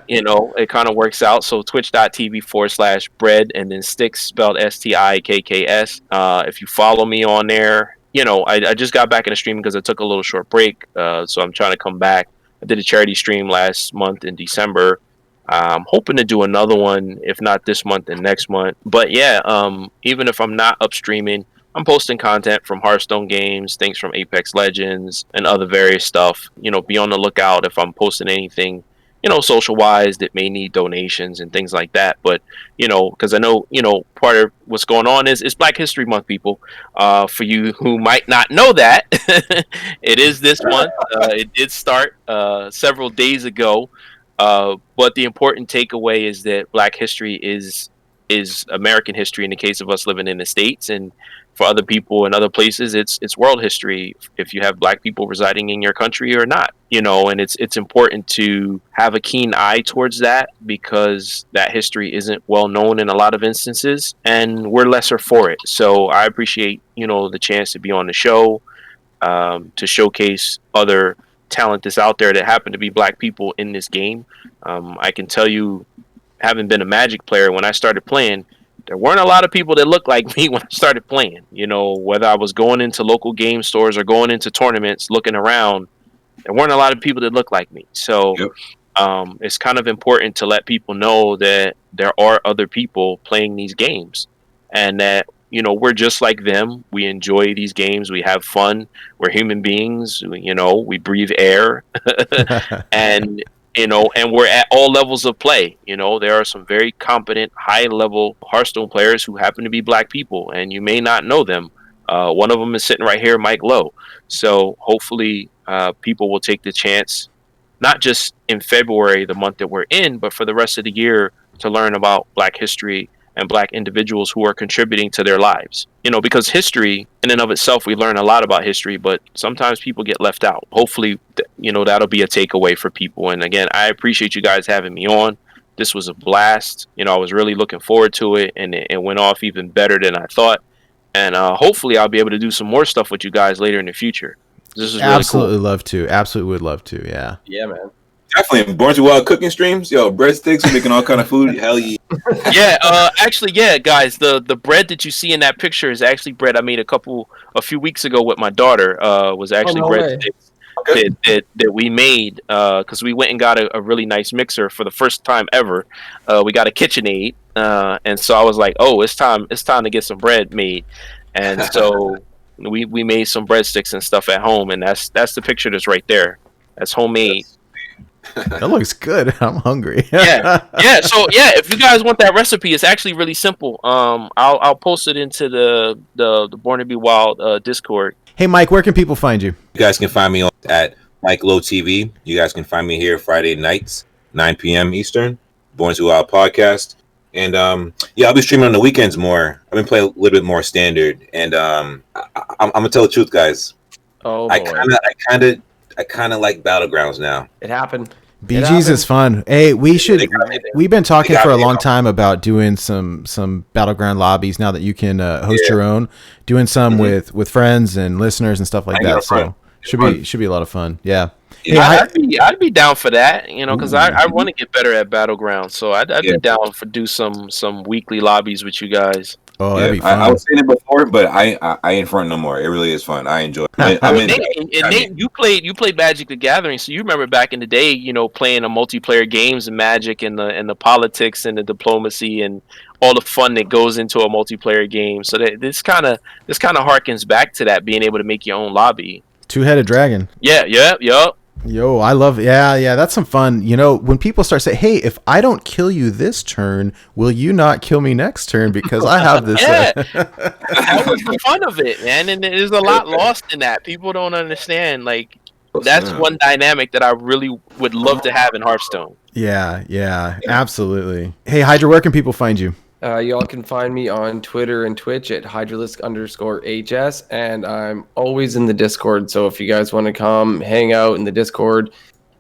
It kind of works out. So twitch.tv/bread and then sticks spelled STIKKS. If you follow me on there, I just got back in the stream because I took a little short break. So I'm trying to come back. I did a charity stream last month in December. I'm hoping to do another one, if not this month and next month. But yeah, even if I'm not up streaming, I'm posting content from Hearthstone games, things from Apex Legends, and other various stuff. Be on the lookout if I'm posting anything, social-wise that may need donations and things like that. But, because I know, part of what's going on is Black History Month, people. For you who might not know that, it is this month. It did start several days ago. But the important takeaway is that Black history is American history in the case of us living in the States, and for other people in other places, it's world history if you have Black people residing in your country or not. And it's important to have a keen eye towards that, because that history isn't well known in a lot of instances, and we're lesser for it. So I appreciate the chance to be on the show, to showcase other talent that's out there that happen to be Black people in this game. I can tell you, having been a Magic player, when I started playing, there weren't a lot of people that looked like me when I started playing. Whether I was going into local game stores or going into tournaments, looking around, there weren't a lot of people that looked like me. So it's kind of important to let people know that there are other people playing these games, and that we're just like them. We enjoy these games. We have fun. We're human beings. We breathe air, and we're at all levels of play. There are some very competent, high-level Hearthstone players who happen to be Black people, and you may not know them. One of them is sitting right here, Mike Lowe. So hopefully people will take the chance, not just in February, the month that we're in, but for the rest of the year, to learn about Black history and Black individuals who are contributing to their lives. Because history in and of itself, we learn a lot about history, but sometimes people get left out. Hopefully, that'll be a takeaway for people. And again, I appreciate you guys having me on. This was a blast. I was really looking forward to it, and it went off even better than I thought. And hopefully I'll be able to do some more stuff with you guys later in the future. This is really Absolutely cool. love to. Absolutely would love to. Yeah. Yeah, man. Definitely. Born to Wild cooking streams. Yo, breadsticks, we're making all kind of food. Hell yeah. Yeah, actually, guys, the bread that you see in that picture is actually bread I made a few weeks ago with my daughter. Was actually breadsticks that we made, because we went and got a really nice mixer for the first time ever. We got a KitchenAid, and so I was like, oh, it's time to get some bread made. And so we made some breadsticks and stuff at home, and that's the picture that's right there. That's homemade. That looks good. I'm hungry. yeah. So yeah, if you guys want that recipe, it's actually really simple. I'll post it into the Born to Be Wild Discord. Hey, Mike, where can people find you? You guys can find me at Mike Lowe TV. You guys can find me here Friday nights, 9 p.m. Eastern, Born to Wild podcast. And I'll be streaming on the weekends more. I've been playing a little bit more standard, and I'm gonna tell the truth, guys. Oh, I kind of like Battlegrounds now. It happened. BG's is fun. Hey, we've been talking for a long time about doing some Battleground lobbies now that you can host your own, doing some with friends and listeners and stuff like that. So should be a lot of fun. Yeah. Hey, I'd be down for that, because I want to get better at Battlegrounds. So I'd be down for do some weekly lobbies with you guys. Oh, that'd be fun. I was saying it before, but I ain't front no more. It really is fun. I enjoy it. Nate, you played Magic the Gathering, so you remember back in the day, playing the multiplayer games and Magic and the politics and the diplomacy and all the fun that goes into a multiplayer game. So this kind of harkens back to that, being able to make your own lobby. Two-headed dragon. Yeah. Yo, I love, that's some fun. When people start saying, hey, if I don't kill you this turn, will you not kill me next turn? Because I have this. That was the fun of it, man. And there's a lot lost in that. People don't understand. Like, that's one dynamic that I really would love to have in Hearthstone. Yeah, absolutely. Hey, Hydra, where can people find you? Y'all can find me on Twitter and Twitch at Hydralisk_HS, and I'm always in the Discord. So if you guys want to come hang out in the Discord,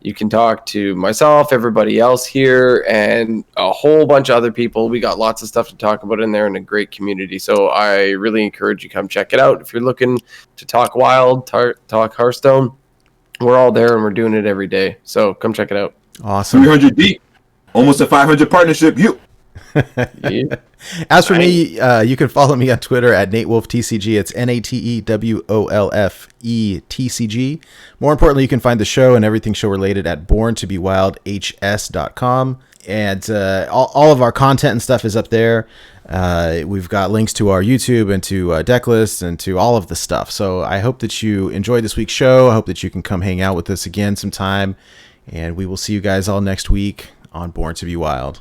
you can talk to myself, everybody else here, and a whole bunch of other people. We got lots of stuff to talk about in there and a great community. So I really encourage you to come check it out. If you're looking to talk Wild, talk Hearthstone, we're all there and we're doing it every day. So come check it out. Awesome. 300 deep. Almost a 500 partnership. You. Yeah. As for me, you can follow me on Twitter at NateWolfTCG. It's NateWolfeTCG. More importantly, you can find the show and everything show related at borntobewildhs.com. And all of our content and stuff is up there. We've got links to our YouTube and to deck lists and to all of the stuff. So I hope that you enjoyed this week's show. I hope that you can come hang out with us again sometime. And we will see you guys all next week on Born to Be Wild.